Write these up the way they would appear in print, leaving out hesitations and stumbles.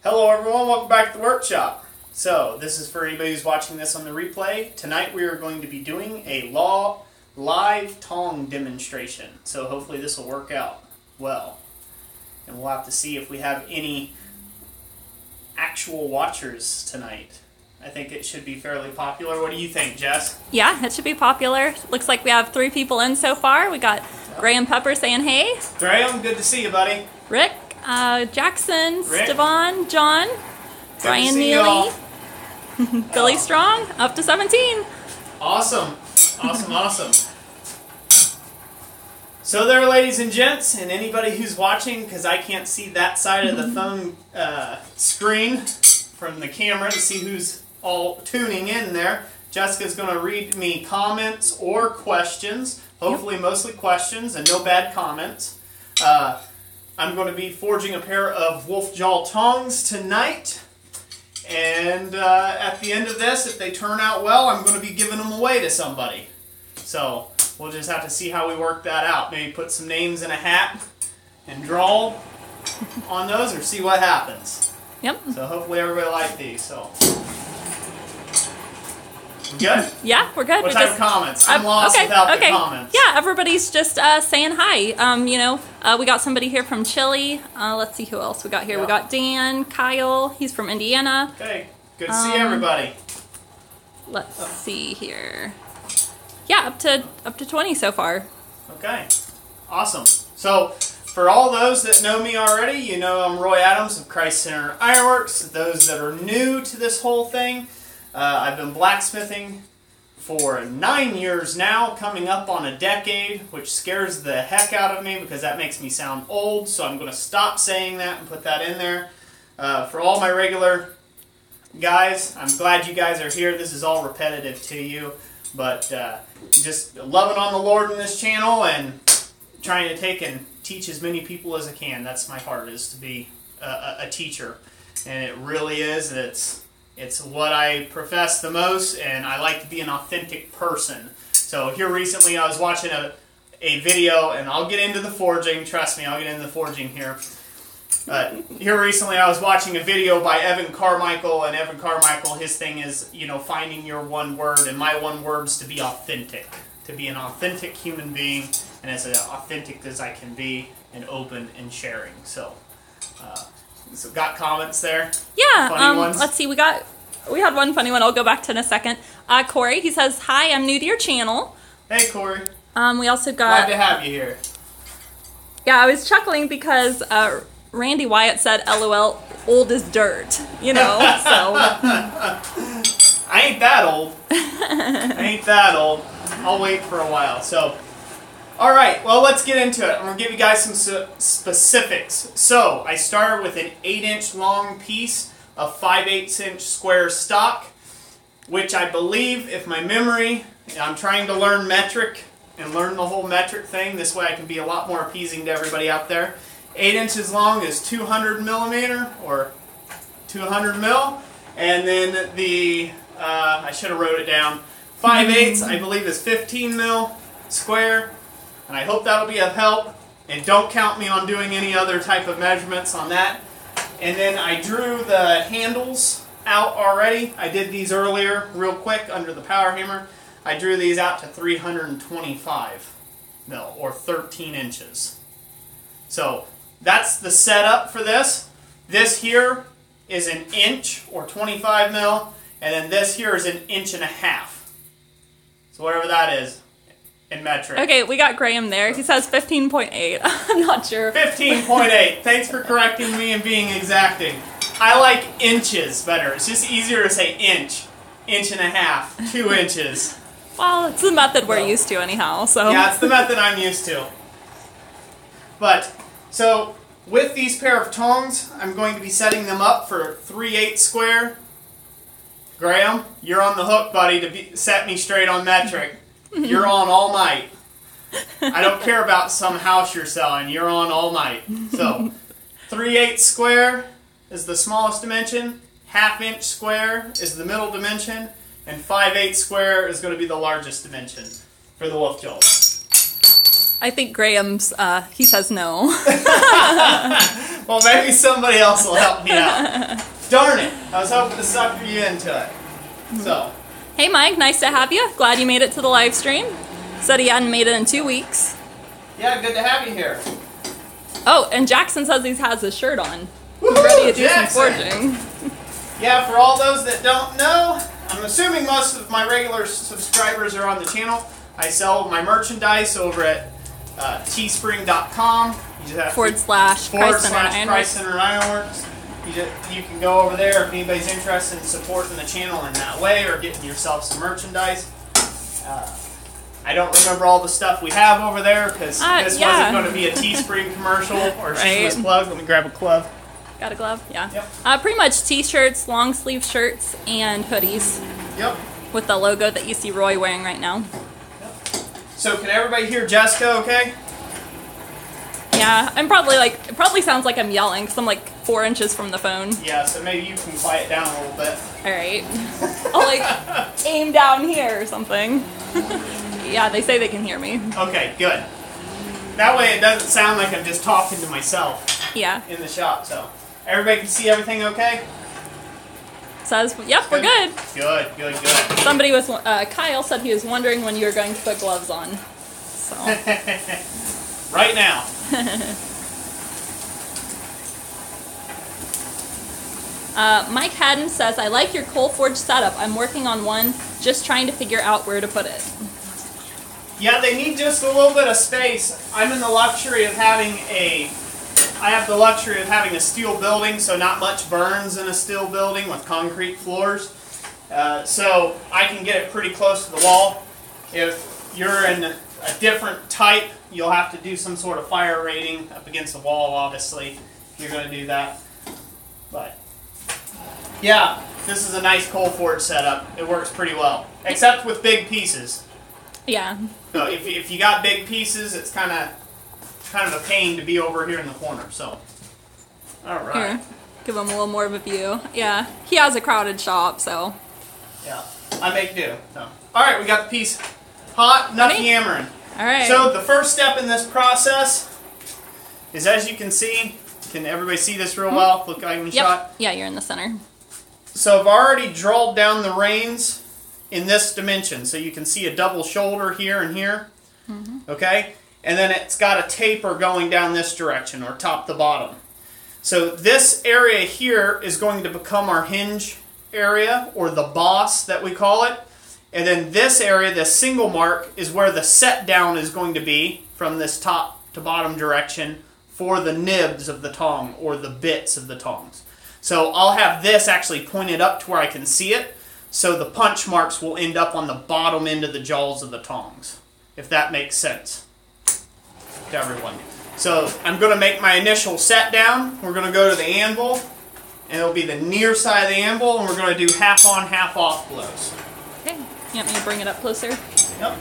Hello everyone, welcome back to the workshop. So, this is for anybody who's watching this on the replay. Tonight we are going to be doing a live tong demonstration. So hopefully this will work out well. And we'll have to see if we have any actual watchers tonight. I think it should be fairly popular. What do you think, Jess? Yeah, it should be popular. Looks like we have 3 people in so far. We got Graham Pepper saying hey. Graham, good to see you, buddy. Rick, Jackson, Rick. Stevan, John, Brian Neely, Billy Strong, up to 17. Awesome. Awesome. So there, ladies and gents, and anybody who's watching, because I can't see that side of the phone screen from the camera to see who's all tuning in there. Jessica's going to read me comments or questions, hopefully mostly questions and no bad comments. I'm going to be forging a pair of wolf jaw tongs tonight, and at the end of this, if they turn out well, I'm going to be giving them away to somebody. So we'll just have to see how we work that out. Maybe put some names in a hat and draw on those, or see what happens. Yep. So hopefully everybody liked these. So we good? Yeah, we're good. What type of comments? I'm lost without the comments. Yeah, everybody's just saying hi. We got somebody here from Chile. Let's see who else we got here. We got Dan, Kyle. He's from Indiana. Okay, good to see everybody. Let's see here. Yeah, up to 20 so far. Okay, awesome. So for all those that know me already, you know I'm Roy Adams of Christ Center Ironworks. Those that are new to this whole thing, I've been blacksmithing for 9 years now, coming up on a decade, which scares the heck out of me because that makes me sound old, so I'm going to stop saying that and put that in there. For all my regular guys, I'm glad you guys are here. This is all repetitive to you, but just loving on the Lord in this channel and trying to take and teach as many people as I can. That's my heart, is to be a teacher, and it really is. It's what I profess the most, and I like to be an authentic person. So here recently I was watching a video, and I'll get into the forging, trust me, I'll get into the forging here. Here recently I was watching a video by Evan Carmichael, and Evan Carmichael, his thing is, you know, finding your one word, and my one word is to be authentic. To be an authentic human being, and as authentic as I can be, and open and sharing. So got comments there? Yeah, funny ones? Let's see, we had one funny one I'll go back to in a second. Corey, he says, hi, I'm new to your channel. Hey, Corey. We also got... Glad to have you here. Yeah, I was chuckling because Randy Wyatt said, LOL, old as dirt, you know, so... I ain't that old. I ain't that old. I'll wait for a while. So, alright, well, let's get into it. I'm going to give you guys some specifics. So, I started with an 8-inch long piece of 5/8" square stock, which I believe, if my memory, I'm trying to learn metric and learn the whole metric thing. This way I can be a lot more appeasing to everybody out there. 8 inches long is 200 millimeter, or 200 mil. And then the, I should have wrote it down, 5/8 I believe is 15 mil square. And I hope that'll be of help. And don't count me on doing any other type of measurements on that. And then I drew the handles out already. I did these earlier real quick under the power hammer. I drew these out to 325 mil, or 13 inches. So that's the setup for this. This here is an inch, or 25 mil, and then this here is an 1.5 inches. So whatever that is in metric. Okay, we got Graham there. He says 15.8. I'm not sure. 15.8. Thanks for correcting me and being exacting. I like inches better. It's just easier to say inch, 1.5 inches, 2 inches. Well, it's the method we're used to anyhow, so... Yeah, it's the method I'm used to. But, so, with these pair of tongs, I'm going to be setting them up for 3/8 square. Graham, you're on the hook, buddy, to set me straight on metric. You're on all night. I don't care about some house you're selling. You're on all night. So, 3/8 square is the smallest dimension. 1/2 inch square is the middle dimension. And 5/8 square is going to be the largest dimension for the wolf jaws. I think Graham's, he says no. Well, maybe somebody else will help me out. Darn it! I was hoping to sucker you into it. So. Hey Mike, nice to have you. Glad you made it to the live stream. Said he hadn't made it in 2 weeks. Yeah, good to have you here. Oh, and Jackson says he has his shirt on. Woo-hoo, He's ready to do Jackson. some forging. Yeah, for all those that don't know, I'm assuming most of my regular subscribers are on the channel. I sell my merchandise over at teespring.com. You just have /Christ Center Ironworks. You can go over there if anybody's interested in supporting the channel in that way or getting yourself some merchandise. I don't remember all the stuff we have over there because this wasn't going to be a Teespring commercial or shameless plug. Let me grab a glove. Got a glove? Yeah. Yep. Pretty much t-shirts, long sleeve shirts, and hoodies. Yep. With the logo that you see Roy wearing right now. Yep. So can everybody hear Jessica okay? Yeah, I'm probably like, it probably sounds like I'm yelling because I'm like 4 inches from the phone. Yeah, so maybe you can quiet down a little bit. Alright. I'll like aim down here or something. Yeah, they say they can hear me. Okay, good. That way it doesn't sound like I'm just talking to myself. Yeah. In the shop, so. Everybody can see everything okay? Says, yep, we're good. Good, good, good. Somebody was, Kyle said he was wondering when you were going to put gloves on. So. Right now. Mike Haddon says, I like your coal forge setup. I'm working on one, just trying to figure out where to put it. Yeah, they need just a little bit of space. I'm in the luxury of having I have the luxury of having a steel building, so not much burns in a steel building with concrete floors. So I can get it pretty close to the wall. If you're in a different type, you'll have to do some sort of fire rating up against the wall, obviously, if you're going to do that. But yeah, this is a nice coal forge setup. It works pretty well, except with big pieces. Yeah. So if you got big pieces, it's kind of a pain to be over here in the corner. So, all right. Here, give him a little more of a view. Yeah, he has a crowded shop, so. Yeah, I make do. So, all right, we got the piece hot, enough yammering. All right. So the first step in this process is, as you can see, can everybody see this real well? Look like I'm shot. Yeah, you're in the center. So I've already drilled down the reins in this dimension, so you can see a double shoulder here and here. Okay, and then it's got a taper going down this direction, or top to bottom. So this area here is going to become our hinge area, or the boss that we call it. And then this area, this single mark, is where the set down is going to be from this top to bottom direction for the nibs of the tong, or the bits of the tongs. So I'll have this actually pointed up to where I can see it, so the punch marks will end up on the bottom end of the jaws of the tongs, if that makes sense to everyone. So I'm going to make my initial set down. We're going to go to the anvil, and it'll be the near side of the anvil, and we're going to do half on, half off blows. Okay, you want me to bring it up closer? Yep.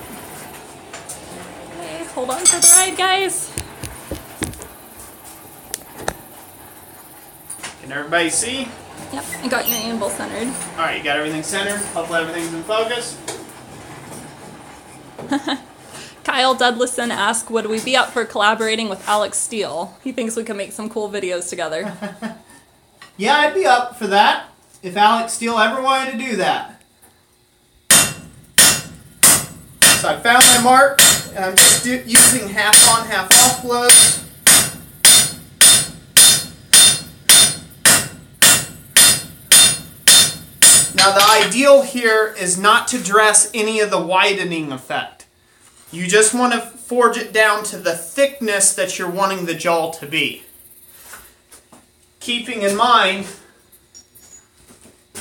Okay, hold on for the ride, guys. Can everybody see? Yep, I got your anvil centered. Alright, you got everything centered. Hopefully everything's in focus. Kyle Dudlison asked, would we be up for collaborating with Alex Steele? He thinks we can make some cool videos together. Yeah, I'd be up for that if Alex Steele ever wanted to do that. So I found my mark, and I'm just using half on, half off blows. Now the ideal here is not to dress any of the widening effect. You just want to forge it down to the thickness that you're wanting the jaw to be. Keeping in mind,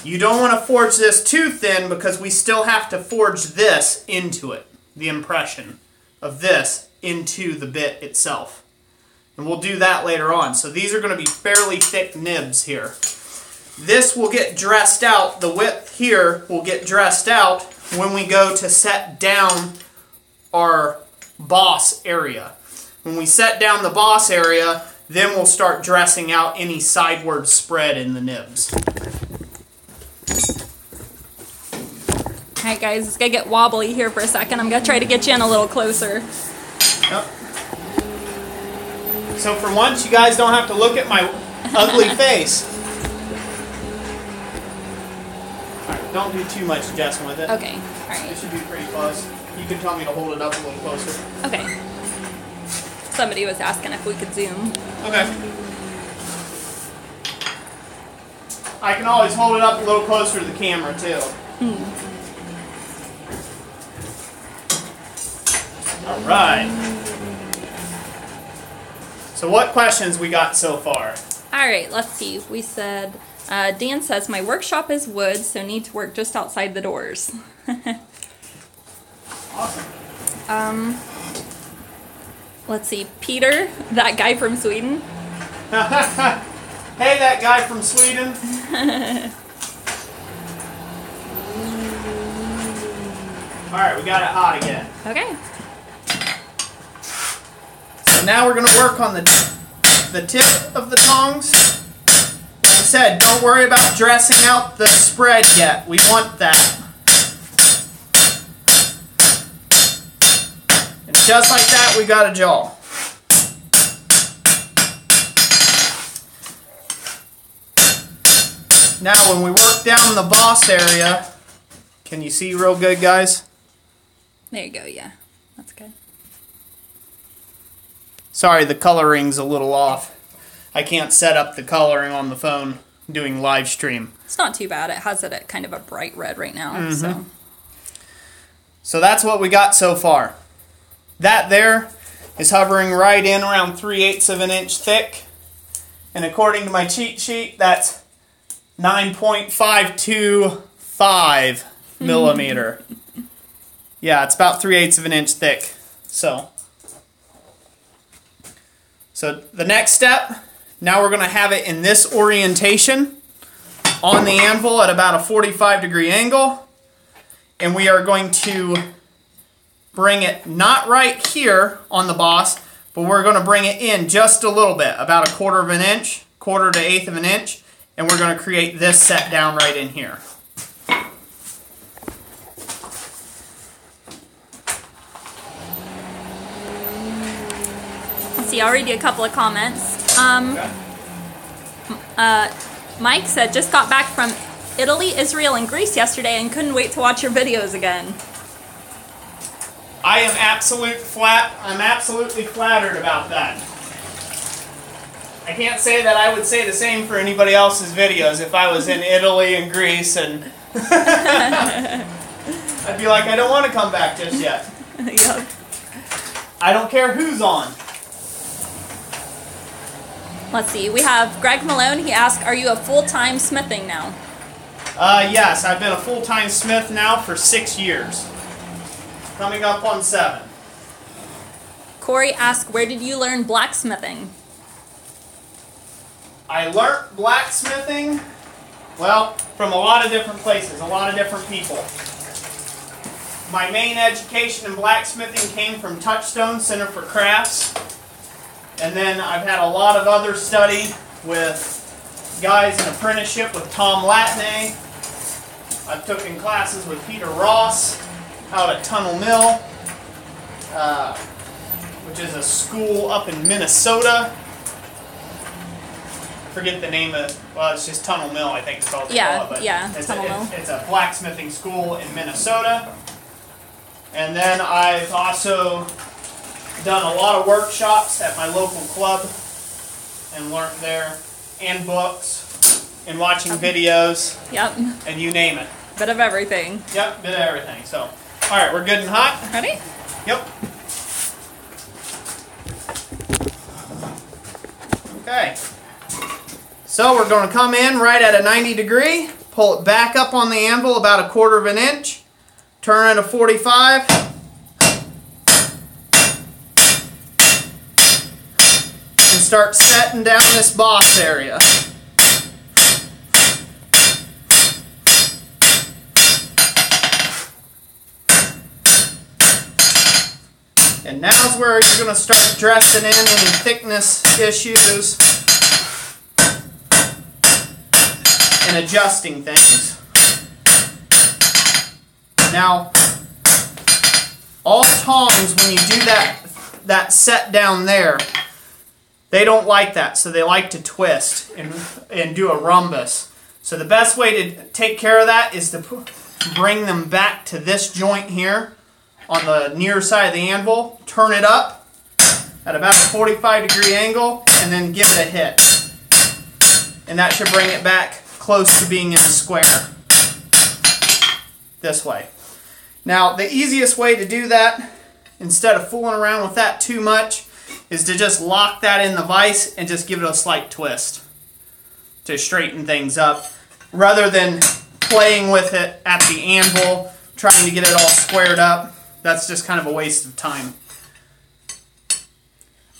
you don't want to forge this too thin because we still have to forge this into it, the impression of this into the bit itself. And we'll do that later on. So these are going to be fairly thick nibs here. This will get dressed out, the width here will get dressed out when we go to set down our boss area. When we set down the boss area, then we'll start dressing out any sideward spread in the nibs. Alright guys, it's gonna get wobbly here for a second. I'm gonna try to get you in a little closer. Yep. So for once, you guys don't have to look at my ugly face. Alright, don't do too much adjustment with it. Okay, alright. It should be pretty close. You can tell me to hold it up a little closer. Okay. Somebody was asking if we could zoom. Okay. I can always hold it up a little closer to the camera too. Alright. So what questions we got so far? Alright, let's see. We said, Dan says, my workshop is wood, so need to work just outside the doors. Awesome. Let's see. Peter, that guy from Sweden. Hey, that guy from Sweden. Alright, we got it hot again. Okay. So now we're going to work on the tip of the tongs. Like I said, don't worry about dressing out the spread yet. We want that. And just like that, we got a jaw. Now when we work down the boss area, can you see real good, guys? There you go, yeah. That's good. Sorry, the coloring's a little off. I can't set up the coloring on the phone doing live stream. It's not too bad. It has it at kind of a bright red right now. So that's what we got so far. That there is hovering right in around 3/8 of an inch thick. And according to my cheat sheet, that's 9.525 millimeter. Yeah, it's about 3/8 of an inch thick. So the next step, now we're going to have it in this orientation on the anvil at about a 45-degree angle. And we are going to bring it not right here on the boss, but we're going to bring it in just a little bit, about 1/4 of an inch, 1/4 to 1/8 of an inch. And we're going to create this set down right in here. Let's see, I already did a couple of comments. Mike said, just got back from Italy, Israel, and Greece yesterday and couldn't wait to watch your videos again. I'm absolutely flattered about that. I can't say that I would say the same for anybody else's videos if I was in Italy and Greece, and I'd be like, I don't want to come back just yet. Yep. I don't care who's on. Let's see, we have Greg Malone. He asked, are you a full-time smithing now? Yes, I've been a full-time smith now for 6 years. Coming up on 7. Corey asked, where did you learn blacksmithing? I learned blacksmithing, well, from a lot of different places, a lot of different people. My main education in blacksmithing came from Touchstone Center for Crafts. And then I've had a lot of other study with guys in apprenticeship with Tom Latney. I've taken classes with Peter Ross out at Tunnel Mill, which is a school up in Minnesota. Forget the name of it. Well, it's just Tunnel Mill, I think it's called. Tunnel Mill. It's a blacksmithing school in Minnesota. And then I've also done a lot of workshops at my local club and learned there, and books, and watching videos. Yep. And you name it. Bit of everything. Yep, bit of everything. So, all right, we're good and hot? Ready? Yep. Okay. So we're going to come in right at a 90 degree, pull it back up on the anvil about 1/4 of an inch, turn it to 45, and start setting down this boss area. And now's where you're going to start dressing in any thickness issues and adjusting things. Now, all tongs, when you do that set down there, They don't like that, so they like to twist and do a rhombus. So the best way to take care of that is to bring them back to this joint here on the near side of the anvil, turn it up at about a 45-degree angle, and then give it a hit. And that should bring it back close to being in a square. This way. Now, the easiest way to do that, instead of fooling around with that too much, is to just lock that in the vise and just give it a slight twist to straighten things up, rather than playing with it at the anvil, trying to get it all squared up. That's just kind of a waste of time.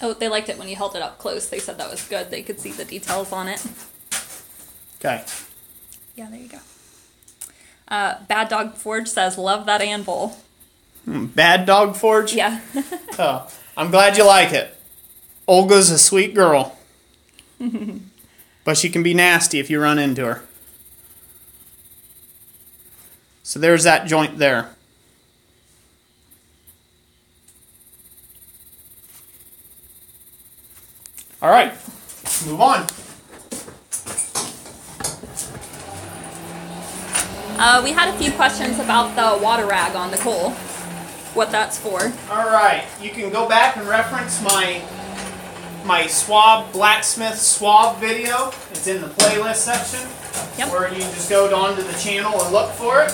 Oh, they liked it when you held it up close. They said that was good. They could see the details on it. Okay. Yeah, there you go. Bad Dog Forge says, love that anvil. Bad Dog Forge? Yeah. Oh, I'm glad you like it. Olga's a sweet girl. But she can be nasty if you run into her. So there's that joint there. All right, move on. We had a few questions about the water rag on the coal, what that's for. All right, you can go back and reference my swab, blacksmith swab video. It's in the playlist section. Yep. Where you just go onto the channel and look for it.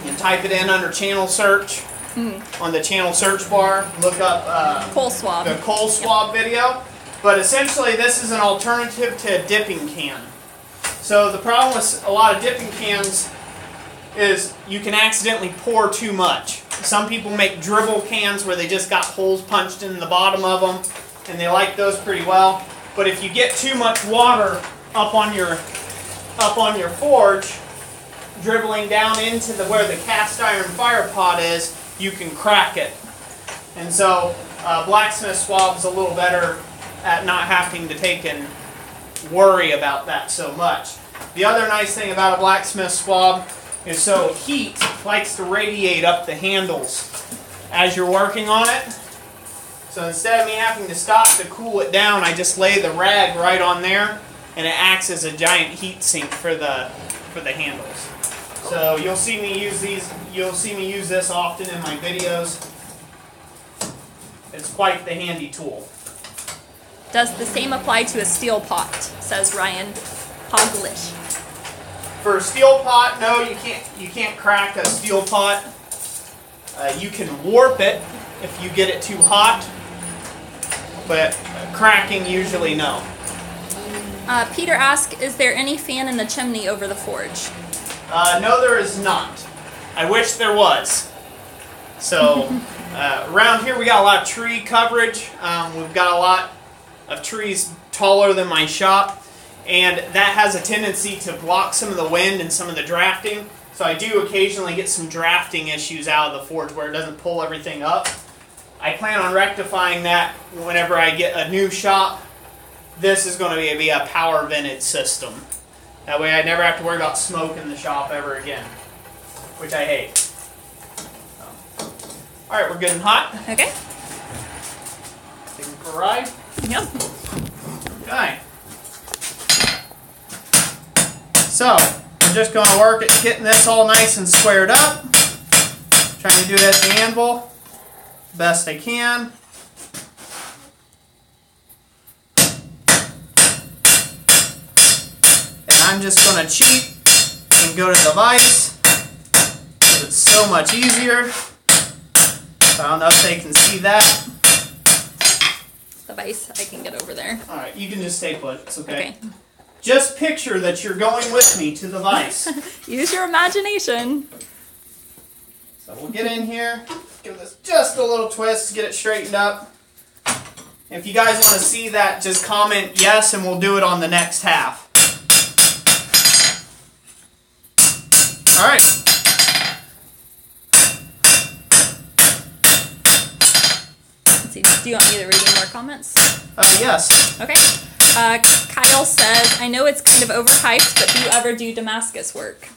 You type it in under channel search. On the channel search bar, look up Coal swab. the coal swab video. But essentially, this is an alternative to a dipping can. So the problem with a lot of dipping cans is you can accidentally pour too much. Some people make dribble cans where they just got holes punched in the bottom of them, and they like those pretty well. But if you get too much water up on your forge, dribbling down into where the cast iron fire pot is, you can crack it. And so blacksmith swab is a little better at not having to take and worry about that so much. The other nice thing about a blacksmith swab is so heat likes to radiate up the handles as you're working on it. So instead of me having to stop to cool it down, I just lay the rag right on there, and it acts as a giant heat sink for the handles. So you'll see me use these. You'll see me use this often in my videos. It's quite the handy tool. Does the same apply to a steel pot, says Ryan Hoglish. For a steel pot, no, you can't crack a steel pot. You can warp it if you get it too hot, but cracking usually no. Peter asked, is there any fan in the chimney over the forge? No, there is not. I wish there was. So around here we got a lot of tree coverage. We've got a lot of trees taller than my shop, and that has a tendency to block some of the wind and some of the drafting. So I do occasionally get some drafting issues out of the forge where it doesn't pull everything up. I plan on rectifying that whenever I get a new shop. This is going to be a power vented system. That way I never have to worry about smoke in the shop ever again, which I hate. So. All right, we're good and hot. Okay. Taking for a ride? Yep. Okay. So, we're just going to work at getting this all nice and squared up. Trying to do it at the anvil best I can. And I'm just going to cheat and go to the vise, because it's so much easier. I don't know if they can see that. The vise, I can get over there. Alright, you can just stay put. It's okay. Okay. Just picture that you're going with me to the vise. Use your imagination. So we'll get in here, give this just a little twist to get it straightened up. If you guys want to see that, just comment yes and we'll do it on the next half. Alright. Let's see, do you want me to read any more comments? Yes. Okay. Kyle says, I know it's kind of overhyped, but do you ever do Damascus work?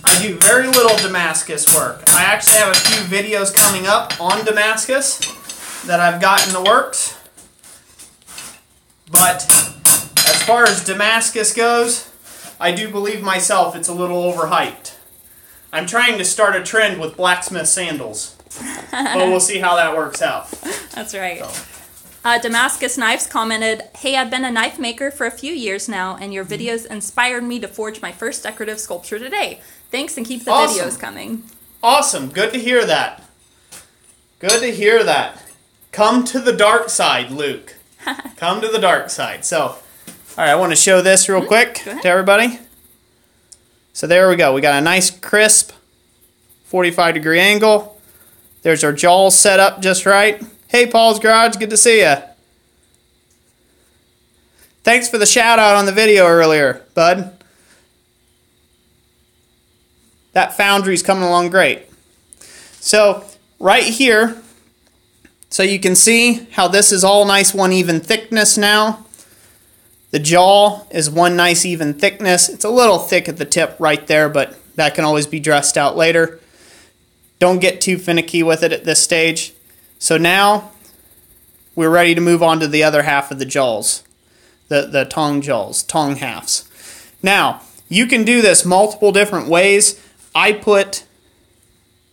I do very little Damascus work. I actually have a few videos coming up on Damascus that I've got in the works. But as far as Damascus goes, I do believe myself it's a little overhyped. I'm trying to start a trend with blacksmith sandals, but we'll see how that works out. That's right. So. Damascus Knives commented, "Hey, I've been a knife maker for a few years now, and your videos inspired me to forge my first decorative sculpture today. Thanks, and keep the videos coming." Awesome. Good to hear that. Good to hear that. Come to the dark side, Luke. Come to the dark side. So, all right, I want to show this real quick to everybody. So there we go. We got a nice crisp 45-degree angle. There's our jaws set up just right. Hey, Paul's Garage, good to see you. Thanks for the shout out on the video earlier, bud. That foundry's coming along great. So right here, so you can see how this is all nice one even thickness now. The jaw is one nice even thickness. It's a little thick at the tip right there, but that can always be dressed out later. Don't get too finicky with it at this stage. So now we're ready to move on to the other half of the jaws, the tong jaws, tong halves. Now, you can do this multiple different ways. I put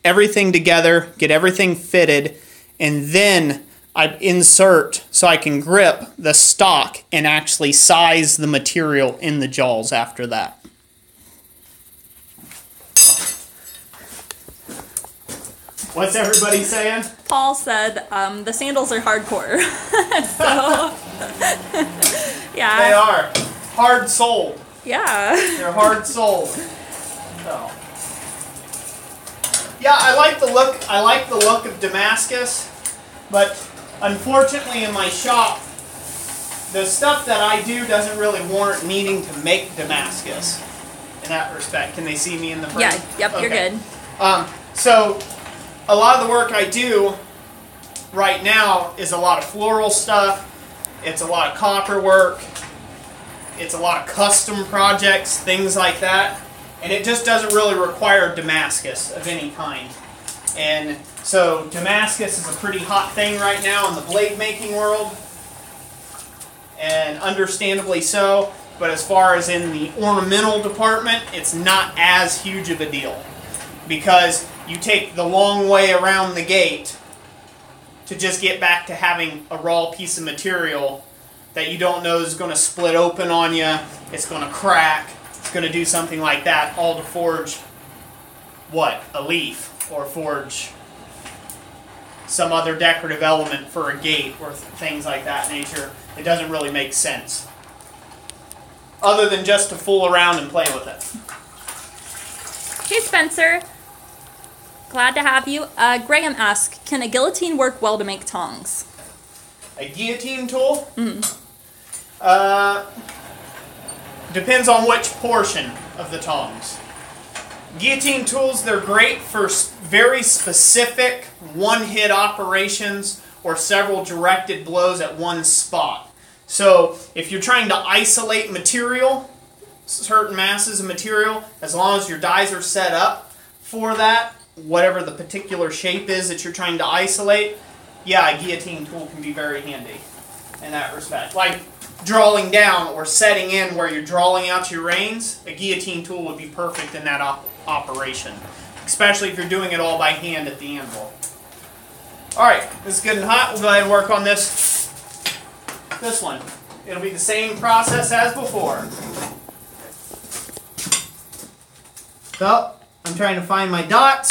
everything together, get everything fitted, and then I insert so I can grip the stock and actually size the material in the jaws after that. What's everybody saying? Paul said the sandals are hardcore. So, yeah. They are. Hard soled. Yeah. They're hard soled. So. Yeah, I like the look. I like the look of Damascus, but unfortunately in my shop, the stuff that I do doesn't really warrant needing to make Damascus in that respect. Can they see me in the frame? Yeah, yep, okay. You're good. So a lot of the work I do right now is a lot of floral stuff. It's a lot of copper work. It's a lot of custom projects, things like that. And it just doesn't really require Damascus of any kind. And so Damascus is a pretty hot thing right now in the blade making world. And understandably so. But as far as in the ornamental department, it's not as huge of a deal. Because you take the long way around the gate to just get back to having a raw piece of material that you don't know is going to split open on you, it's going to crack, it's going to do something like that, all to forge, what, a leaf, or forge some other decorative element for a gate, or things like that nature. It doesn't really make sense. Other than just to fool around and play with it. Hey Spencer, glad to have you. Graham asks, can a guillotine work well to make tongs? A guillotine tool? Depends on which portion of the tongs. Guillotine tools, they're great for very specific one-hit operations or several directed blows at one spot. So if you're trying to isolate material, certain masses of material, as long as your dies are set up for that, whatever the particular shape is that you're trying to isolate, yeah, a guillotine tool can be very handy in that respect. Like drawing down or setting in where you're drawing out your reins, a guillotine tool would be perfect in that operation, especially if you're doing it all by hand at the anvil. Alright, this is good and hot. We'll go ahead and work on this one. It'll be the same process as before. So, I'm trying to find my dots.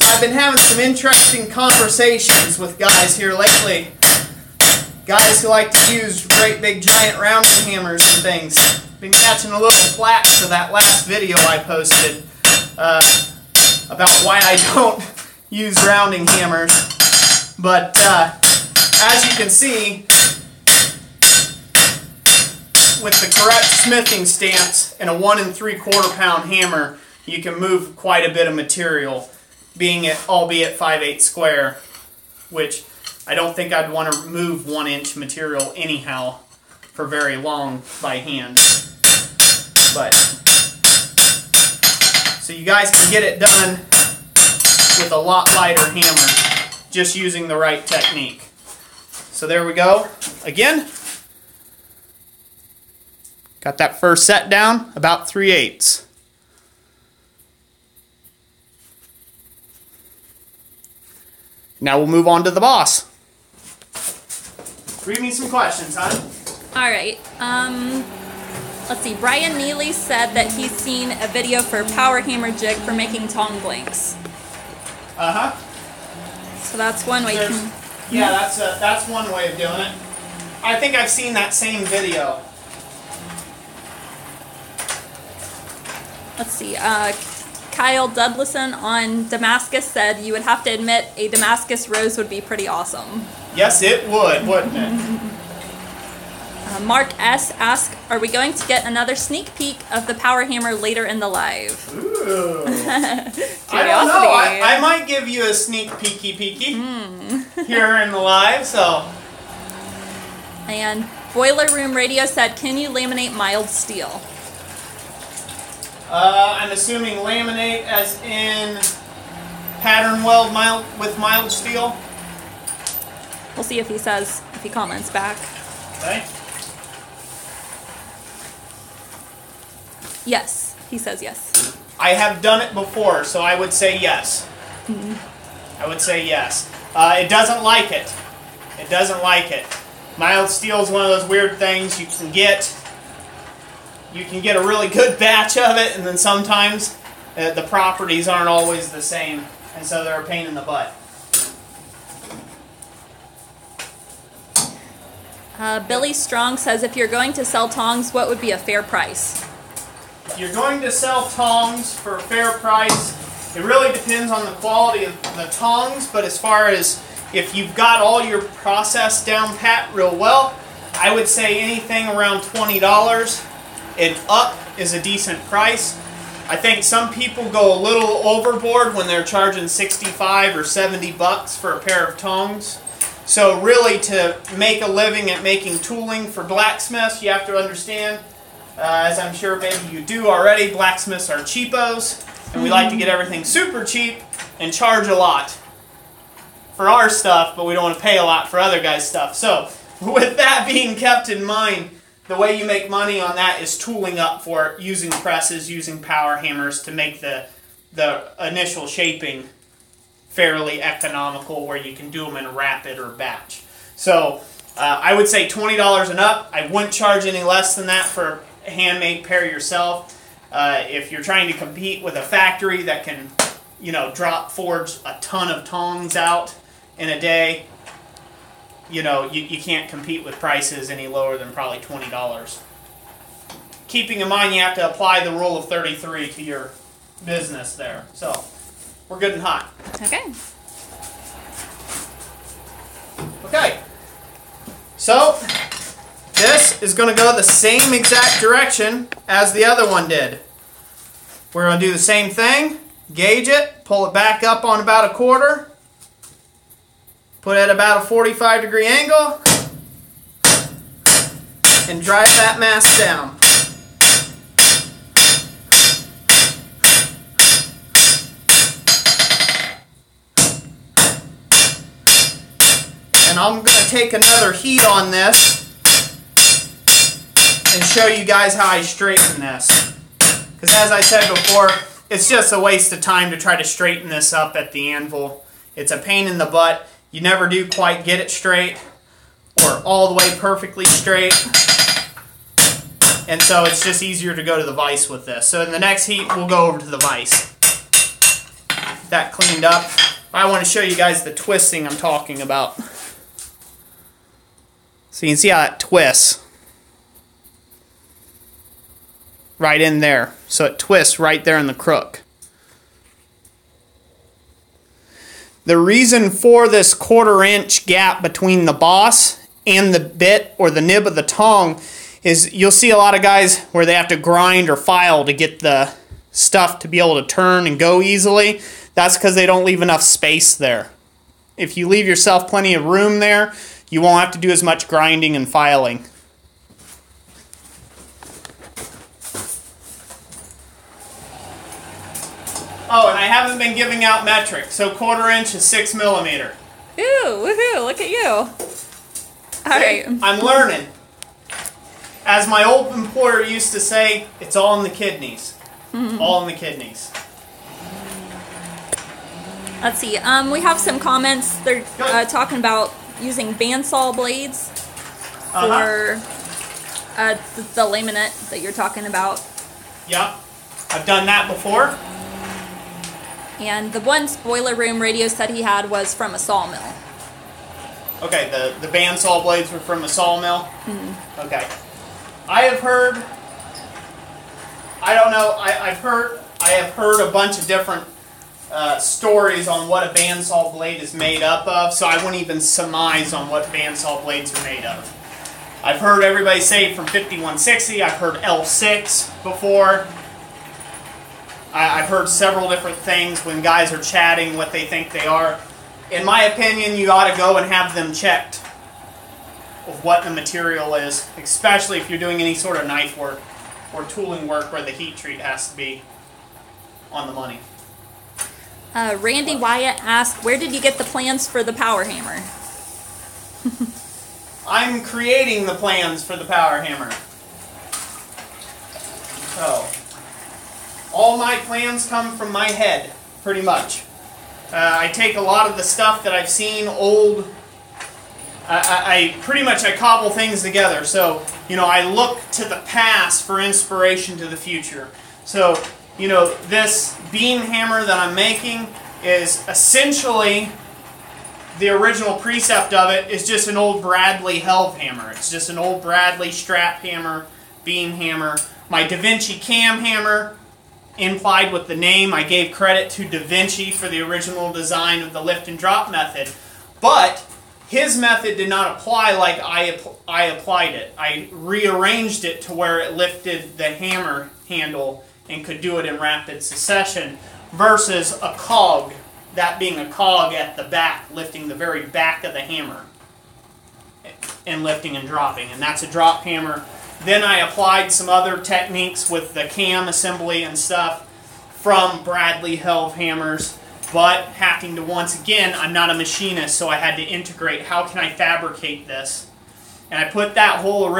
I've been having some interesting conversations with guys here lately. Guys who like to use great big giant rounding hammers and things. Been catching a little flack for that last video I posted about why I don't use rounding hammers. But as you can see, with the correct smithing stance and a 1 3/4 pound hammer, you can move quite a bit of material. Being it, albeit 5/8 square, which I don't think I'd want to move 1 inch material anyhow for very long by hand. But So you guys can get it done with a lot lighter hammer, just using the right technique. So there we go. Again, got that first set down, about 3/8. Now we'll move on to the boss. Read me some questions, hon. All right. Let's see. Brian Neely said that he's seen a video for power hammer jig for making tong blanks. Uh-huh. So that's one way. Yeah, that's one way of doing it. I think I've seen that same video. Let's see. Kyle Dudlison on Damascus said you would have to admit a Damascus rose would be pretty awesome. Yes, it would, wouldn't it? Mark S. asked, are we going to get another sneak peek of the power hammer later in the live? Ooh. I don't know. I might give you a sneak peeky here in the live, so. And Boiler Room Radio said, can you laminate mild steel? I'm assuming laminate as in pattern weld with mild steel. We'll see if he comments back. Okay. Yes, he says yes. I have done it before, so I would say yes. I would say yes. It doesn't like it. It doesn't like it. Mild steel is one of those weird things you can get. You can get a really good batch of it, and then sometimes the properties aren't always the same, and so they're a pain in the butt. Billy Strong says, if you're going to sell tongs, what would be a fair price? If you're going to sell tongs for a fair price, it really depends on the quality of the tongs, but as far as if you've got all your process down pat real well, I would say anything around $20 and up is a decent price. I think some people go a little overboard when they're charging 65 or 70 bucks for a pair of tongs. So really, to make a living at making tooling for blacksmiths, you have to understand, as I'm sure maybe you do already, blacksmiths are cheapos, and we like to get everything super cheap and charge a lot for our stuff, but we don't want to pay a lot for other guys' stuff. So with that being kept in mind, the way you make money on that is tooling up for it, using presses, using power hammers to make the initial shaping fairly economical, where you can do them in a rapid or batch. So I would say $20 and up. I wouldn't charge any less than that for a handmade pair yourself. If you're trying to compete with a factory that can, drop forge a ton of tongs out in a day, you can't compete with prices any lower than probably $20. Keeping in mind you have to apply the rule of 33 to your business there. So we're good and hot. Okay. Okay. So this is going to go the same exact direction as the other one did. We're going to do the same thing. Gauge it. Pull it back up on about a quarter. Put it at about a 45-degree angle. And drive that mass down. And I'm going to take another heat on this and show you guys how I straighten this. Because as I said before, it's just a waste of time to try to straighten this up at the anvil. It's a pain in the butt. You never do quite get it straight or all the way perfectly straight. And so it's just easier to go to the vise with this. So in the next heat, we'll go over to the vise. That cleaned up. I want to show you guys the twisting I'm talking about. So you can see how that twists right in there. So it twists right there in the crook. The reason for this 1/4 inch gap between the boss and the bit or the nib of the tong is you'll see a lot of guys where they have to grind or file to get the stuff to be able to turn and go easily. That's because they don't leave enough space there. If you leave yourself plenty of room there, you won't have to do as much grinding and filing. haven't been giving out metric, so 1/4 inch is 6 millimeter. Ooh, woohoo, look at you. All right. I'm learning. As my old employer used to say, it's all in the kidneys. All in the kidneys. Let's see. We have some comments. They're talking about using bandsaw blades for the laminate that you're talking about. Yep. I've done that before. And the one boiler room radio set he had was from a sawmill. Okay, the bandsaw blades were from a sawmill? Okay. I have heard, I don't know, I have heard a bunch of different stories on what a bandsaw blade is made up of, so I wouldn't even surmise on what bandsaw blades are made of. I've heard everybody say from 5160, I've heard L6 before. I've heard several different things when guys are chatting what they think they are. In my opinion, you ought to go and have them checked of what the material is, especially if you're doing any sort of knife work or tooling work where the heat treat has to be on the money. Randy Wyatt asked, where did you get the plans for the power hammer? I'm creating the plans for the power hammer. So, all my plans come from my head, pretty much. I take a lot of the stuff that I've seen old. I pretty much cobble things together. So, I look to the past for inspiration to the future. So, this beam hammer that I'm making is essentially, the original precept of it is just an old Bradley helve hammer. It's just an old Bradley strap hammer, beam hammer. My Da Vinci cam hammer, implied with the name, I gave credit to Da Vinci for the original design of the lift and drop method. But his method did not apply like I applied it. I rearranged it to where it lifted the hammer handle and could do it in rapid succession versus a cog, that being a cog at the back, lifting the very back of the hammer and lifting and dropping, and that's a drop hammer. Then I applied some other techniques with the cam assembly and stuff from Bradley helve hammers, but having to, once again, I'm not a machinist, so I had to integrate how can I fabricate this. And I put that whole the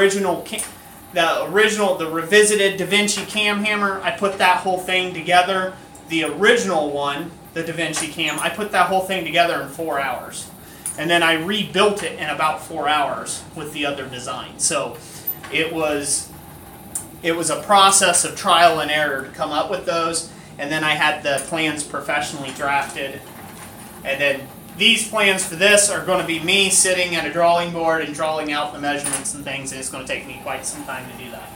revisited Da Vinci cam hammer, I put that whole thing together. The original one, the Da Vinci cam, I put that whole thing together in 4 hours. And then I rebuilt it in about 4 hours with the other design. So it was a process of trial and error to come up with those. And then I had the plans professionally drafted. And then these plans for this are going to be me sitting at a drawing board and drawing out the measurements and things, and it's going to take me quite some time to do that.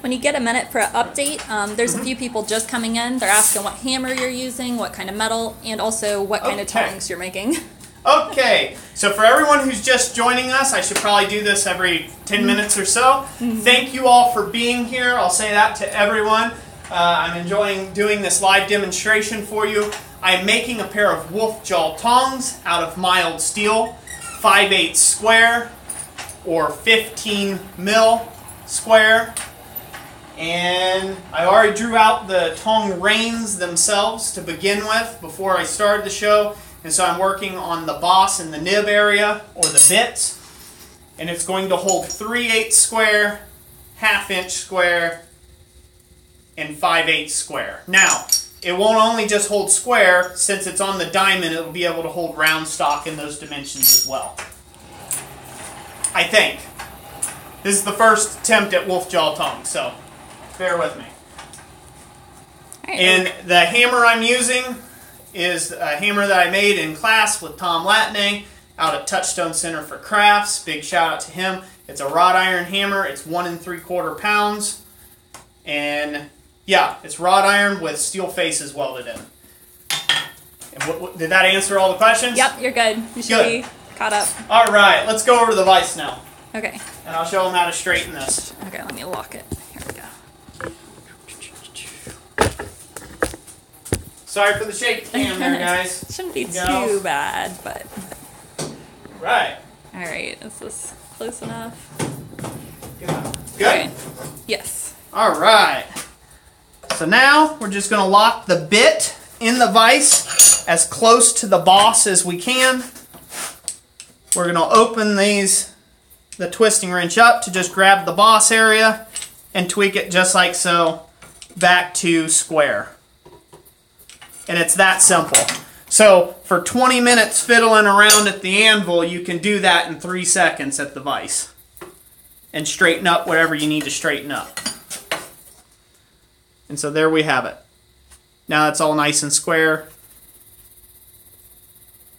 When you get a minute for an update, there's a few people just coming in. They're asking what hammer you're using, what kind of metal, and also what kind of tongs you're making. Okay, so for everyone who's just joining us, I should probably do this every 10 minutes or so. Thank you all for being here. I'll say that to everyone. I'm enjoying doing this live demonstration for you. I'm making a pair of wolf jaw tongs out of mild steel, 5/8 square or 15 mil square. And I already drew out the tong reins themselves to begin with before I started the show. And so I'm working on the boss and the nib area, or the bits. And it's going to hold 3/8 square, 1/2 inch square, and 5/8 square. Now, it won't only just hold square. Since it's on the diamond, it will be able to hold round stock in those dimensions as well. I think. This is the first attempt at wolf jaw tongs, so bear with me. And the hammer I'm using is a hammer that I made in class with Tom Latney out at Touchstone Center for Crafts. Big shout out to him. It's a wrought iron hammer. It's 1 3/4 pounds. And yeah, it's wrought iron with steel faces welded in. And did that answer all the questions? Yep, you're good. You should be caught up. All right, let's go over to the vise now. Okay. And I'll show them how to straighten this. Okay, let me lock it. Here we go. Sorry for the shaky cam there, guys. Shouldn't be too bad, but... Right. Alright, is this close enough? Good? Okay. Yes. Alright. So now we're just going to lock the bit in the vise as close to the boss as we can. We're going to open the twisting wrench up to just grab the boss area and tweak it just like so back to square. And it's that simple. So for 20 minutes fiddling around at the anvil, you can do that in 3 seconds at the vise. And straighten up whatever you need to straighten up. And so there we have it. Now it's all nice and square.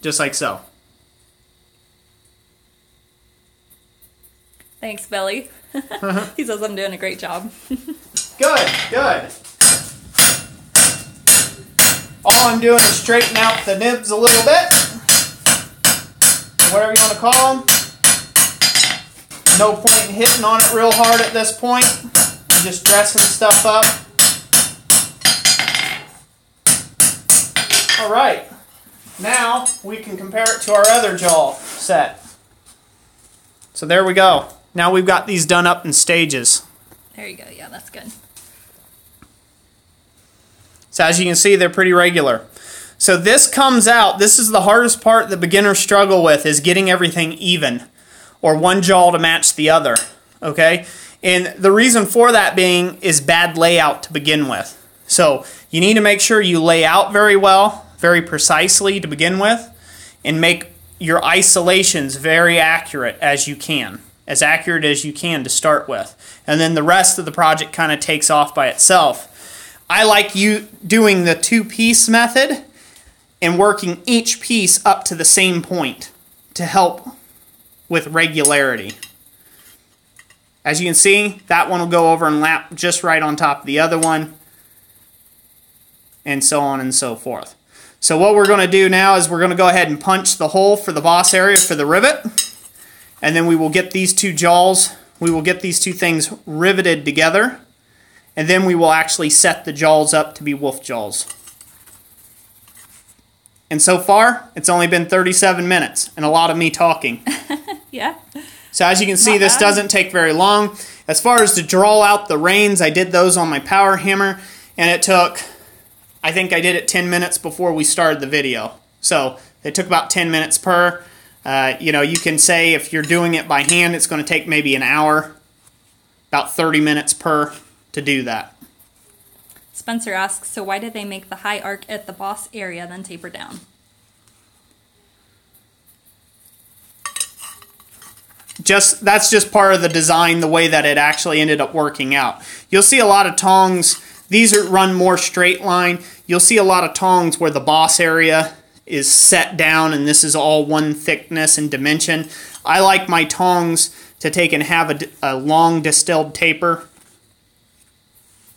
Just like so. Thanks, Billy. He says I'm doing a great job. Good, good. All I'm doing is straightening out the nibs a little bit. Whatever you want to call them. No point in hitting on it real hard at this point. I'm just dressing stuff up. Alright. Now we can compare it to our other jaw set. So there we go. Now we've got these done up in stages. There you go. Yeah, that's good. So as you can see, they're pretty regular. So this comes out, this is the hardest part that beginners struggle with, is getting everything even, or one jaw to match the other, okay? And the reason for that being is bad layout to begin with. So you need to make sure you lay out very well, very precisely to begin with, and make your isolations very accurate as you can. As accurate as you can to start with. And then the rest of the project kind of takes off by itself. I like you doing the 2-piece method and working each piece up to the same point to help with regularity. As you can see, that one will go over and lap just right on top of the other one, and so on and so forth. So what we're going to do now is we're going to go ahead and punch the hole for the boss area for the rivet. And then we will get these two jaws, we will get these two things riveted together, and then we will actually set the jaws up to be wolf jaws. And so far, it's only been 37 minutes, and a lot of me talking. Yeah. So as you can see, this doesn't take very long. As far as to draw out the reins, I did those on my power hammer, and it took, I think I did it 10 minutes before we started the video. So it took about 10 minutes per. You know, you can say if you're doing it by hand, it's going to take maybe an hour, about 30 minutes per to do that. Spencer asks, so why did they make the high arc at the boss area then taper down? That's just part of the design, the way that it actually ended up working out. You'll see a lot of tongs, these run more straight line. You'll see a lot of tongs where the boss area is set down and this is all one thickness and dimension. I like my tongs to take and have a long distilled taper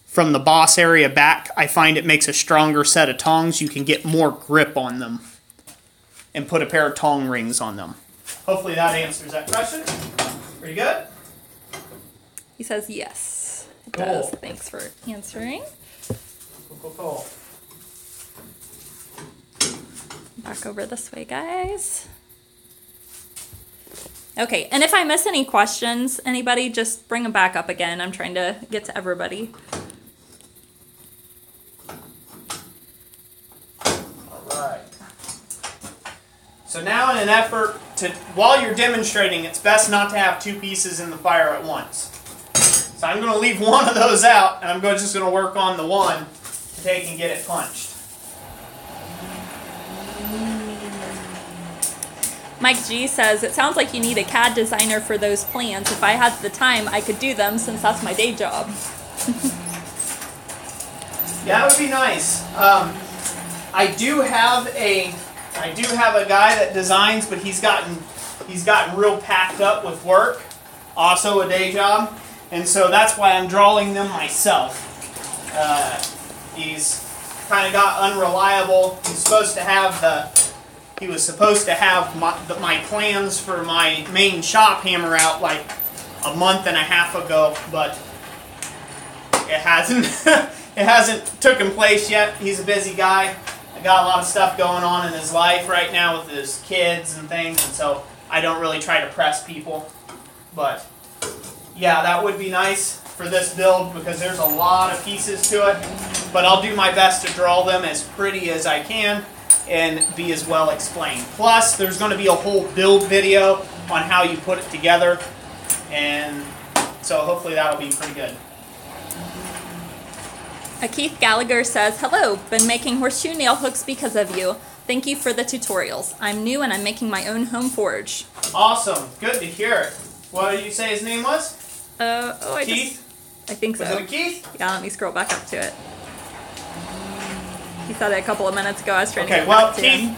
from the boss area back. I find it makes a stronger set of tongs. You can get more grip on them and put a pair of tong rings on them. Hopefully that answers that question. Pretty good? He says yes. It Cool. does. Thanks for answering. Cool. Back over this way, guys. Okay, and if I miss any questions, anybody, just bring them back up again. I'm trying to get to everybody. Alright. So now in an effort to, while you're demonstrating, it's best not to have two pieces in the fire at once. So I'm going to leave one of those out, and I'm just going to work on the one to take and get it punched. Mike G says, it sounds like you need a CAD designer for those plans. If I had the time, I could do them since that's my day job. Yeah, that would be nice. I do have a guy that designs, but he's gotten real packed up with work, also a day job, and so that's why I'm drawing them myself. He's kind of got unreliable. He was supposed to have my plans for my main shop hammer out like a month and a half ago, but it hasn't it hasn't taken place yet. He's a busy guy. I got a lot of stuff going on in his life right now with his kids and things, and so I don't really try to press people. But yeah, that would be nice. for this build because there's a lot of pieces to it, but I'll do my best to draw them as pretty as I can and be as well explained. Plus, there's going to be a whole build video on how you put it together, and so hopefully that'll be pretty good. Keith Gallagher says, hello, been making horseshoe nail hooks because of you. Thank you for the tutorials. I'm new and I'm making my own home forge. Awesome. Good to hear it. What did you say his name was? Keith? I think so. Was it Keith? Yeah, let me scroll back up to it. He said it a couple of minutes ago. I was trying to get back to him.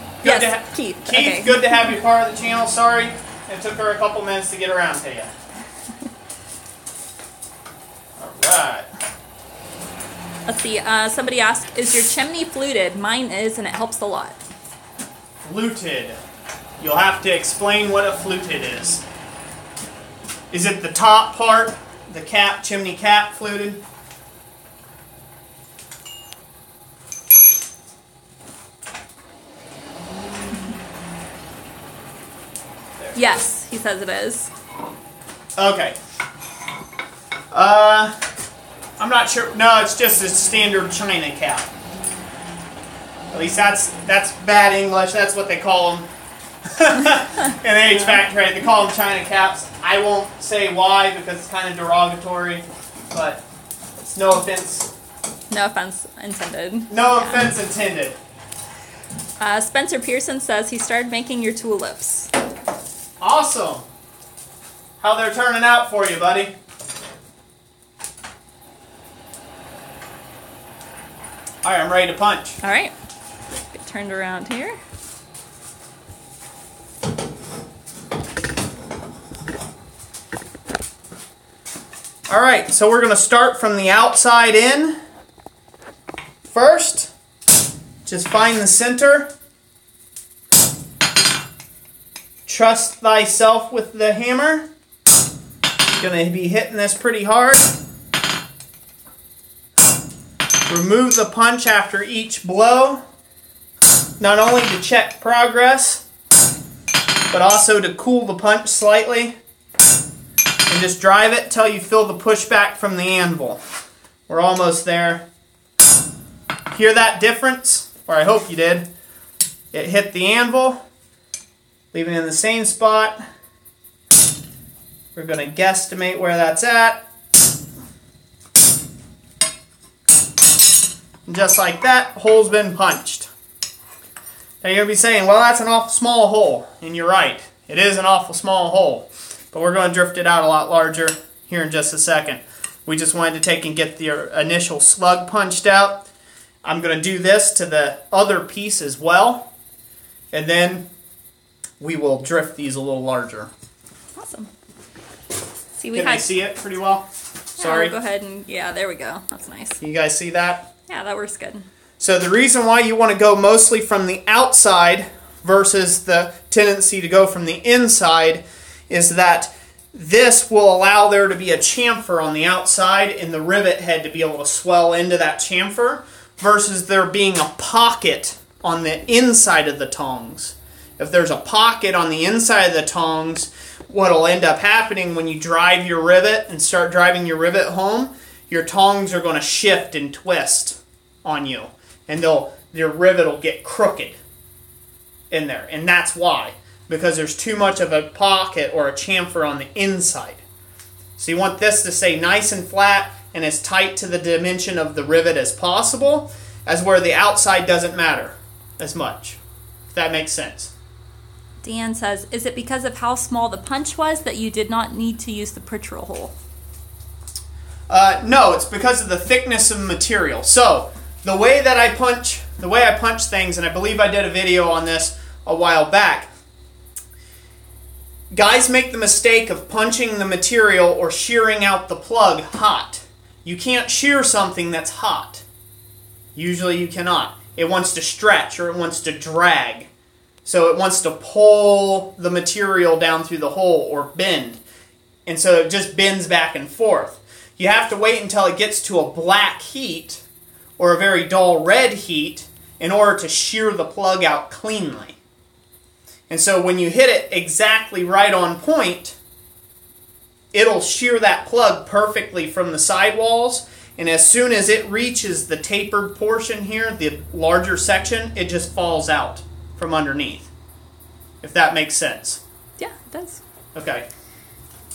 Keith. Keith, okay. Good to have you part of the channel. Sorry it took her a couple minutes to get around to you. Alright. Let's see, somebody asked, is your chimney fluted? Mine is, and it helps a lot. Fluted. You'll have to explain what a fluted is. Is it the top part, the cap, chimney cap fluted? Yes, he says it is. Okay. I'm not sure. No, it's just a standard China cap. At least that's bad English. That's what they call them. In the HVAC trade, they call them China caps. I won't say why because it's kind of derogatory, but it's no offense. No offense intended. No offense intended. Spencer Pearson says he started making your tulips. Awesome. How they're turning out for you, buddy? All right, I'm ready to punch. All right. Get turned around here. All right, so we're going to start from the outside in. First, just find the center. Trust thyself with the hammer. Going to be hitting this pretty hard. Remove the punch after each blow, not only to check progress, but also to cool the punch slightly. And just drive it till you feel the pushback from the anvil. We're almost there. Hear that difference? Or I hope you did. It hit the anvil, leaving it in the same spot. We're going to guesstimate where that's at. And just like that, hole's been punched. Now you're going to be saying, well, that's an awful small hole. And you're right. It is an awful small hole. But we're going to drift it out a lot larger here in just a second. We just wanted to take and get the initial slug punched out. I'm going to do this to the other piece as well. And then we will drift these a little larger. Awesome. See, Can you see it pretty well? Sorry. Yeah, go ahead and, yeah, there we go. That's nice. You guys see that? Yeah, that works good. So the reason why you want to go mostly from the outside versus the tendency to go from the inside is that this will allow there to be a chamfer on the outside and the rivet head to be able to swell into that chamfer versus there being a pocket on the inside of the tongs. If there's a pocket on the inside of the tongs, what will end up happening when you drive your rivet and start driving your rivet home, your tongs are going to shift and twist on you. And your rivet will get crooked in there. And that's why. Because there's too much of a pocket or a chamfer on the inside. So you want this to stay nice and flat and as tight to the dimension of the rivet as possible, as where the outside doesn't matter as much. If that makes sense. Dan says, is it because of how small the punch was that you did not need to use the Pritrol hole? No, it's because of the thickness of the material. So, the way I punch things, and I believe I did a video on this a while back, guys make the mistake of punching the material or shearing out the plug hot. You can't shear something that's hot. Usually you cannot. It wants to stretch or it wants to drag. So it wants to pull the material down through the hole or bend. And so it just bends back and forth. You have to wait until it gets to a black heat or a very dull red heat in order to shear the plug out cleanly. And so when you hit it exactly right on point, it'll shear that plug perfectly from the sidewalls, and as soon as it reaches the tapered portion here, the larger section, it just falls out from underneath. If that makes sense. Yeah, it does. Okay.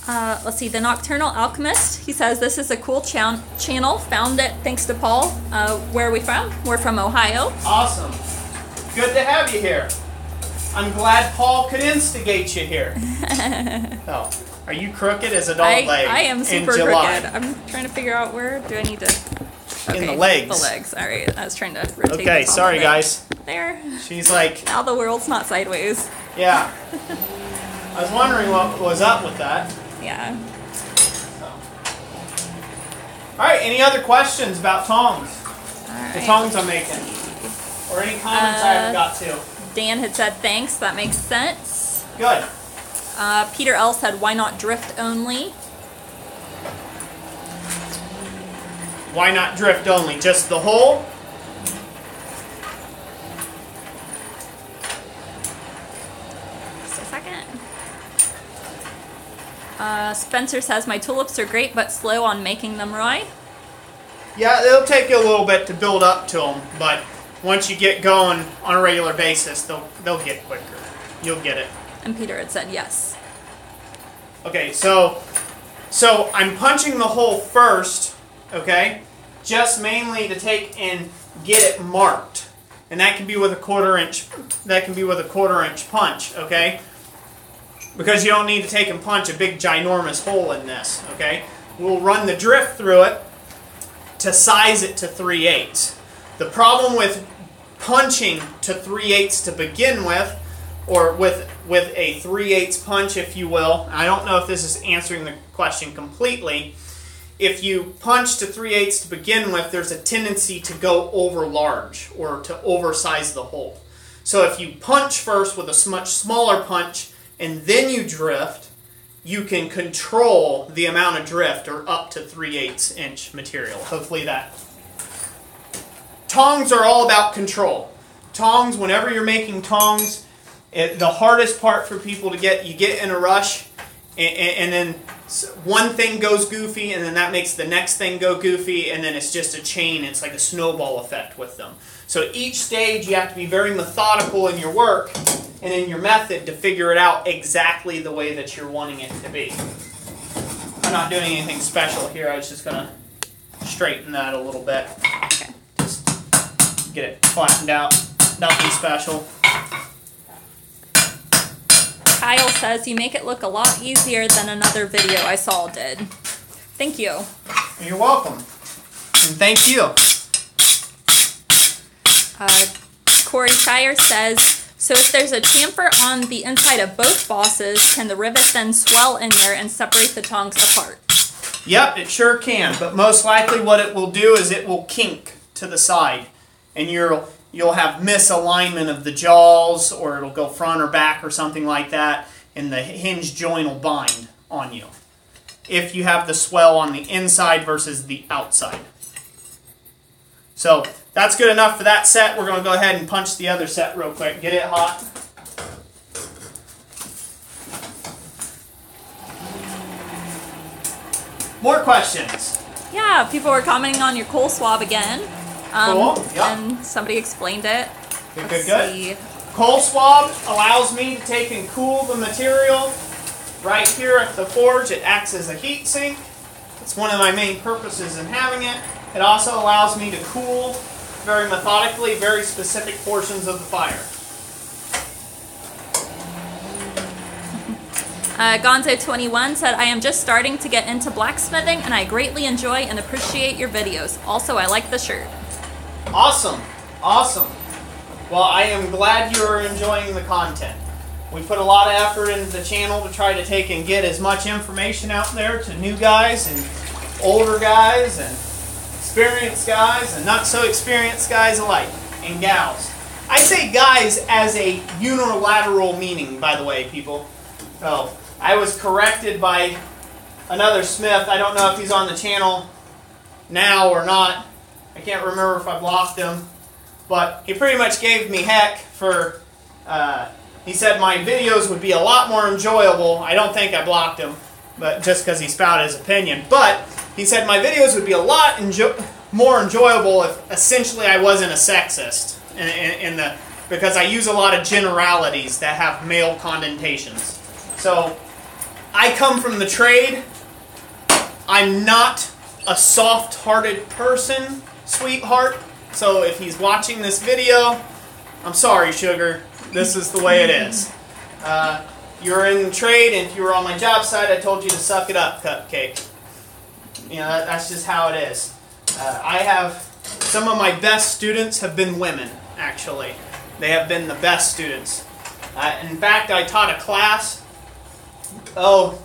Let's see, the Nocturnal Alchemist, he says, this is a cool channel, found it thanks to Paul. Where are we from? We're from Ohio. Awesome. Good to have you here. I'm glad Paul could instigate you here. Oh, are you crooked as a dog leg? I am super crooked. I'm trying to figure out where do I need to... Okay, in the legs. The legs, all right. I was trying to rotate Okay, sorry guys. There. She's like... Now the world's not sideways. Yeah. I was wondering what was up with that. Yeah. So. All right, any other questions about tongs? Right. The tongs I'm making. Or any comments I haven't got to? Dan had said thanks, that makes sense. Good. Peter L said, why not drift only? Why not drift only? Just the hole? Just a second. Spencer says, my tulips are great, but slow on making them, Roy. Yeah, it'll take you a little bit to build up to them, but once you get going on a regular basis, they'll get quicker. You'll get it. And Peter had said yes. Okay, so I'm punching the hole first, okay? Just mainly to take and get it marked. And that can be with a 1/4 inch. That can be with a 1/4 inch punch, okay? Because you don't need to take and punch a big ginormous hole in this, okay? We'll run the drift through it to size it to 3/8. The problem with punching to 3/8 to begin with, or with a 3/8 punch, if you will, I don't know if this is answering the question completely. If you punch to 3/8 to begin with, there's a tendency to go over large or to oversize the hole. So if you punch first with a much smaller punch and then you drift, you can control the amount of drift, or up to 3/8 inch material. Hopefully that. Tongs are all about control. Tongs, whenever you're making tongs, the hardest part for people to get, you get in a rush, and then one thing goes goofy, and then that makes the next thing go goofy, and then it's just a chain. It's like a snowball effect with them. So each stage you have to be very methodical in your work and in your method to figure it out exactly the way that you're wanting it to be. I'm not doing anything special here. I was just going to straighten that a little bit. Okay. Just get it flattened out. Nothing special. Kyle says, you make it look a lot easier than another video I saw did. Thank you. You're welcome. And thank you. Corey Shire says, so if there's a chamfer on the inside of both bosses, can the rivet then swell in there and separate the tongs apart? Yep, it sure can. But most likely what it will do is it will kink to the side. And you'll have misalignment of the jaws, or it'll go front or back or something like that, and the hinge joint will bind on you if you have the swell on the inside versus the outside. So that's good enough for that set. We're going to go ahead and punch the other set real quick. Get it hot. More questions? Yeah, people were commenting on your coal swab again. Cool. Yep. And somebody explained it. Good. Coal swab allows me to take and cool the material right here at the forge. It acts as a heat sink. It's one of my main purposes in having it. It also allows me to cool very methodically very specific portions of the fire. Gonzo21 said, I am just starting to get into blacksmithing and I greatly enjoy and appreciate your videos. Also, I like the shirt. Awesome. Awesome. Well, I am glad you're enjoying the content. We put a lot of effort into the channel to try to take and get as much information out there to new guys and older guys and experienced guys and not so experienced guys alike, and gals. I say guys as a unilateral meaning, by the way, people. Oh, I was corrected by another Smith. I don't know if he's on the channel now or not. I can't remember if I blocked him. But he pretty much gave me heck for, he said my videos would be a lot more enjoyable. I don't think I blocked him. but just because he spouted his opinion. But he said my videos would be a lot more enjoyable if essentially I wasn't a sexist, because I use a lot of generalities that have male connotations. So I come from the trade. I'm not a soft-hearted person, sweetheart. So if he's watching this video, I'm sorry, sugar. This is the way it is. You're in the trade, and if you were on my job site, I told you to suck it up, Cupcake. You know, that's just how it is. Some of my best students have been women, actually. They have been the best students. In fact, I taught a class,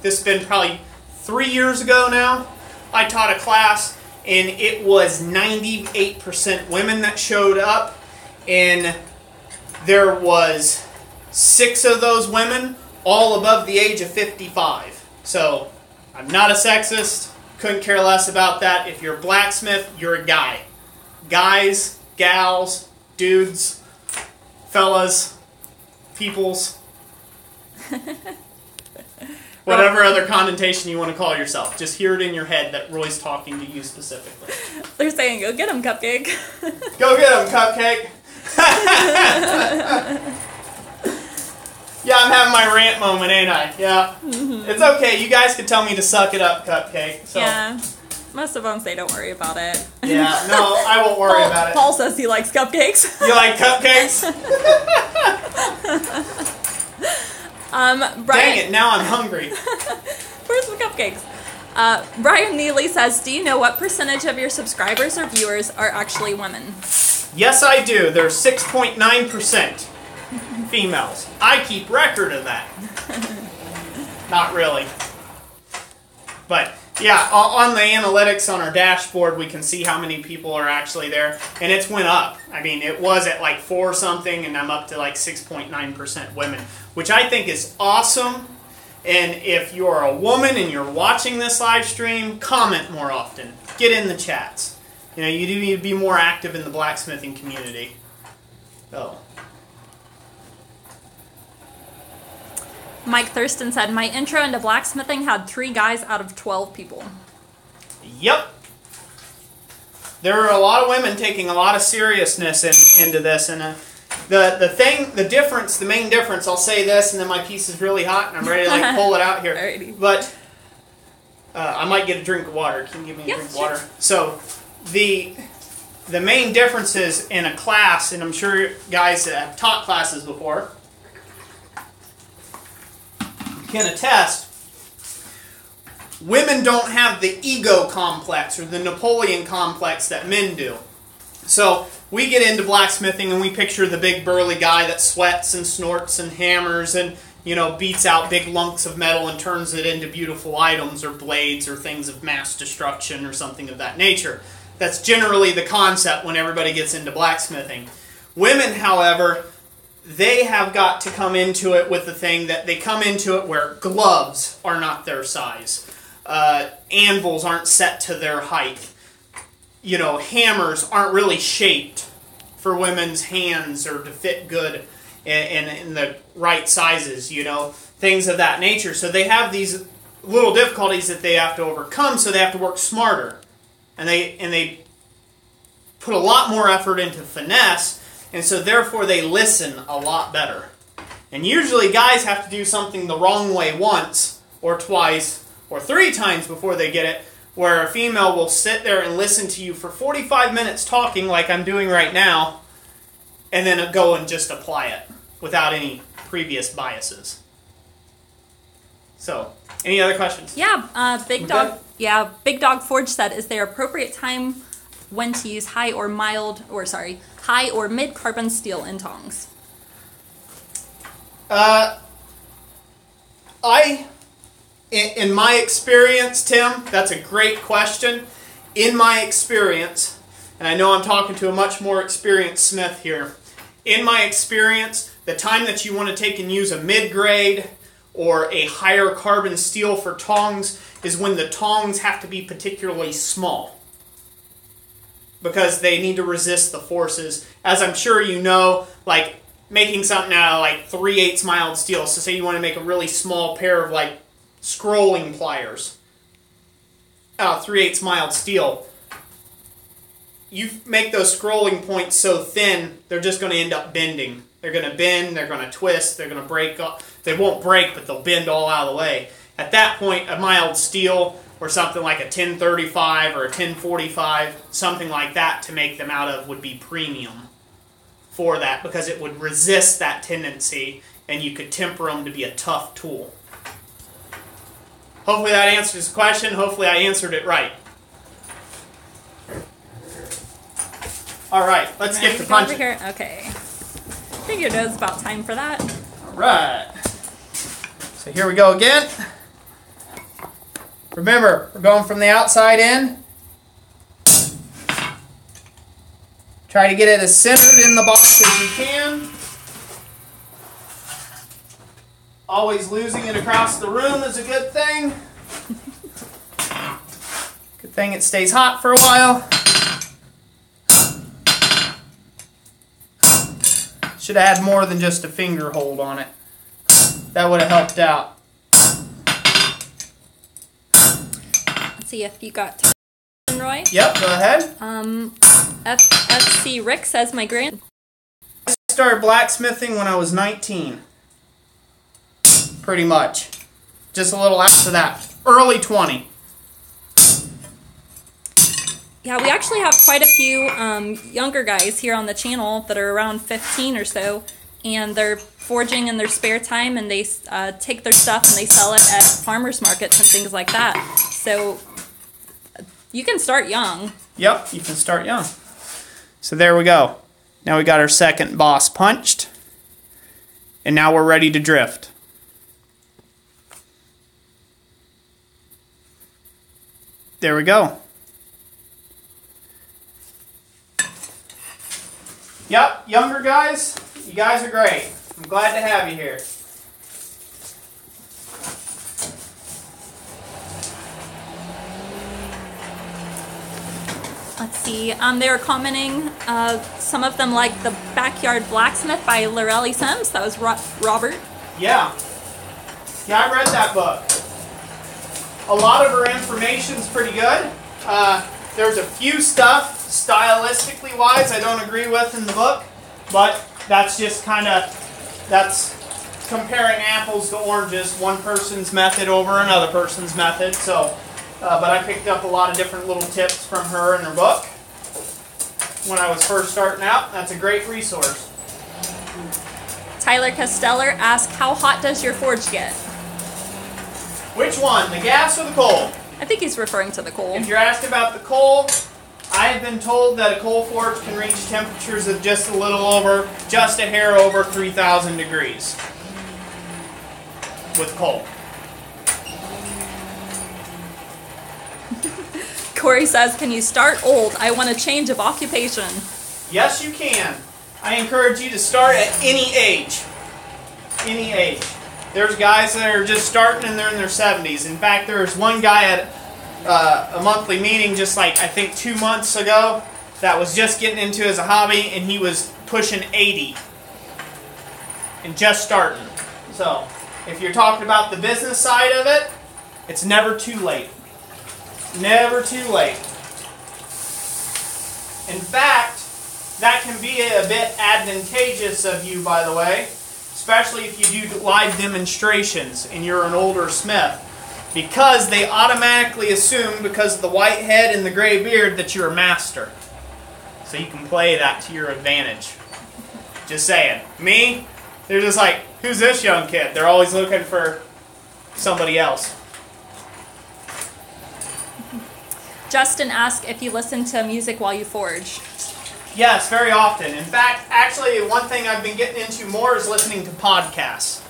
this has been probably 3 years ago now. I taught a class, and it was 98% women that showed up, and there was 6 of those women all above the age of 55. So, I'm not a sexist. Couldn't care less about that. If you're a blacksmith, you're a guy. Guys, gals, dudes, fellas, peoples, whatever other connotation you want to call yourself. Just hear it in your head that Roy's talking to you specifically. They're saying, go get him, Cupcake. Go get him, Cupcake. Yeah, I'm having my rant moment, ain't I? Yeah. Mm-hmm. It's okay. You guys can tell me to suck it up, Cupcake. So. Yeah. Most of them say don't worry about it. Yeah, no, I won't worry about it. Paul says he likes cupcakes. You like cupcakes? Brian, dang it, now I'm hungry. Where's the cupcakes? Brian Neely says, do you know what percentage of your subscribers or viewers are actually women? Yes, I do. They're 6.9%. Females. I keep record of that. Not really. But, yeah, on the analytics on our dashboard, we can see how many people are actually there. And it's went up. I mean, it was at like 4 something, and I'm up to like 6.9% women, which I think is awesome. And if you're a woman and you're watching this live stream, comment more often. Get in the chats. You know, you do need to be more active in the blacksmithing community. So. Mike Thurston said, my intro into blacksmithing had 3 guys out of 12 people. Yep. There are a lot of women taking a lot of seriousness into this. And the main difference, I'll say this, and then my piece is really hot, and I'm ready to like pull it out here. Alrighty. But I might get a drink of water. Can you give me a drink of water? So the main difference is in a class, and I'm sure guys that have taught classes before can attest, women don't have the ego complex or the Napoleon complex that men do. So we get into blacksmithing and we picture the big burly guy that sweats and snorts and hammers and, you know, beats out big lumps of metal and turns it into beautiful items or blades or things of mass destruction or something of that nature. That's generally the concept when everybody gets into blacksmithing. Women, however, they have got to come into it with the thing that they come into it where gloves are not their size. Anvils aren't set to their height. You know, hammers aren't really shaped for women's hands or to fit good in the right sizes, you know, things of that nature. So they have these little difficulties that they have to overcome, so they have to work smarter. And they put a lot more effort into finesse. And so therefore they listen a lot better. And usually guys have to do something the wrong way once or twice or 3 times before they get it, where a female will sit there and listen to you for 45 minutes talking like I'm doing right now, and then go and just apply it without any previous biases. So, any other questions? Yeah, Big Dog Forge said, is there appropriate time when to use high or mid carbon steel in tongs? In my experience, Tim, that's a great question. In my experience, and I know I'm talking to a much more experienced smith here. In my experience, the time that you want to take and use a mid-grade or a higher carbon steel for tongs is when the tongs have to be particularly small, because they need to resist the forces. As I'm sure you know, like making something out of like 3/8 mild steel. So say you want to make a really small pair of like scrolling pliers, 3/8 mild steel. You make those scrolling points so thin, they're just going to end up bending. They're going to bend, they're going to twist, they're going to break. They won't break, but they'll bend all out of the way. At that point, a mild steel or something like a 1035 or a 1045, something like that to make them out of would be premium for that, because it would resist that tendency and you could temper them to be a tough tool. Hopefully that answers the question. Hopefully I answered it right. All right, let's get to punching. Over here. Okay. Figured it was about time for that. All right. So here we go again. Remember, we're going from the outside in. Try to get it as centered in the box as you can. Always losing it across the room is a good thing. Good thing it stays hot for a while. Should have had more than just a finger hold on it. That would have helped out. Let's see if you got time, Roy. Yep, go ahead. FFC Rick says my grand. I started blacksmithing when I was 19. Pretty much. Just a little after that. Early 20. Yeah, we actually have quite a few younger guys here on the channel that are around 15 or so, and they're forging in their spare time, and they take their stuff and they sell it at farmers markets and things like that. So you can start young. Yep, you can start young. So there we go. Now we got our second boss punched, and now we're ready to drift. There we go. Yep, younger guys, you guys are great. I'm glad to have you here. Let's see. They were commenting, some of them like The Backyard Blacksmith by Lorelei Sims. That was Robert. Yeah. Yeah, I read that book. A lot of her information's pretty good. There's a few stuff, stylistically wise, I don't agree with in the book, but that's just kind of, that's comparing apples to oranges, one person's method over another person's method. So, but I picked up a lot of different little tips from her in her book when I was first starting out. That's a great resource. Tyler Costellar asked, how hot does your forge get? Which one, the gas or the coal? I think he's referring to the coal. If you're asked about the coal, I have been told that a coal forge can reach temperatures of just a little over, just a hair over 3,000 degrees with coal. Corey says, can you start old? I want a change of occupation. Yes, you can. I encourage you to start at any age. Any age. There's guys that are just starting and they're in their 70s. In fact, there was one guy at a monthly meeting just like, I think 2 months ago, that was just getting into it as a hobby, and he was pushing 80 and just starting. So, if you're talking about the business side of it, it's never too late. Never too late. In fact, that can be a bit advantageous of you, by the way, especially if you do live demonstrations and you're an older smith, because they automatically assume, because of the white head and the gray beard, that you're a master. So you can play that to your advantage. Just saying. Me, they're just like, who's this young kid? They're always looking for somebody else. Justin asked if you listen to music while you forge. Yes, very often. In fact, actually, one thing I've been getting into more is listening to podcasts.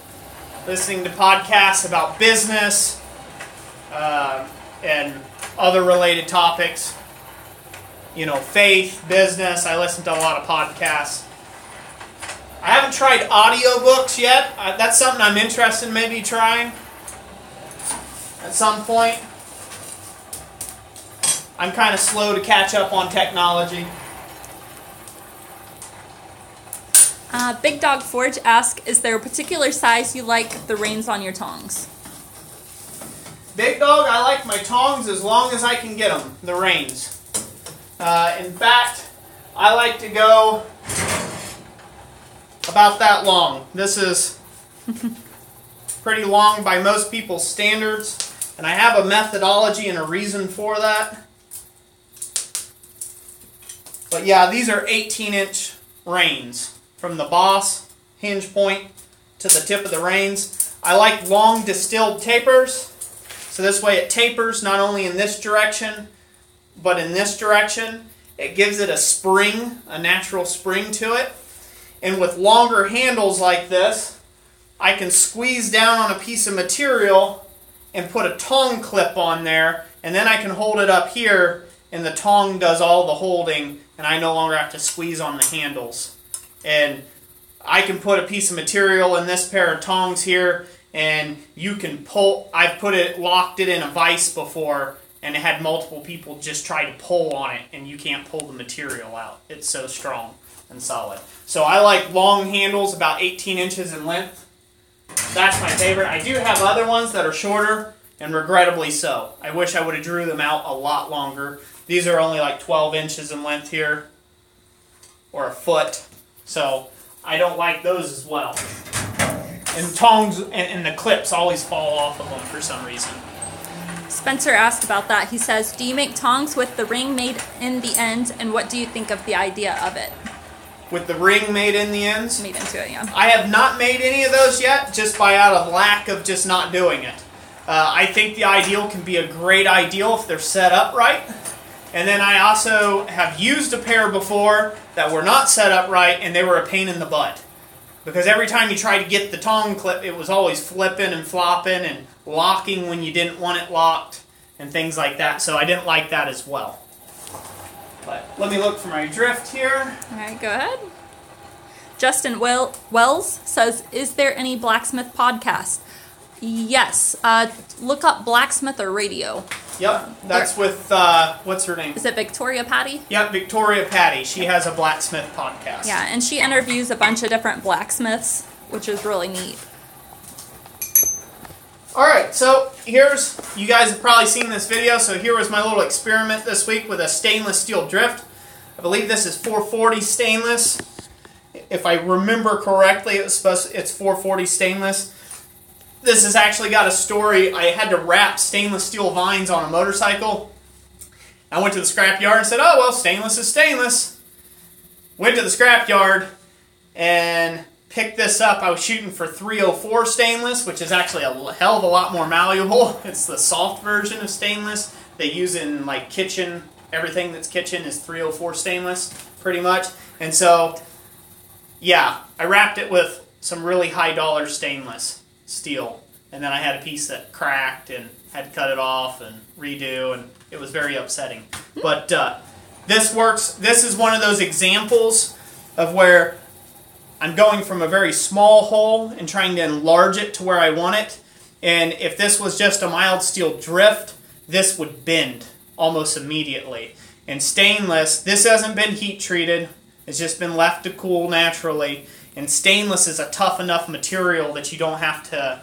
Listening to podcasts about business and other related topics. You know, faith, business. I listen to a lot of podcasts. I haven't tried audiobooks yet. That's something I'm interested in maybe trying at some point. I'm kind of slow to catch up on technology. Big Dog Forge asks, is there a particular size you like the reins on your tongs? Big dog, I like my tongs as long as I can get them, the reins. In fact, I like to go about that long. This is pretty long by most people's standards, and I have a methodology and a reason for that. But yeah, these are 18-inch reins from the boss hinge point to the tip of the reins. I like long distilled tapers, so this way it tapers not only in this direction, but in this direction. It gives it a spring, a natural spring to it. And with longer handles like this, I can squeeze down on a piece of material and put a tong clip on there, and then I can hold it up here, and the tong does all the holding, and I no longer have to squeeze on the handles. And I can put a piece of material in this pair of tongs here, and you can pull. I've locked it in a vise before, and it had multiple people just try to pull on it, and you can't pull the material out. It's so strong and solid. So I like long handles, about 18 inches in length. That's my favorite. I do have other ones that are shorter, and regrettably so. I wish I would have drew them out a lot longer. These are only like 12 inches in length here, or a foot. So I don't like those as well. And tongs and the clips always fall off of them for some reason. Spencer asked about that. He says, do you make tongs with the ring made in the end, and what do you think of the idea of it? With the ring made in the ends? Made into it, yeah. I have not made any of those yet, just by out of lack of just not doing it. I think the ideal can be a great ideal if they're set up right. And then I also have used a pair before that were not set up right, and they were a pain in the butt. Because every time you tried to get the tong clip, it was always flipping and flopping and locking when you didn't want it locked and things like that. So I didn't like that as well. But let me look for my drift here. All right, go ahead. Justin Wells says, is there any blacksmith podcast? Yes. Look up Blacksmith or Radio. Yep, that's with, what's her name? Is it Victoria Patty? Yep, Victoria Patty. She has a blacksmith podcast. Yeah, and she interviews a bunch of different blacksmiths, which is really neat. Alright, so here's, you guys have probably seen this video, so here was my little experiment this week with a stainless steel drift. I believe this is 440 stainless. If I remember correctly, it's 440 stainless. This has actually got a story. I had to wrap stainless steel vines on a motorcycle. I went to the scrap yard and said, oh, well, stainless is stainless. Went to the scrap yard and picked this up. I was shooting for 304 stainless, which is actually a hell of a lot more malleable. It's the soft version of stainless. They use in like kitchen. Everything that's kitchen is 304 stainless, pretty much. And so, yeah, I wrapped it with some really high dollar stainless steel, and then I had a piece that cracked and had to cut it off and redo, and it was very upsetting. But this works. This is one of those examples of where I'm going from a very small hole and trying to enlarge it to where I want it. And if this was just a mild steel drift, this would bend almost immediately. And stainless, this hasn't been heat treated. It's just been left to cool naturally. And stainless is a tough enough material that you don't have to,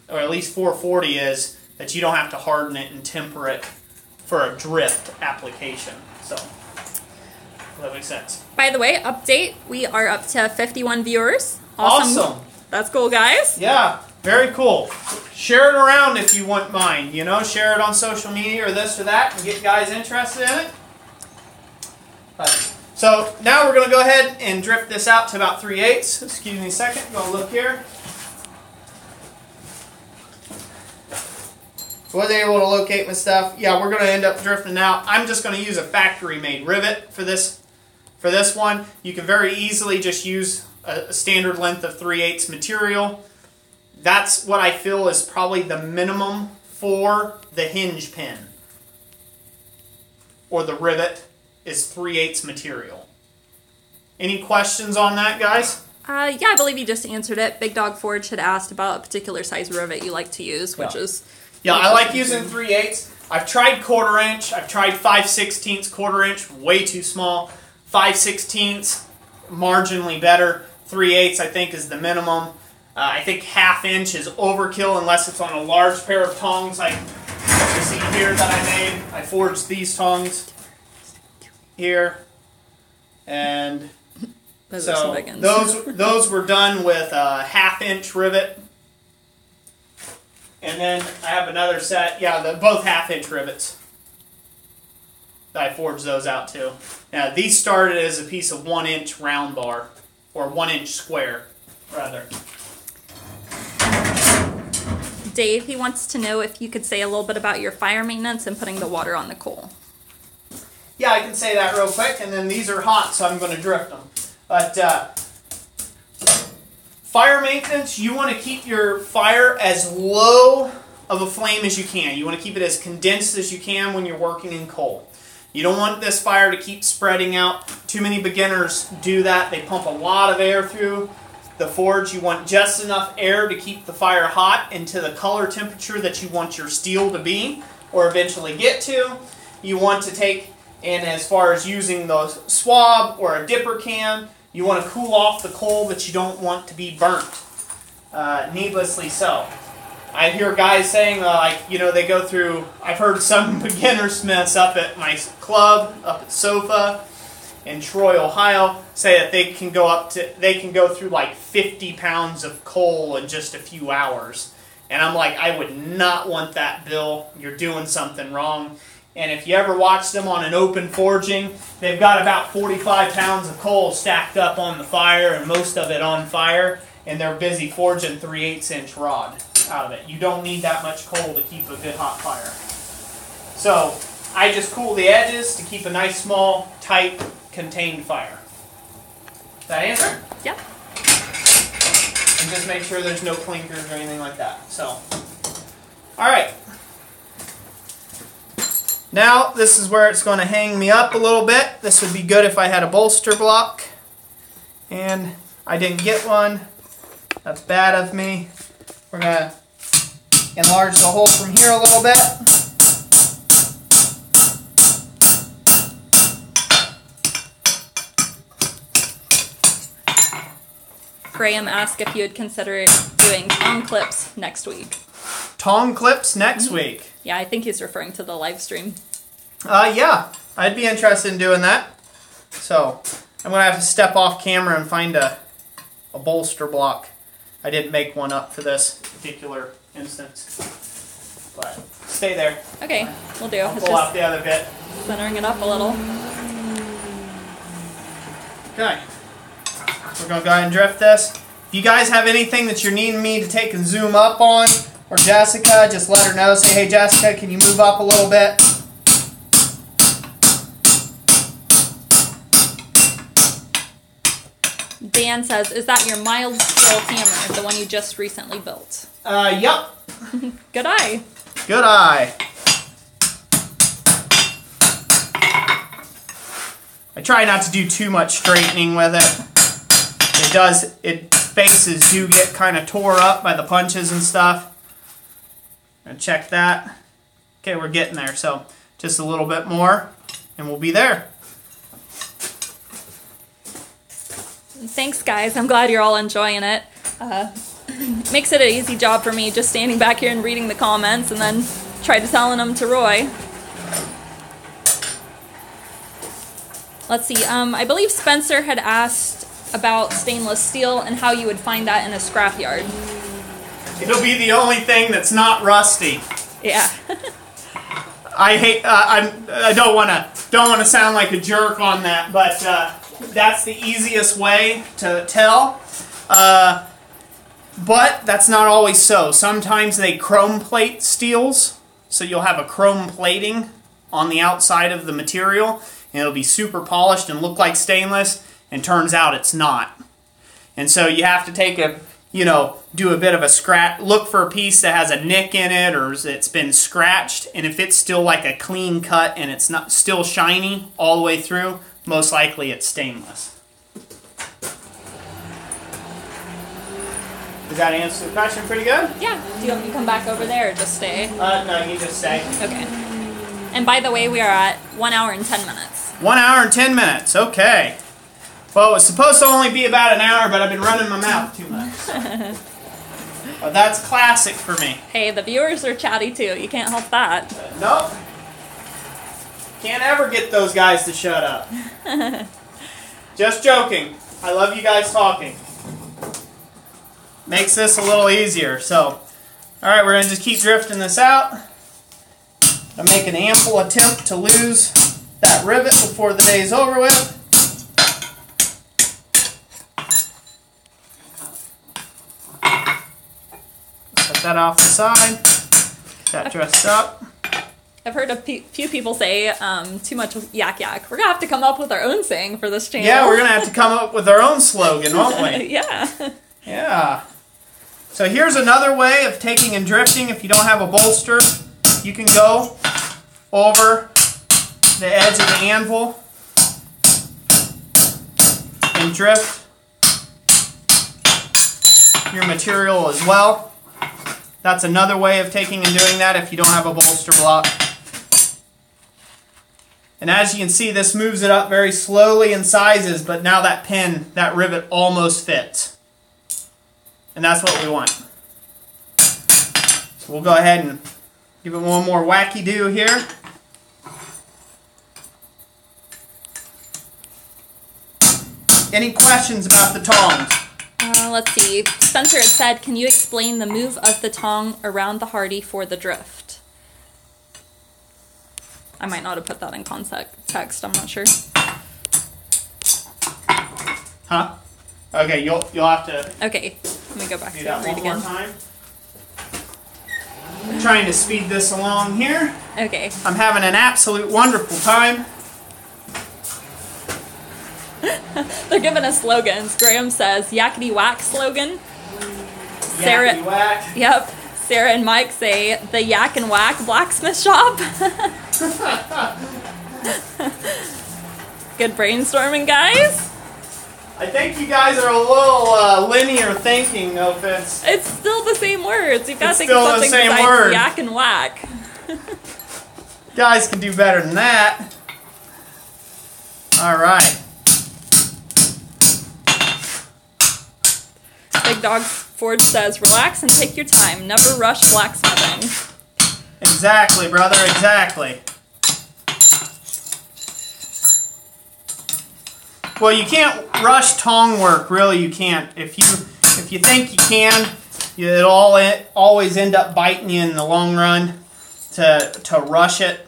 or at least 440 is, that you don't have to harden it and temper it for a drift application. So, that makes sense. By the way, update, we are up to 51 viewers. Awesome. That's cool, guys. Yeah, very cool. Share it around if you wouldn't mind. You know, share it on social media or this or that and get guys interested in it. So now we're going to go ahead and drift this out to about 3/8. Excuse me a second. Go look here. Was able to locate my stuff. Yeah, we're going to end up drifting out. I'm just going to use a factory-made rivet for this one. You can very easily just use a standard length of 3/8 material. That's what I feel is probably the minimum for the hinge pin or the rivet. Is 3/8 material. Any questions on that, guys? Yeah, I believe you just answered it. Big Dog Forge had asked about a particular size rivet you like to use, which is... Yeah, I like using 3/8. I've tried 1/4 inch. I've tried 5/16, 1/4 inch, way too small. 5/16, marginally better. 3/8, I think, is the minimum. I think 1/2 inch is overkill unless it's on a large pair of tongs like you see here that I made. I forged these tongs here, and so those were done with a 1/2 inch rivet. And then I have another set, both 1/2 inch rivets. I forged those out too. Now these started as a piece of 1 inch round bar, or 1 inch square, rather. Dave, he wants to know if you could say a little bit about your fire maintenance and putting the water on the coal. Yeah, I can say that real quick, and then these are hot, so I'm going to drift them. But fire maintenance, you want to keep your fire as low of a flame as you can. You want to keep it as condensed as you can when you're working in coal. You don't want this fire to keep spreading out. Too many beginners do that. They pump a lot of air through the forge. You want just enough air to keep the fire hot and to the color temperature that you want your steel to be, or eventually get to. You want to take, and as far as using the swab or a dipper can, you want to cool off the coal, but you don't want to be burnt, needlessly so. I hear guys saying, they go through, I've heard some beginner smiths up at my club, up at SOFA, in Troy, Ohio, say that they can go through like 50 pounds of coal in just a few hours. And I'm like, I would not want that, Bill. You're doing something wrong. And if you ever watch them on an open forging, they've got about 45 pounds of coal stacked up on the fire, and most of it on fire, and they're busy forging 3/8 inch rod out of it. You don't need that much coal to keep a good hot fire. So I just cool the edges to keep a nice, small, tight, contained fire. Does that answer? Yep. And just make sure there's no clinkers or anything like that. So, all right. Now, this is where it's going to hang me up a little bit. This would be good if I had a bolster block. And I didn't get one. That's bad of me. We're going to enlarge the hole from here a little bit. Graham asked if you would consider doing tong clips next week. Tong clips next week? Yeah, I think he's referring to the live stream. Yeah, I'd be interested in doing that. So, I'm going to have to step off camera and find a bolster block. I didn't make one up for this particular instance. But, stay there. Okay, we'll do. I'll pull out the other bit. Centering it up a little. Okay. We're going to go ahead and drift this. If you guys have anything that you're needing me to take and zoom up on, or Jessica, just let her know. Say, hey Jessica, can you move up a little bit? Dan says, is that your mild steel hammer, the one you just recently built? Yep. Good eye. Good eye. I try not to do too much straightening with it. Faces do get kind of tore up by the punches and stuff. And check that. Okay, we're getting there. So just a little bit more and we'll be there. Thanks, guys. I'm glad you're all enjoying it. Makes it an easy job for me just standing back here and reading the comments and then try to telling them to Roy. Let's see. I believe Spencer had asked about stainless steel and how you would find that in a scrapyard. It'll be the only thing that's not rusty. Yeah. I don't want to sound like a jerk on that, but that's the easiest way to tell. But that's not always so. Sometimes they chrome plate steels, so you'll have a chrome plating on the outside of the material, and it'll be super polished and look like stainless, and turns out it's not. And so you have to take do a bit of a scratch, look for a piece that has a nick in it or it's been scratched, and if it's still like a clean cut and it's not still shiny all the way through, most likely it's stainless. Does that answer the question pretty good? Yeah. Do you want me to come back over there or just stay? No, you just stay. Okay. And by the way, we are at 1 hour and 10 minutes. 1 hour and 10 minutes, okay. Well, it was supposed to only be about an hour, but I've been running my mouth too much. But that's classic for me. Hey, the viewers are chatty too. You can't help that. Nope. Can't ever get those guys to shut up. Just joking. I love you guys talking. Makes this a little easier. So, alright, we're going to just keep drifting this out. I'll make an ample attempt to lose that rivet before the day is over with. Set that off the side. Get that dressed up. I've heard a few people say too much yak yak. We're going to have to come up with our own saying for this channel. Yeah, we're going to have to come up with our own slogan, won't we? Yeah. Yeah. So here's another way of taking and drifting. If you don't have a bolster, you can go over the edge of the anvil and drift your material as well. That's another way of taking and doing that if you don't have a bolster block. And as you can see, this moves it up very slowly in sizes, but now that pin, that rivet almost fits. And that's what we want. So we'll go ahead and give it one more wacky do here. Any questions about the tongs? Let's see. Spencer had said, can you explain the move of the tong around the hardy for the drift? I might not have put that in context. I'm not sure. Huh? Okay, you'll have to. Okay, let me go back do to that read one again. more time. I'm trying to speed this along here. Okay. I'm having an absolute wonderful time. They're giving us slogans. Graham says, yakety whack slogan. Sarah, Yakety whack. Yep. Sarah and Mike say, the yak and whack blacksmith shop. Good brainstorming, guys. I think you guys are a little linear thinking, no offense. It's still the same words. You've got to think still of the something same besides word. yak and whack. Guys can do better than that. Alright. Big Dog Forge says, relax and take your time. Never rush blacksmithing. Exactly, brother, exactly. Well, you can't rush tong work, really you can't. If you think you can, it'll always end up biting you in the long run to rush it.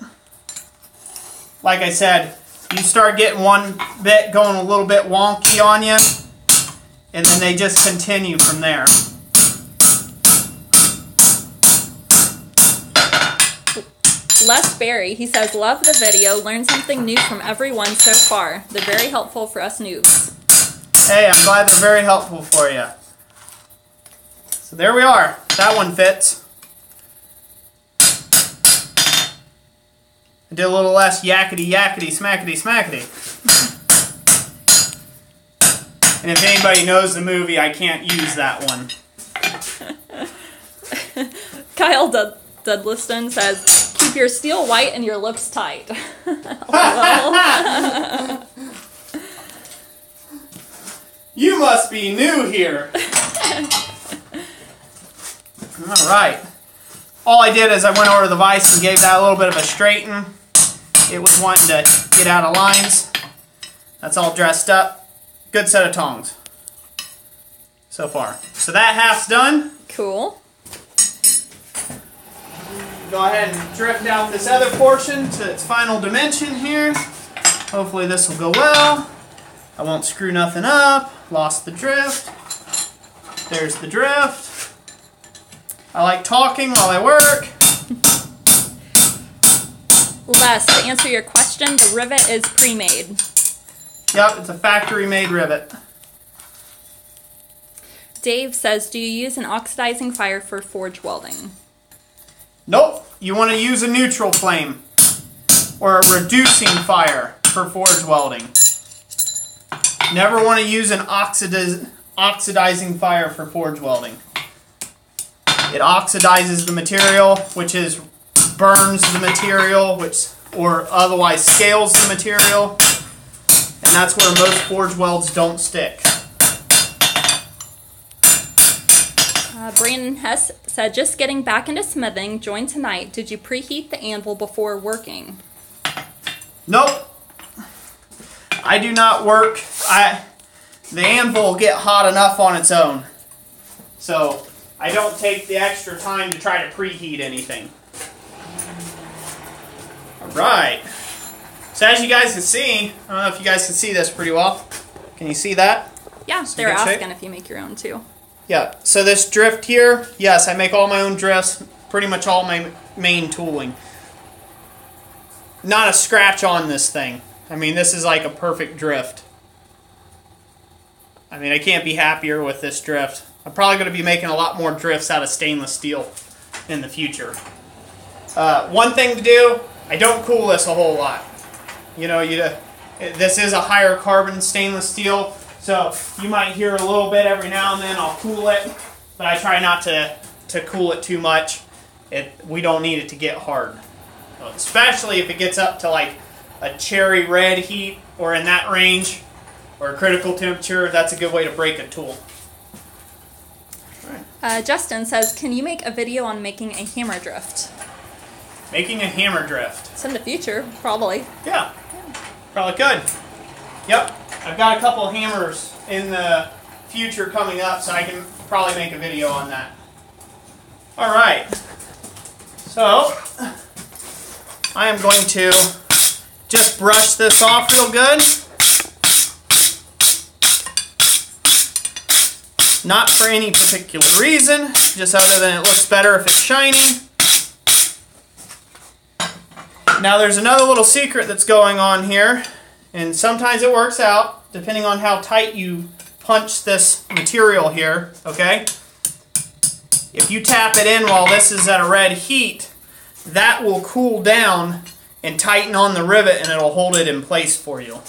Like I said, you start getting one bit going a little bit wonky on you, and then they just continue from there. Les Berry, he says, love the video. Learn something new from everyone so far. They're very helpful for us noobs. Hey, I'm glad they're very helpful for you. So there we are. That one fits. I did a little less yakety yakety smackety smackety. And if anybody knows the movie, I can't use that one. Kyle Dudliston says, keep your steel white and your lips tight. You must be new here. Alright. All I did is I went over the vise and gave that a little bit of a straighten. It was wanting to get out of lines. That's all dressed up. Good set of tongs so far. So that half's done. Cool. Go ahead and drift out this other portion to its final dimension here. Hopefully this will go well. I won't screw nothing up. Lost the drift. There's the drift. I like talking while I work. Les, to answer your question, the rivet is pre-made. Yep, it's a factory-made rivet. Dave says, do you use an oxidizing fire for forge welding? Nope, you want to use a neutral flame or a reducing fire for forge welding. Never want to use an oxidizing fire for forge welding. It oxidizes the material, which is burns the material, or otherwise scales the material, and that's where most forge welds don't stick. Brandon Hess said, just getting back into smithing, joined tonight. Did you preheat the anvil before working? Nope. I do not work. The anvil will get hot enough on its own. So I don't take the extra time to try to preheat anything. Alright. So as you guys can see, I don't know if you guys can see this pretty well. Can you see that? Yeah, they're asking if you make your own too. Yeah, so this drift here, yes, I make all my own drifts, pretty much all my main tooling. Not a scratch on this thing. I mean, this is like a perfect drift. I mean, I can't be happier with this drift. I'm probably going to be making a lot more drifts out of stainless steel in the future. One thing to do, I don't cool this a whole lot. You know, this is a higher carbon stainless steel, so you might hear a little bit every now and then. I'll cool it, but I try not to cool it too much. We don't need it to get hard. Especially if it gets up to like a cherry red heat or in that range, or a critical temperature, that's a good way to break a tool. Right. Justin says, can you make a video on making a hammer drift? Making a hammer drift. It's in the future, probably. Yeah, probably could. Yep, I've got a couple hammers in the future coming up, so I can probably make a video on that. Alright, so I am going to just brush this off real good. Not for any particular reason, just other than it looks better if it's shiny. Now there's another little secret that's going on here, and sometimes it works out, depending on how tight you punch this material here, okay? If you tap it in while this is at a red heat, that will cool down and tighten on the rivet, and it'll hold it in place for you.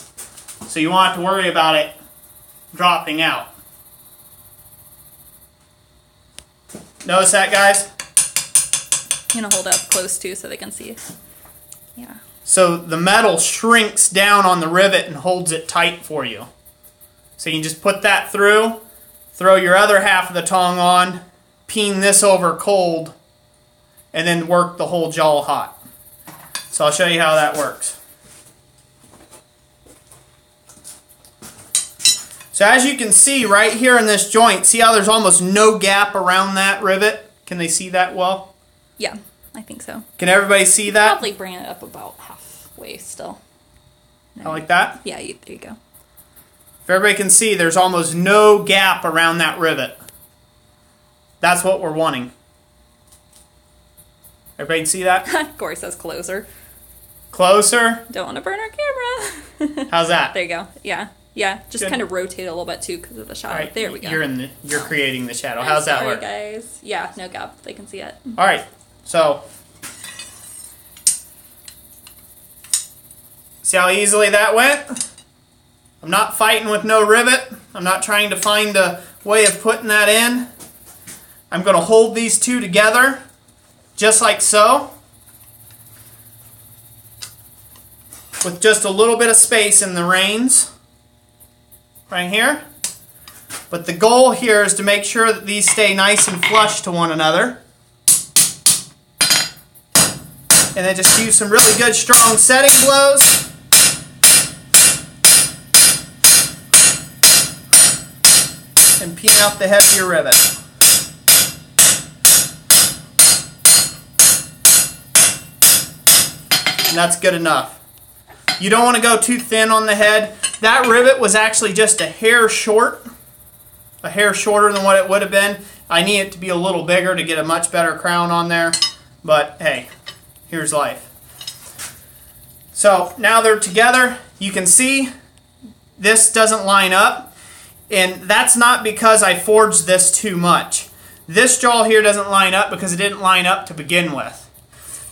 So you won't have to worry about it dropping out. Notice that, guys? I'm gonna hold up close too so they can see. Yeah. So the metal shrinks down on the rivet and holds it tight for you. So you can just put that through, throw your other half of the tong on, peen this over cold, and then work the whole jaw hot. So I'll show you how that works. So as you can see right here in this joint, see how there's almost no gap around that rivet? Can they see that well? Yeah, I think so. Can everybody see that? Probably bring it up about halfway still. I like that? Yeah, there you go. If everybody can see, there's almost no gap around that rivet. That's what we're wanting. Everybody can see that? Corey says closer. Closer? Don't want to burn our camera. How's that? There you go. Yeah. Yeah, just Good. kind of rotate a little bit too because of the shadow. Right, there we go. You're creating the shadow. How's that work? Guys. Yeah, no gap. They can see it. All right. So, see how easily that went? I'm not fighting with no rivet. I'm not trying to find a way of putting that in. I'm going to hold these two together, just like so, with just a little bit of space in the reins. Right here. But the goal here is to make sure that these stay nice and flush to one another. And then just use some really good strong setting blows. And peen out the head of your rivet. And that's good enough. You don't want to go too thin on the head. That rivet was actually just a hair short. A hair shorter than what it would have been. I need it to be a little bigger to get a much better crown on there. But hey, here's life. So now they're together. You can see this doesn't line up. And that's not because I forged this too much. This jaw here doesn't line up because it didn't line up to begin with.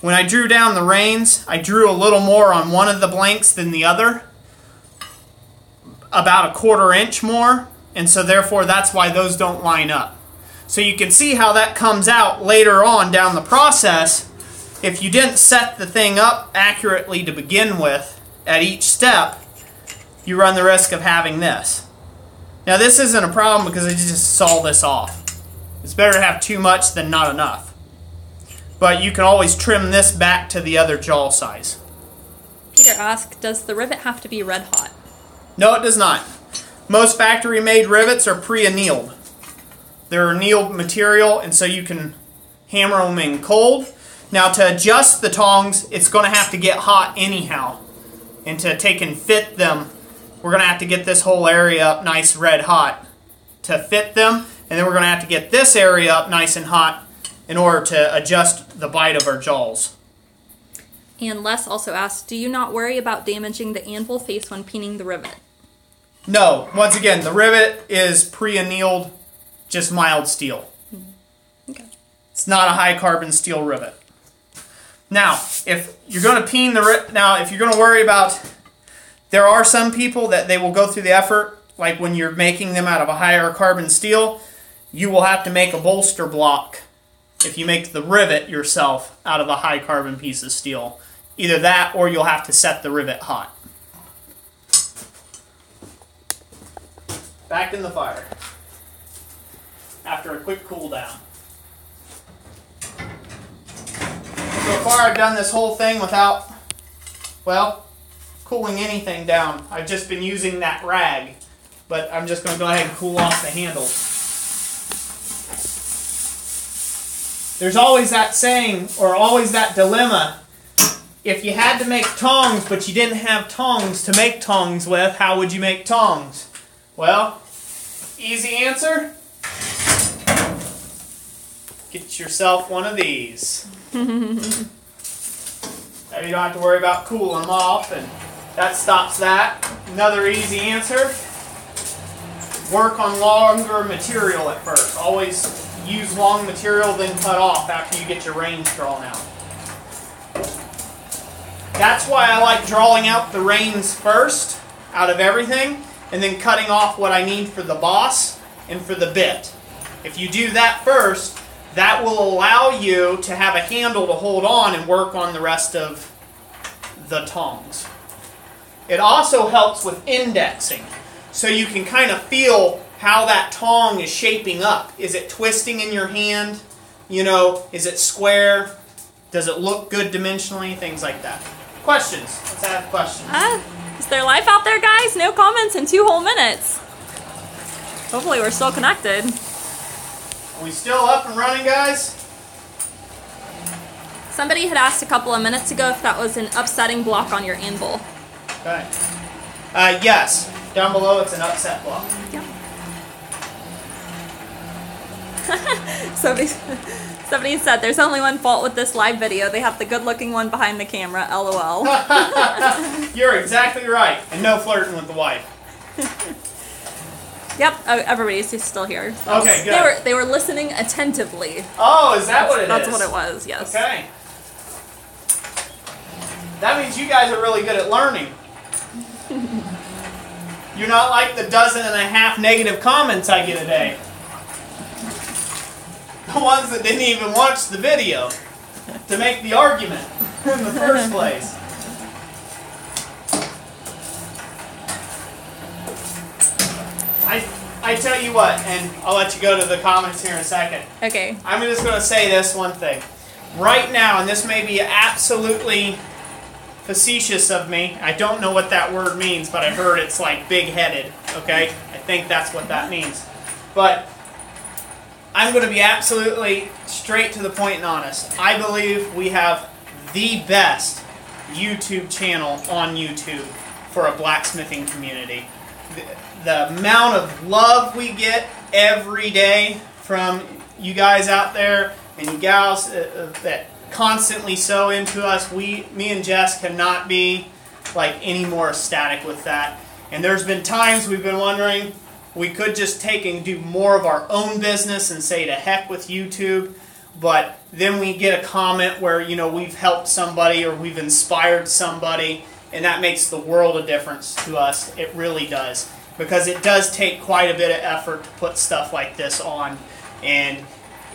When I drew down the reins, I drew a little more on one of the blanks than the other. About a 1/4 inch more. And so therefore that's why those don't line up. So you can see how that comes out later on down the process. If you didn't set the thing up accurately to begin with at each step, you run the risk of having this. Now this isn't a problem because I just saw this off. It's better to have too much than not enough. But you can always trim this back to the other jaw size. Peter asked, does the rivet have to be red hot? No, it does not. Most factory-made rivets are pre-annealed. They're annealed material, and so you can hammer them in cold. Now, to adjust the tongs, it's going to have to get hot anyhow. And to take and fit them, we're going to have to get this whole area up nice red hot to fit them. And then we're going to have to get this area up nice and hot in order to adjust the bite of our jaws. And Les also asked, do you not worry about damaging the anvil face when peening the rivet? No. Once again, the rivet is pre-annealed, just mild steel. Okay. It's not a high carbon steel rivet. Now, if you're going to peen the rivet, now if you're going to worry about, there are some people that they will go through the effort, like when you're making them out of a higher carbon steel, you will have to make a bolster block if you make the rivet yourself out of a high carbon piece of steel. Either that or you'll have to set the rivet hot. Back in the fire after a quick cool down. So far I've done this whole thing without, well, cooling anything down. I've just been using that rag, but I'm just going to go ahead and cool off the handle. There's always that saying, or always that dilemma. If you had to make tongs, but you didn't have tongs to make tongs with, how would you make tongs? Well, easy answer. Get yourself one of these. Now you don't have to worry about cooling them off, and that stops that. Another easy answer. Work on longer material at first. Always use long material, then cut off after you get your reins drawn out. That's why I like drawing out the reins first, out of everything, and then cutting off what I need for the boss and for the bit. If you do that first, that will allow you to have a handle to hold on and work on the rest of the tongs. It also helps with indexing, so you can kind of feel how that tong is shaping up. Is it twisting in your hand? You know, is it square? Does it look good dimensionally? Things like that. Questions? Let's have questions. Is there life out there, guys? No comments in 2 whole minutes. Hopefully we're still connected. Are we still up and running, guys? Somebody had asked a couple of minutes ago if that was an upsetting block on your anvil. Okay. Yes. Down below it's an upset block. Yep. Somebody said there's only one fault with this live video. They have the good-looking one behind the camera. LOL. You're exactly right. And no flirting with the wife. Yep. Everybody's just still here. So okay, good. They were listening attentively. Oh, is that what it is? That's what it was. Yes. Okay. That means you guys are really good at learning. You're not like the 12.5 negative comments I get a day. The ones that didn't even watch the video to make the argument in the first place. I tell you what, and I'll let you go to the comments here in a second. Okay. I'm just going to say this one thing. Right now, and this may be absolutely facetious of me. I don't know what that word means, but I heard it's like big-headed, okay? I think that's what that means. But I'm going to be absolutely straight to the point and honest. I believe we have the best YouTube channel on YouTube for a blacksmithing community. The amount of love we get every day from you guys out there and you gals that constantly sew into us, me and Jess cannot be like any more ecstatic with that. And there's been times we've been wondering, we could just take and do more of our own business and say to heck with YouTube, but then we get a comment where, you know, we've helped somebody or we've inspired somebody, and that makes the world of difference to us. It really does, because it does take quite a bit of effort to put stuff like this on, and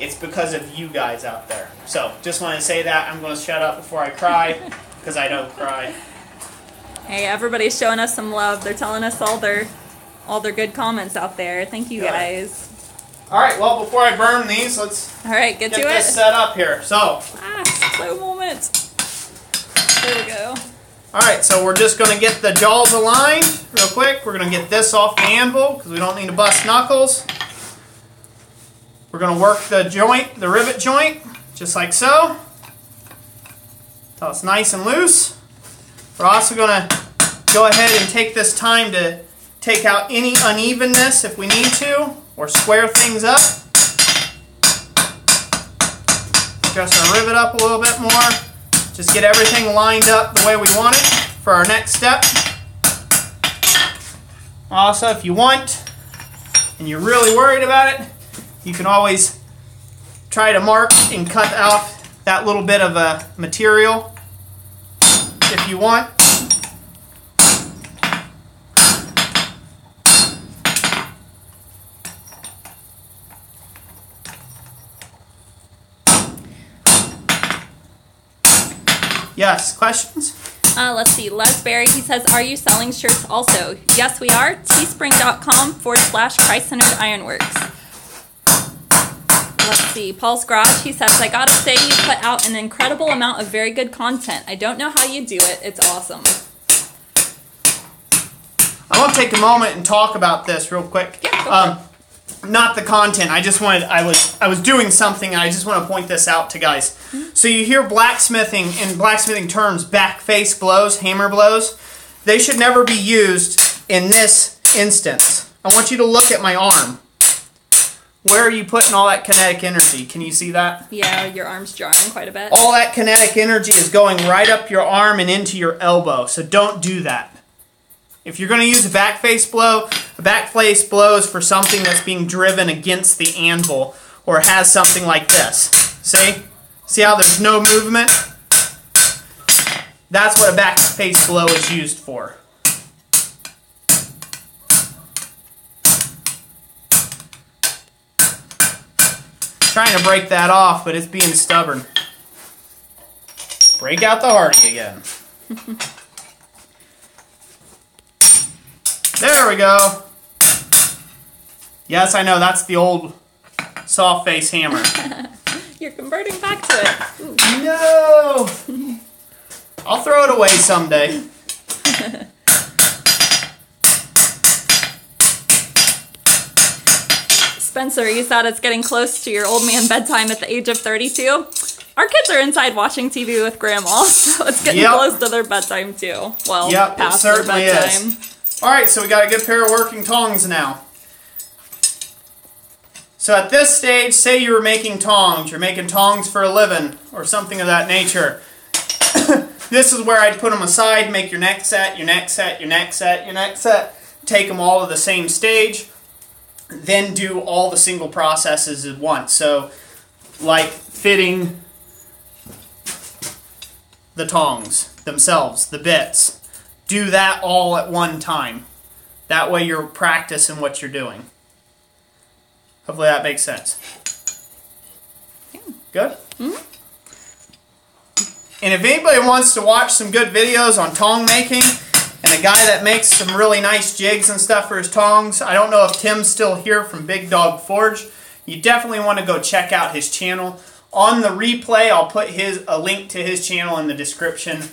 it's because of you guys out there. So just want to say that. I'm going to shut up before I cry, because I don't cry. Hey, everybody's showing us some love. They're telling us all their good comments out there. Thank you, guys. All right, well, before I burn these, let's All right, get to it. this set up here. So, slow moment. There we go. all right, so we're just going to get the jaws aligned real quick. We're going to get this off the anvil because we don't need to bust knuckles. We're going to work the joint, the rivet joint, just like so, until it's nice and loose. We're also going to go ahead and take this time to take out any unevenness if we need to, or square things up. Adjust our rivet up a little bit more. Just get everything lined up the way we want it for our next step. Also, if you want, and you're really worried about it, you can always try to mark and cut out that little bit of material if you want. Yes, questions? Let's see. Lesberry, he says, are you selling shirts also? Yes, we are. teespring.com/Christ-Centered Ironworks. Let's see. Paul's Garage, he says, I gotta say you put out an incredible amount of very good content. I don't know how you do it. It's awesome. I want to take a moment and talk about this real quick. Yeah, not the content. I just wanted. I was doing something, and I just want to point this out to guys. So you hear blacksmithing in blacksmithing terms, back face blows, hammer blows. They should never be used in this instance. I want you to look at my arm. Where are you putting all that kinetic energy? Can you see that? Yeah, your arm's jarring quite a bit. All that kinetic energy is going right up your arm and into your elbow. So don't do that. If you're going to use a back face blow is for something that's being driven against the anvil or has something like this. See? See how there's no movement? That's what a back face blow is used for. Trying to break that off, but it's being stubborn. Break out the Hardy again. There we go. Yes, I know, that's the old soft face hammer. You're converting back to it. Ooh. No! I'll throw it away someday. Spencer, you said it's getting close to your old man bedtime at the age of 32. Our kids are inside watching TV with grandma, so it's getting close to their bedtime too. Well, past their bedtime. Is. Alright, so we got a good pair of working tongs now. So at this stage, say you were making tongs. You're making tongs for a living or something of that nature. This is where I'd put them aside, make your next set, your next set, your next set, your next set. Take them all to the same stage. Then do all the single processes at once. So, like fitting the tongs themselves, the bits. Do that all at one time. That way you're practicing what you're doing. Hopefully that makes sense. Good? Mm-hmm. And if anybody wants to watch some good videos on tong making, and a guy that makes some really nice jigs and stuff for his tongs, I don't know if Tim's still here from Big Dog Forge, you definitely want to go check out his channel. On the replay, I'll put a link to his channel in the description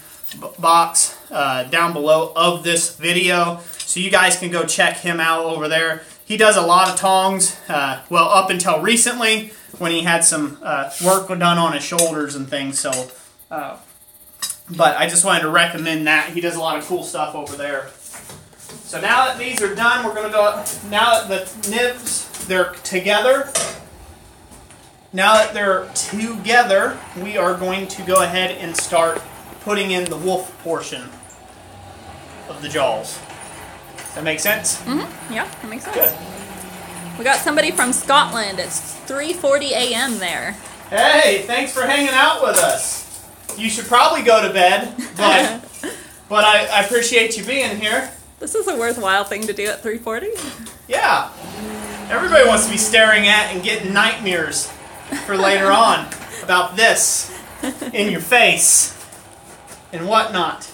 box down below of this video, so you guys can go check him out over there. He does a lot of tongs, well, up until recently when he had some work done on his shoulders and things. So, but I just wanted to recommend that. He does a lot of cool stuff over there. So now that these are done, we're going to go, now that the nibs, they're together, we are going to go ahead and start putting in the wolf portion of the jaws. That makes sense? Mm-hmm. Yeah, that makes sense. Good. We got somebody from Scotland. It's 3:40 a.m. there. Hey, thanks for hanging out with us. You should probably go to bed, but I appreciate you being here. This is a worthwhile thing to do at 3:40. Yeah. Everybody wants to be staring at and getting nightmares for later on about this in your face and whatnot.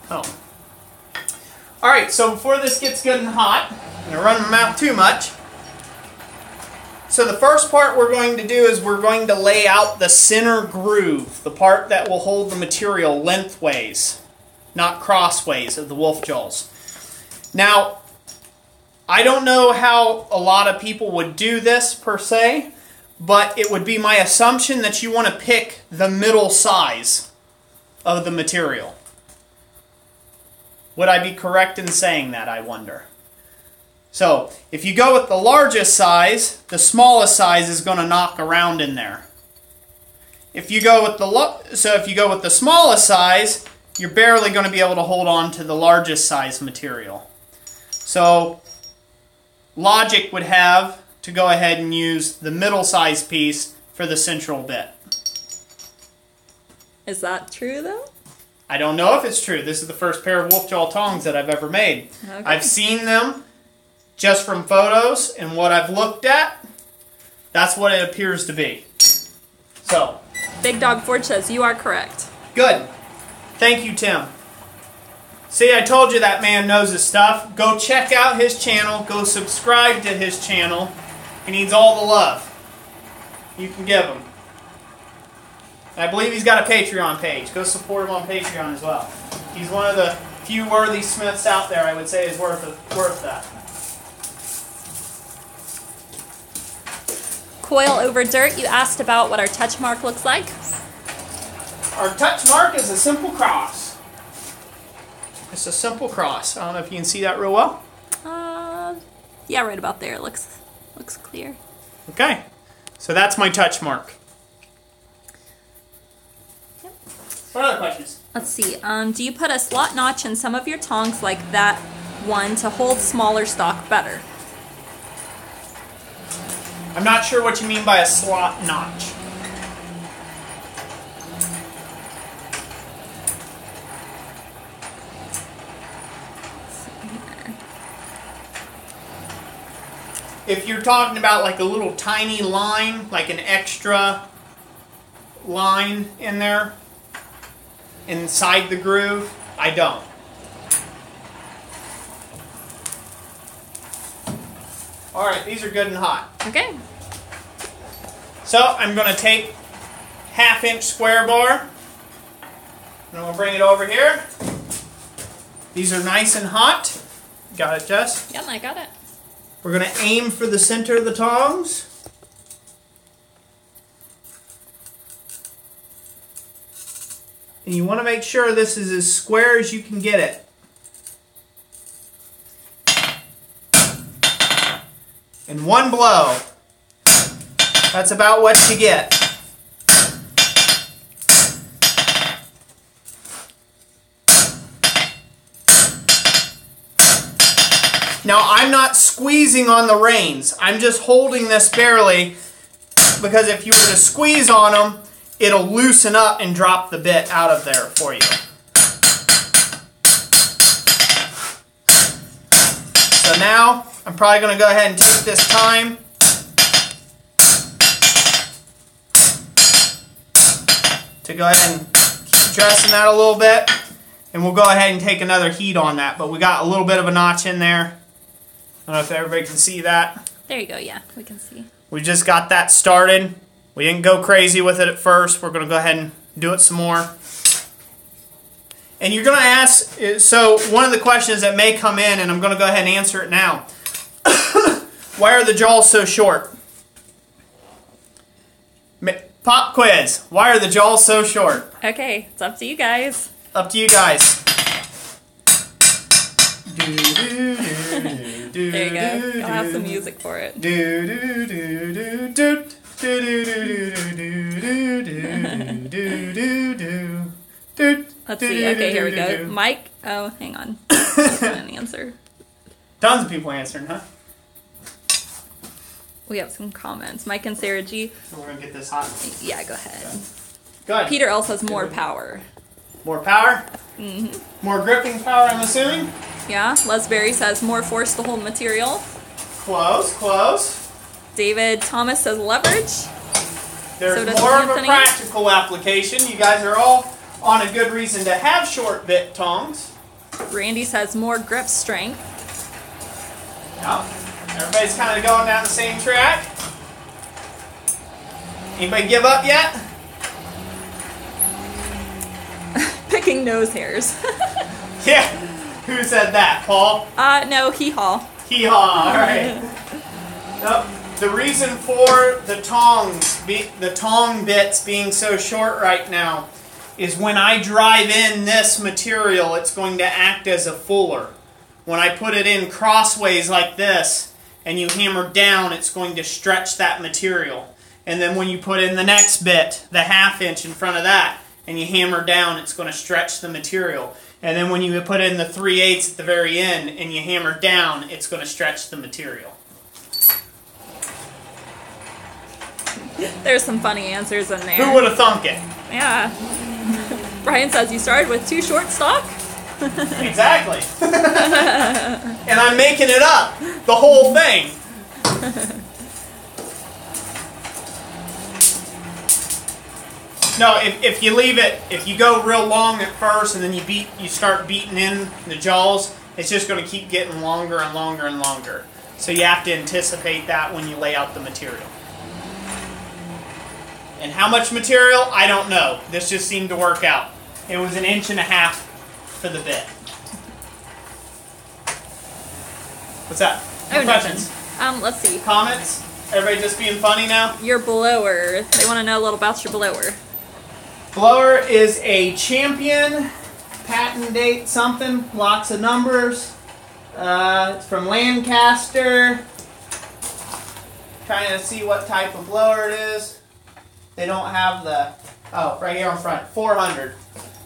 Oh. Alright, so before this gets good and hot, I'm going to run my mouth too much. So the first part we're going to do is we're going to lay out the center groove, the part that will hold the material lengthways, not crossways of the wolf jawls. Now, I don't know how a lot of people would do this per se, but it would be my assumption that you want to pick the middle size of the material. Would I be correct in saying that, I wonder? So, if you go with the largest size, the smallest size is going to knock around in there. If you go with the smallest size, you're barely going to be able to hold on to the largest size material. So, logic would have to go ahead and use the middle size piece for the central bit. Is that true though? I don't know if it's true. This is the first pair of wolf jaw tongs that I've ever made. Okay. I've seen them just from photos, and what I've looked at, that's what it appears to be. So, Big Dog Forge says you are correct. good. Thank you, Tim. See, I told you that man knows his stuff. Go check out his channel. Go subscribe to his channel. He needs all the love you can give him. And I believe he's got a Patreon page. Go support him on Patreon as well. He's one of the few worthy smiths out there, I would say, is worth that. Coil over dirt, you asked about what our touch mark looks like. Our touch mark is a simple cross. It's a simple cross. I don't know if you can see that real well. Yeah, right about there. It looks clear. Okay. So that's my touch mark. Yep. What other questions? Let's see. Do you put a slot notch in some of your tongs like that one to hold smaller stock better? I'm not sure what you mean by a slot notch. If you're talking about like a little tiny line, like an extra line in there, inside the groove, I don't. Alright, these are good and hot. Okay. So, I'm going to take 1/2 inch square bar, and I'm going to bring it over here. These are nice and hot. Got it, Jess? Yep, I got it. We're going to aim for the center of the tongs. And you want to make sure this is as square as you can get it. In one blow. That's about what you get. Now, I'm not squeezing on the reins. I'm just holding this barely, because if you were to squeeze on them, it'll loosen up and drop the bit out of there for you. So now, I'm probably going to go ahead and take this time to go ahead and keep dressing that a little bit. And we'll go ahead and take another heat on that. But we got a little bit of a notch in there. I don't know if everybody can see that. There you go, yeah, we can see. We just got that started. We didn't go crazy with it at first. We're going to go ahead and do it some more. And you're going to ask, so one of the questions that may come in, and I'm going to go ahead and answer it now. Why are the jaws so short? Pop quiz. Why are the jaws so short? Okay, it's up to you guys. Up to you guys. There you go. I'll have some music for it. Let's see. Okay, here we go. Mike. Oh, hang on. That's not an answer. Tons of people answering, huh? We have some comments. Mike and Sarah G. So we're going to get this hot. Yeah, go ahead. Go ahead. Peter L says more power. More power? Mm-hmm. More gripping power, I'm assuming? Yeah. Lesberry says more force to hold material. Close, close. David Thomas says leverage. There's So does more of a Anthony. practical application. You guys are all on a good reason to have short bit tongs. Randy says more grip strength. Yeah. Everybody's kind of going down the same track. Anybody give up yet? Picking nose hairs. Yeah. Who said that? Paul? No, hee-haw. Hee-haw, alright. Nope. The reason for the tong bits being so short right now is when I drive in this material, it's going to act as a fuller. When I put it in crossways like this and you hammer down, it's going to stretch that material. And then when you put in the next bit, the 1/2 inch in front of that, and you hammer down, it's going to stretch the material. And then when you put in the 3/8 at the very end and you hammer down, it's going to stretch the material. There's some funny answers in there. Who would have thunk it? Yeah. Brian says you started with 2 short stock? Exactly. And I'm making it up. The whole thing. No, if you leave it, if you go real long at first and then you start beating in the jaws, it's just going to keep getting longer and longer and longer. So you have to anticipate that when you lay out the material. And how much material? I don't know. This just seemed to work out. It was 1.5 inches for the bit. What's that? Oh, questions? Let's see. Comments? Everybody just being funny now? Your blower. They want to know a little about your blower. Blower is a Champion, patent date something, lots of numbers. It's from Lancaster. Trying to see what type of blower it is. They don't have the, oh, right here on front, 400.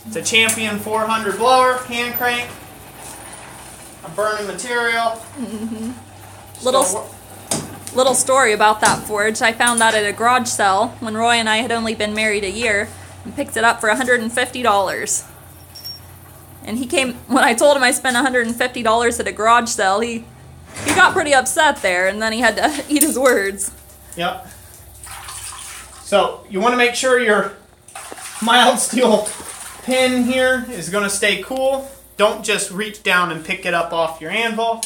It's a Champion 400 blower, hand crank, a burning material. Mm-hmm. Little story about that forge. I found that at a garage sale when Roy and I had only been married a year and picked it up for $150. And he came, when I told him I spent $150 at a garage sale, he got pretty upset there, and then he had to eat his words. Yep. So you want to make sure your mild steel pin here is going to stay cool. Don't just reach down and pick it up off your anvil.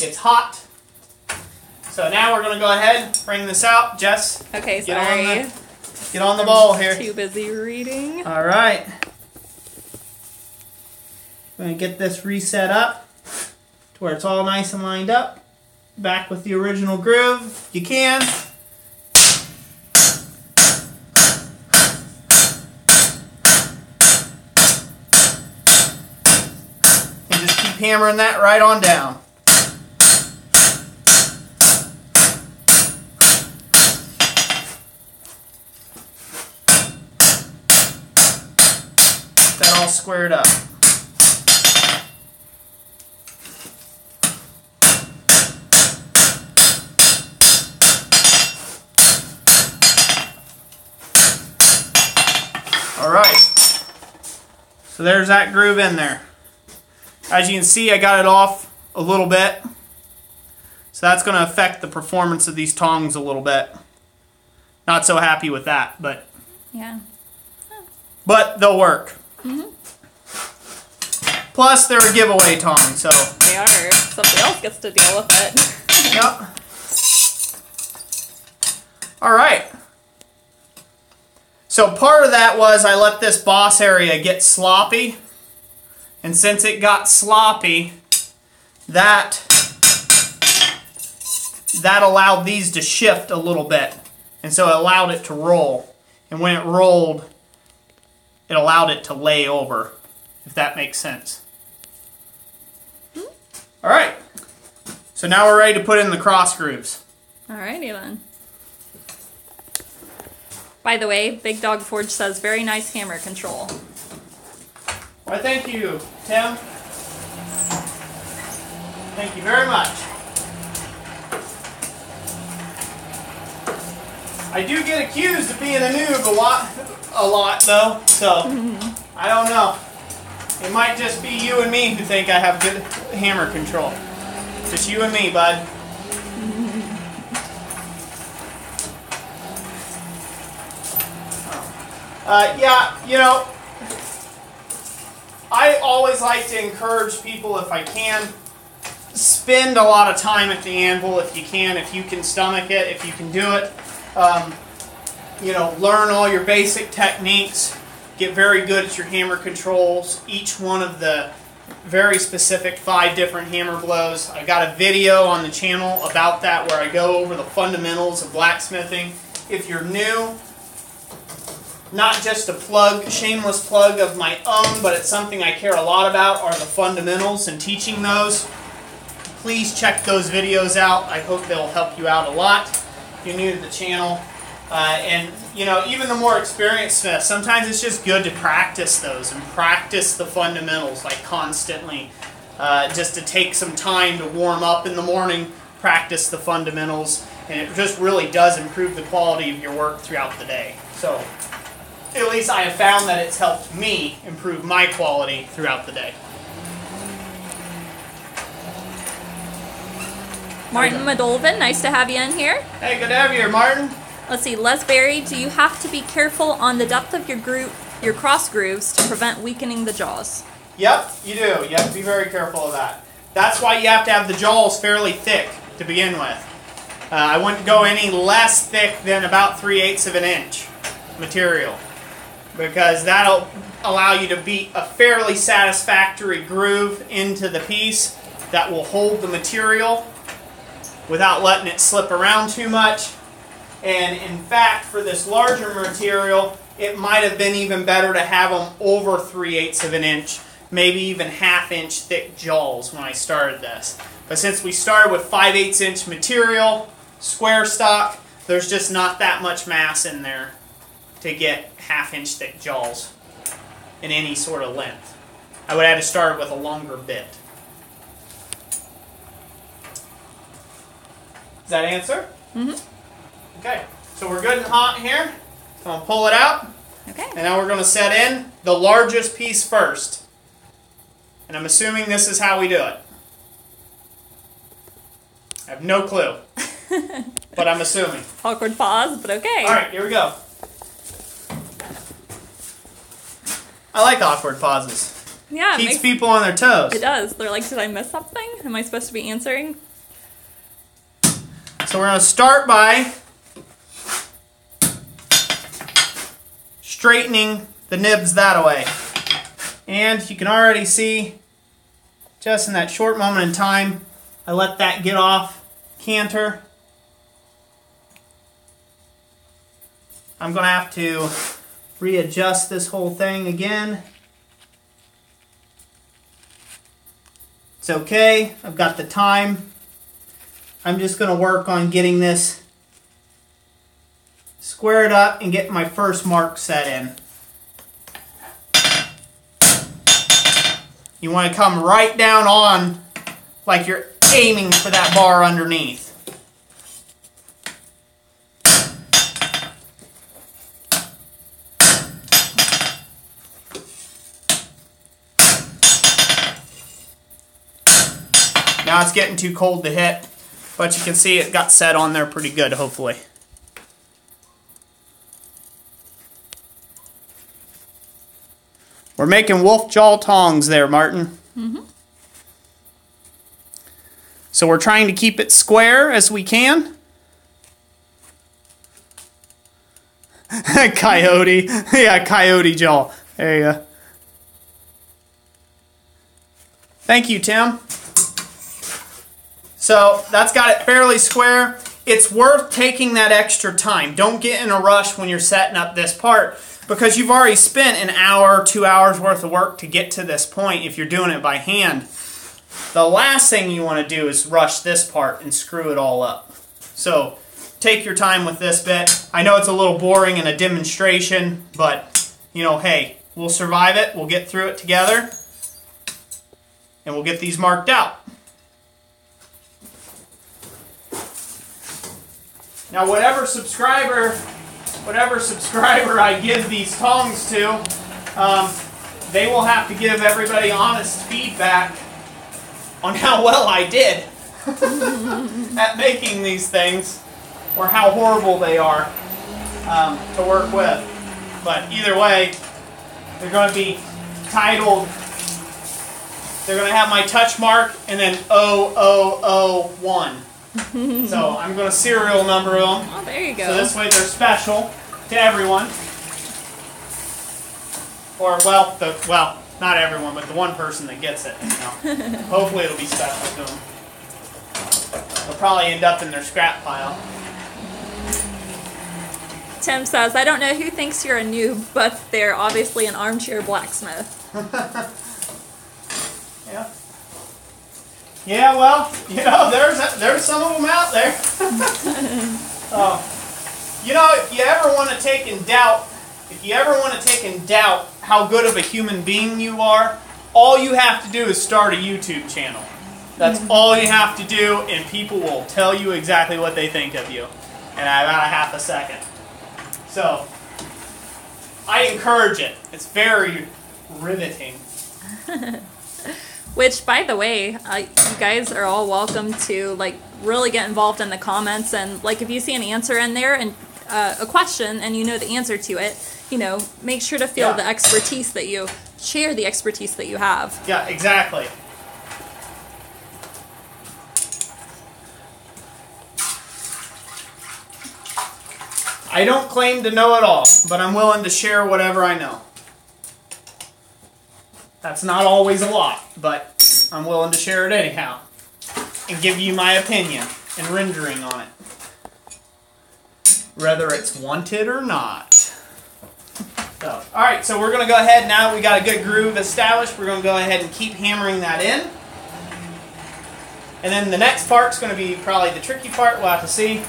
It's hot. So now we're going to go ahead, bring this out. Jess, okay, sorry. Get on the ball here. Too busy reading. All right. I'm going to get this reset up to where it's all nice and lined up. Back with the original groove, if you can. And just keep hammering that right on down. That all squared up. Alright, so there's that groove in there. As you can see, I got it off a little bit. So that's going to affect the performance of these tongs a little bit. Not so happy with that, but yeah. But they'll work. Mm-hmm. Plus, they're a giveaway tong, so they are. Somebody else gets to deal with it. Yep. Alright. So part of that was I let this boss area get sloppy. And since it got sloppy, that allowed these to shift a little bit. And so it allowed it to roll. And when it rolled, it allowed it to lay over, if that makes sense. Alright. So now we're ready to put in the cross grooves. Alrighty then. By the way, Big Dog Forge says very nice hammer control. Why, thank you, Tim. Thank you very much. I do get accused of being a noob a lot though, so I don't know. It might just be you and me who think I have good hammer control. Just you and me, bud. Yeah, you know, I always like to encourage people, if I can, spend a lot of time at the anvil if you can stomach it, if you can do it. learn all your basic techniques, get very good at your hammer controls, each one of the very specific 5 different hammer blows. I got a video on the channel about that where I go over the fundamentals of blacksmithing. If you're new, not just a plug, shameless plug of my own, but it's something I care a lot about, are the fundamentals and teaching those. Please check those videos out. I hope they'll help you out a lot if you're new to the channel. And even the more experienced smiths, sometimes it's just good to practice those and practice the fundamentals like constantly. Just to take some time to warm up in the morning, practice the fundamentals, and it just really does improve the quality of your work throughout the day. So at least I have found that it's helped me improve my quality throughout the day. Martin Madolvin, nice to have you in here. Hey, good to have you here, Martin. Let's see, Les Berry, do you have to be careful on the depth of your cross grooves to prevent weakening the jaws? Yep, you do. You have to be very careful of that. That's why you have to have the jaws fairly thick to begin with. I wouldn't go any less thick than about 3/8 of an inch material, because that'll allow you to beat a fairly satisfactory groove into the piece that will hold the material without letting it slip around too much. And in fact, for this larger material, it might have been even better to have them over 3/8 of an inch, maybe even 1/2 inch thick jaws when I started this. But since we started with 5/8 inch material, square stock, there's just not that much mass in there to get 1/2 inch thick jaws in any sort of length. I would have to start with a longer bit. Does that answer? Mm-hmm. Okay, so we're good and hot here. I'm going to pull it out. Okay. And now we're going to set in the largest piece first. And I'm assuming this is how we do it. I have no clue. But I'm assuming. Awkward pause, but okay. Alright, here we go. I like awkward pauses. Yeah. Keeps people on their toes. It does. They're like, did I miss something? Am I supposed to be answering? So we're going to start by straightening the nibs that way. And you can already see, just in that short moment in time, I let that get off canter. I'm going to have to readjust this whole thing again. It's okay, I've got the time. I'm just going to work on getting this squared up and get my first mark set in. You want to come right down on like you're aiming for that bar underneath. Now it's getting too cold to hit, but you can see it got set on there pretty good, hopefully. We're making wolf jaw tongs there, Martin. Mm-hmm. So we're trying to keep it square as we can. Coyote. Yeah, coyote jaw. There you go. Thank you, Tim. So that's got it fairly square. It's worth taking that extra time. Don't get in a rush when you're setting up this part, because you've already spent an hour, 2 hours worth of work to get to this point if you're doing it by hand. The last thing you want to do is rush this part and screw it all up. So take your time with this bit. I know it's a little boring in a demonstration, but hey, we'll survive it. We'll get through it together, and we'll get these marked out. Now, whatever subscriber I give these tongs to, they will have to give everybody honest feedback on how well I did at making these things, or how horrible they are to work with. But either way, they're going to be titled, they're going to have my touch mark and then 0001. So I'm going to serial number them. Oh, there you go. So this way they're special. to everyone. Or, well, not everyone, but the one person that gets it. You know. Hopefully it'll be special to them. They'll probably end up in their scrap pile. Tim says, I don't know who thinks you're a noob, but they're obviously an armchair blacksmith. Yeah. Yeah, well, you know, there's some of them out there. You know, if you ever want to take in doubt how good of a human being you are, all you have to do is start a YouTube channel. That's all you have to do, and people will tell you exactly what they think of you in about a half a second. So, I encourage it. It's very riveting. Which, by the way, you guys are all welcome to like really get involved in the comments, and like if you see an answer in there and a question and you know the answer to it, you know, make sure to feel the expertise that you share, the expertise that you have. Yeah, exactly. I don't claim to know it all, but I'm willing to share whatever I know. That's not always a lot, but I'm willing to share it anyhow and give you my opinion and rendering on it, whether it's wanted or not. So, alright, so we're going to go ahead, now that we got a good groove established, we're going to go ahead and keep hammering that in. And then the next part's going to be probably the tricky part. We'll have to see.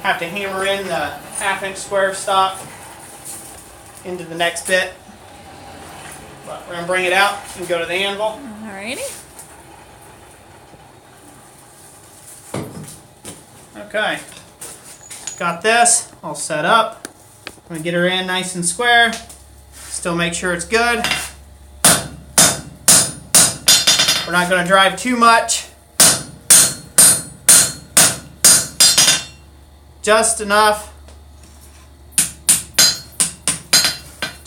Have to hammer in the 1/2-inch square stock into the next bit. But we're going to bring it out and go to the anvil. Alrighty. Okay. Got this all set up. I'm going to get her in nice and square. Still make sure it's good. We're not going to drive too much. Just enough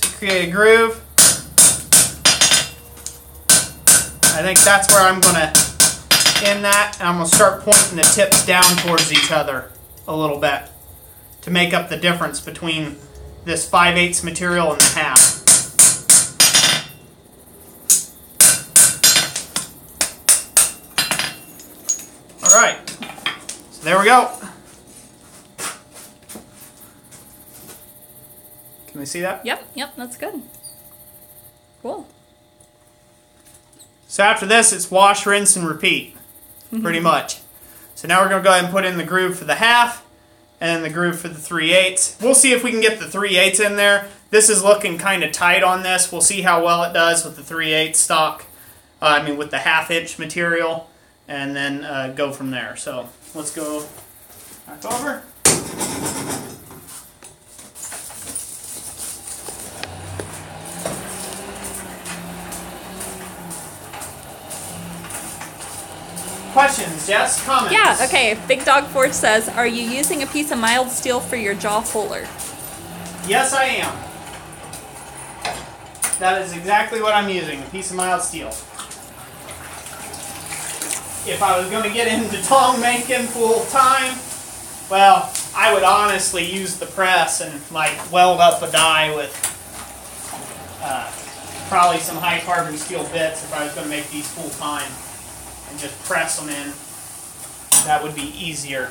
to create a groove. I think that's where I'm going to end that, and I'm going to start pointing the tips down towards each other a little bit to make up the difference between this 5/8 material and the half. Alright, so there we go. Can we see that? Yep, that's good. Cool. So after this, it's wash, rinse, and repeat, pretty much. So now we're going to go ahead and put in the groove for the half, and then the groove for the 3/8. We'll see if we can get the 3/8 in there. This is looking kind of tight on this. We'll see how well it does with the 3/8 stock, with the 1/2-inch material, and then go from there. So let's go back over. Questions, Jess? Comments? Yeah, okay. Big Dog Forge says, are you using a piece of mild steel for your jaw fuller? Yes, I am. That is exactly what I'm using, a piece of mild steel. If I was going to get into tong making full time, well, I would honestly use the press and like weld up a die with probably some high carbon steel bits if I was going to make these full time. And just press them in. That would be easier.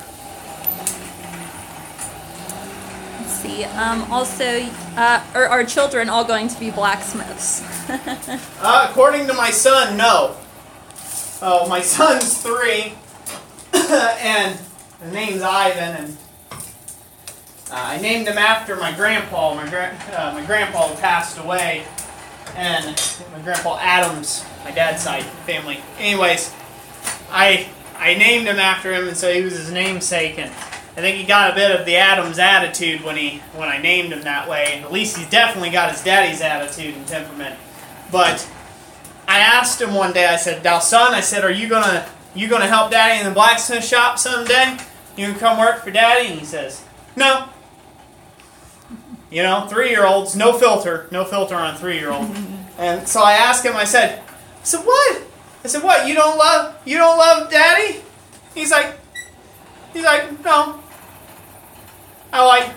Let's see. Also, are our children all going to be blacksmiths? According to my son, no. Oh, my son's 3, and his name's Ivan, and I named him after my grandpa. My grandpa passed away, and my grandpa Adams, my dad's side family. Anyways. I named him after him, and so he was his namesake, and I think he got a bit of the Adams attitude when I named him that way, and at least he's definitely got his daddy's attitude and temperament. But I asked him one day, I said, "Now son," I said, "are you gonna help Daddy in the blacksmith shop someday? You gonna come work for Daddy?" And he says, "No." You know, 3-year-olds, no filter on a 3-year-old. And so I asked him, I said, "What?" I said, "What? You don't love Daddy?" He's like, "No. I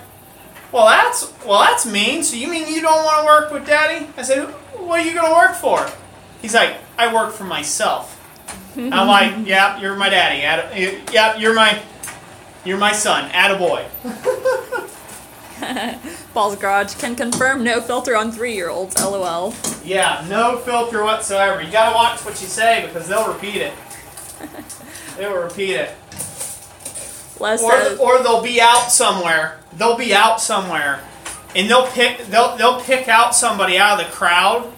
Well, that's mean. So you mean you don't want to work with Daddy? I said, what are you going to work for? He's like, I work for myself. I'm like, yeah, you're my daddy. Yeah, you're my son. Attaboy. Paul's Garage can confirm no filter on 3-year-olds. LOL. Yeah, no filter whatsoever. You gotta watch what you say because they'll repeat it. They will repeat it. Or they'll be out somewhere. They'll be out somewhere, and they'll pick out somebody out of the crowd.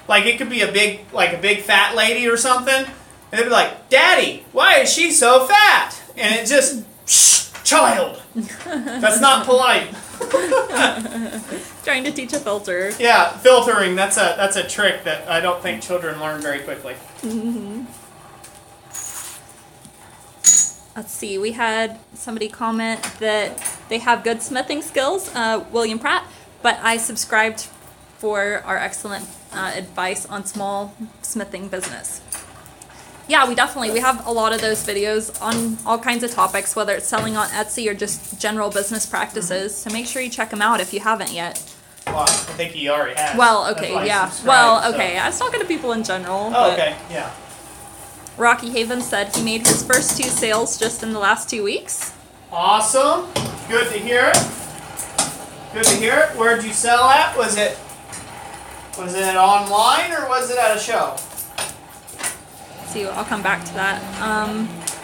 Like it could be a big fat lady or something, and they'll be like, "Daddy, why is she so fat?" And it just, child. That's not polite. Trying to teach a filter. Yeah, filtering. That's a trick that I don't think children learn very quickly. Mm-hmm. Let's see. We had somebody comment that they have good smithing skills, William Pratt, but I subscribed for our excellent advice on small smithing business. Yeah, we have a lot of those videos on all kinds of topics, whether it's selling on Etsy or just general business practices. So make sure you check them out if you haven't yet. Well, I think he already has. Well, okay, yeah. Well, okay. I was talking to people in general. Oh, okay, yeah. Rocky Haven said he made his first 2 sales just in the last 2 weeks. Awesome. Good to hear it. Good to hear it. Where'd you sell at? Was it online or was it at a show? Let's see, I'll come back to that.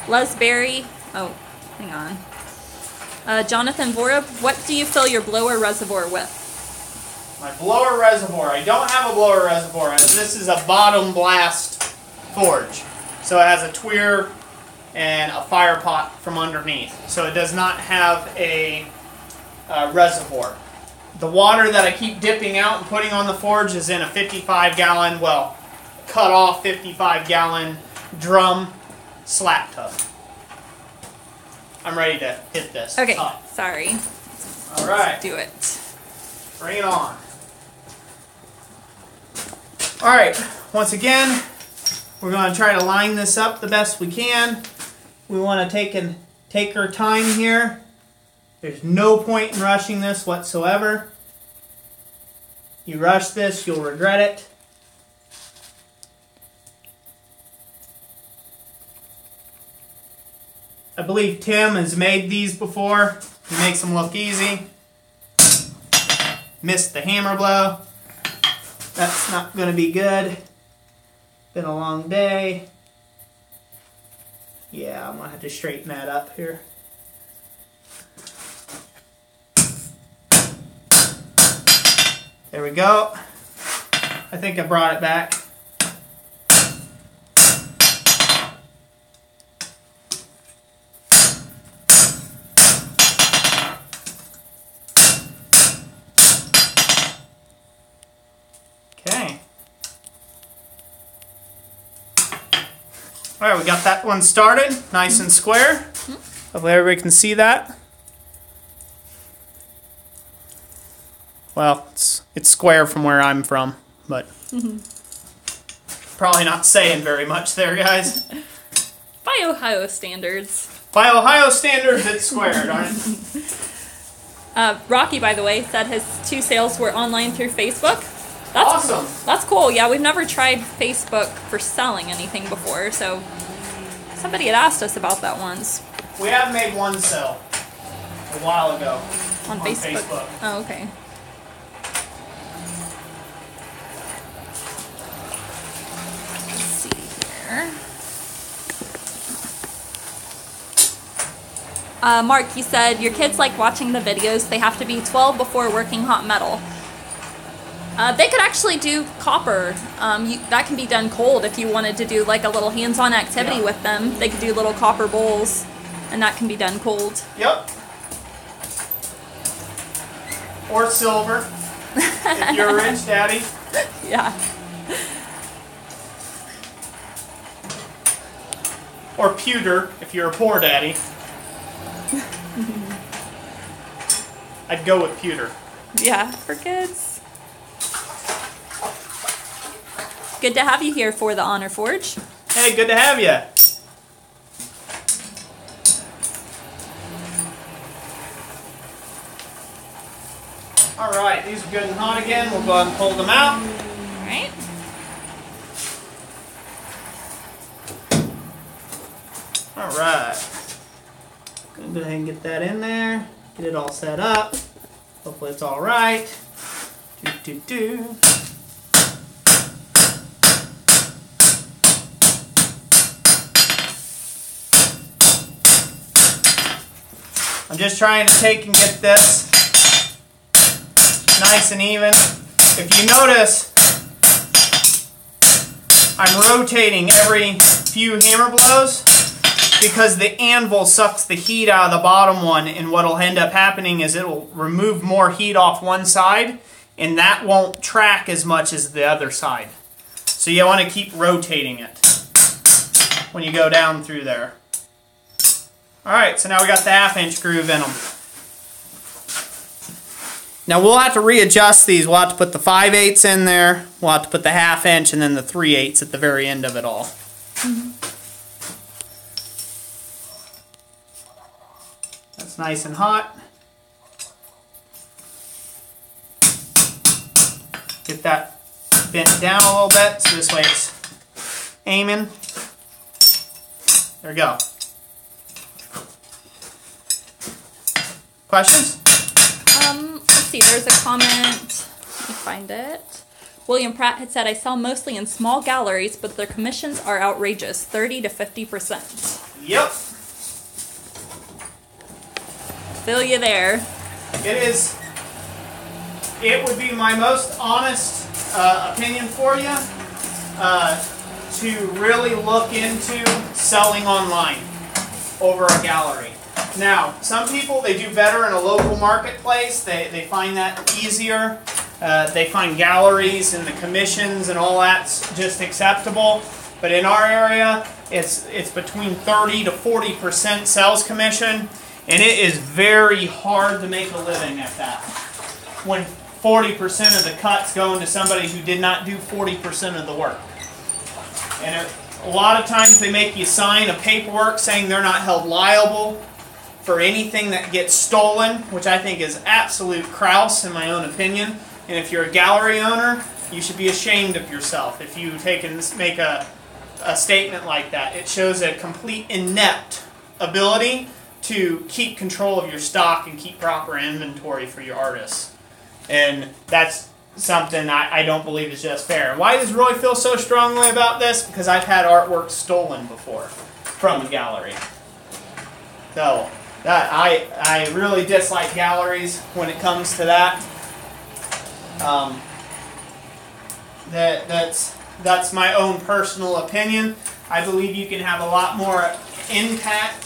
Les Berry. Oh, hang on. Jonathan Vorab, what do you fill your blower reservoir with? My blower reservoir. I don't have a blower reservoir. This is a bottom blast forge. So it has a tweer and a fire pot from underneath. So it does not have a reservoir. The water that I keep dipping out and putting on the forge is in a 55-gallon, well, cut off 55-gallon drum slap tub. I'm ready to hit this. Okay, sorry. All right. Let's do it. Bring it on. All right, once again, we're going to try to line this up the best we can. We want to take our time here. There's no point in rushing this whatsoever. You rush this, you'll regret it. I believe Tim has made these before. He makes them look easy. Missed the hammer blow. That's not going to be good. Been a long day. Yeah, I'm going to have to straighten that up here. There we go. I think I brought it back. Okay. All right, we got that one started, nice and square. Hopefully everybody can see that. Well, it's square from where I'm from, but probably not saying very much there, guys. By Ohio standards. By Ohio standards, it's square, darn it. Rocky, by the way, said his 2 sales were online through Facebook. That's awesome. That's cool. Yeah, we've never tried Facebook for selling anything before, so somebody had asked us about that once. We have made one sale a while ago on Facebook. Oh, okay. Mark, you said your kids like watching the videos. They have to be 12 before working hot metal. They could actually do copper. That can be done cold if you wanted to do like a little hands-on activity with them. They could do little copper bowls, and that can be done cold. Yep. Or silver, if you're a rich daddy. Yeah. Or pewter, if you're a poor daddy. I'd go with pewter. Yeah, for kids. Good to have you here for the Honor Forge. Hey, good to have you. All right, these are good and hot again. We'll go ahead and pull them out. All right. All right. Gonna go ahead and get that in there. Get it all set up. Hopefully it's all right. I'm just trying to take and get this nice and even. If you notice, I'm rotating every few hammer blows because the anvil sucks the heat out of the bottom one, and what will end up happening is it will remove more heat off one side, and that won't track as much as the other side. So you want to keep rotating it when you go down through there. Alright, so now we got the 1/2 inch groove in them. Now we'll have to readjust these. We'll have to put the 5/8 in there, we'll have to put the 1/2 inch, and then the 3/8 at the very end of it all. That's nice and hot. Get that bent down a little bit so this way it's aiming. There we go. Questions? Let's see, there's a comment. Let me find it. William Pratt had said, I sell mostly in small galleries, but their commissions are outrageous, 30 to 50%. Yep. Feel you there. It is. It would be my most honest opinion for you to really look into selling online over a gallery. Now, some people, they do better in a local marketplace. They find that easier. They find galleries and the commissions and all that's just acceptable. But in our area, it's between 30 to 40% sales commission, and it is very hard to make a living at that. When 40% of the cuts going to somebody who did not do 40% of the work. And a lot of times they make you sign a paperwork saying they're not held liable for anything that gets stolen, which I think is absolute kraus in my own opinion. And if you're a gallery owner, you should be ashamed of yourself if you take and make a statement like that. It shows a complete inept ability to keep control of your stock and keep proper inventory for your artists. And that's something I don't believe is just fair. Why does Roy feel so strongly about this? Because I've had artwork stolen before from a gallery. So I really dislike galleries when it comes to that. That's my own personal opinion. I believe you can have a lot more impact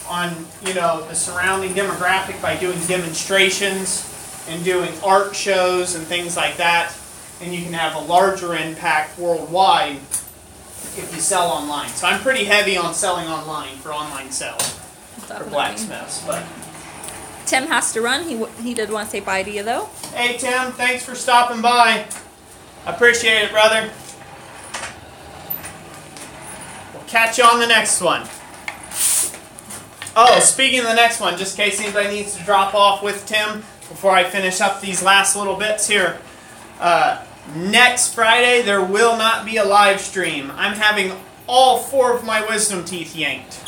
on the surrounding demographic by doing demonstrations and doing art shows and things like that, and you can have a larger impact worldwide if you sell online. So I'm pretty heavy on selling online for online sales. For blacksmiths, but Tim has to run. He did want to say bye to you though. Hey Tim, thanks for stopping by. I appreciate it, brother. We'll catch you on the next one. Oh, speaking of the next one, just in case anybody needs to drop off with Tim before I finish up these last little bits here. Next Friday there will not be a live stream. I'm having all 4 of my wisdom teeth yanked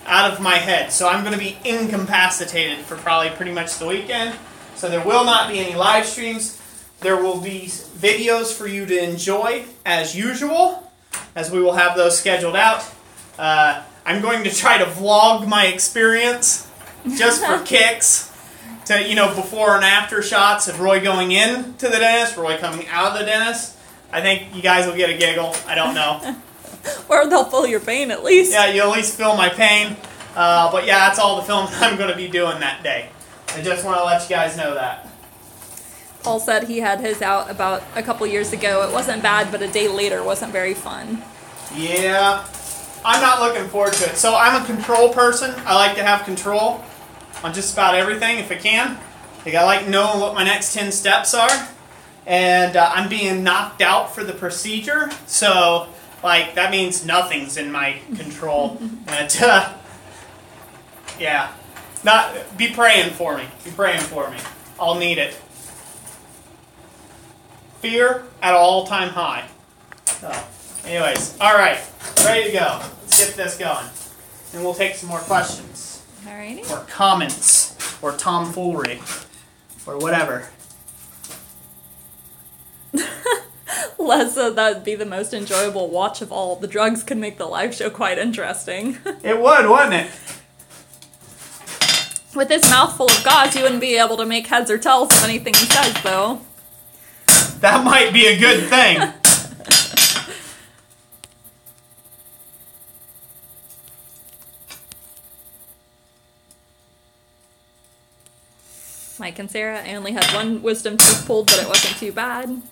out of my head. So I'm going to be incapacitated for probably pretty much the weekend. So there will not be any live streams. There will be videos for you to enjoy as usual, as we will have those scheduled out. I'm going to try to vlog my experience just for kicks. To, before and after shots of Roy going in to the dentist, Roy coming out of the dentist. I think you guys will get a giggle. I don't know. Or they'll feel your pain at least. Yeah, you'll at least feel my pain. But yeah, that's all the film I'm going to be doing that day. I just want to let you guys know that. Paul said he had his out about a couple years ago. It wasn't bad, but a day later wasn't very fun. Yeah, I'm not looking forward to it. So I'm a control person. I like to have control on just about everything if I can. I like knowing what my next 10 steps are. And I'm being knocked out for the procedure. So that means nothing's in my control. But, yeah. Be praying for me. Be praying for me. I'll need it. fear at an all-time high. So, anyways, all right, ready to go. Let's get this going. And we'll take some more questions. Alrighty. Or comments. Or tomfoolery. Or whatever. Les said that would be the most enjoyable watch of all. The drugs could make the live show quite interesting. It would, wouldn't it? With his mouth full of gauze, you wouldn't be able to make heads or tails of anything he says, though. That might be a good thing. Mike and Sarah, I only had one wisdom tooth pulled, but it wasn't too bad.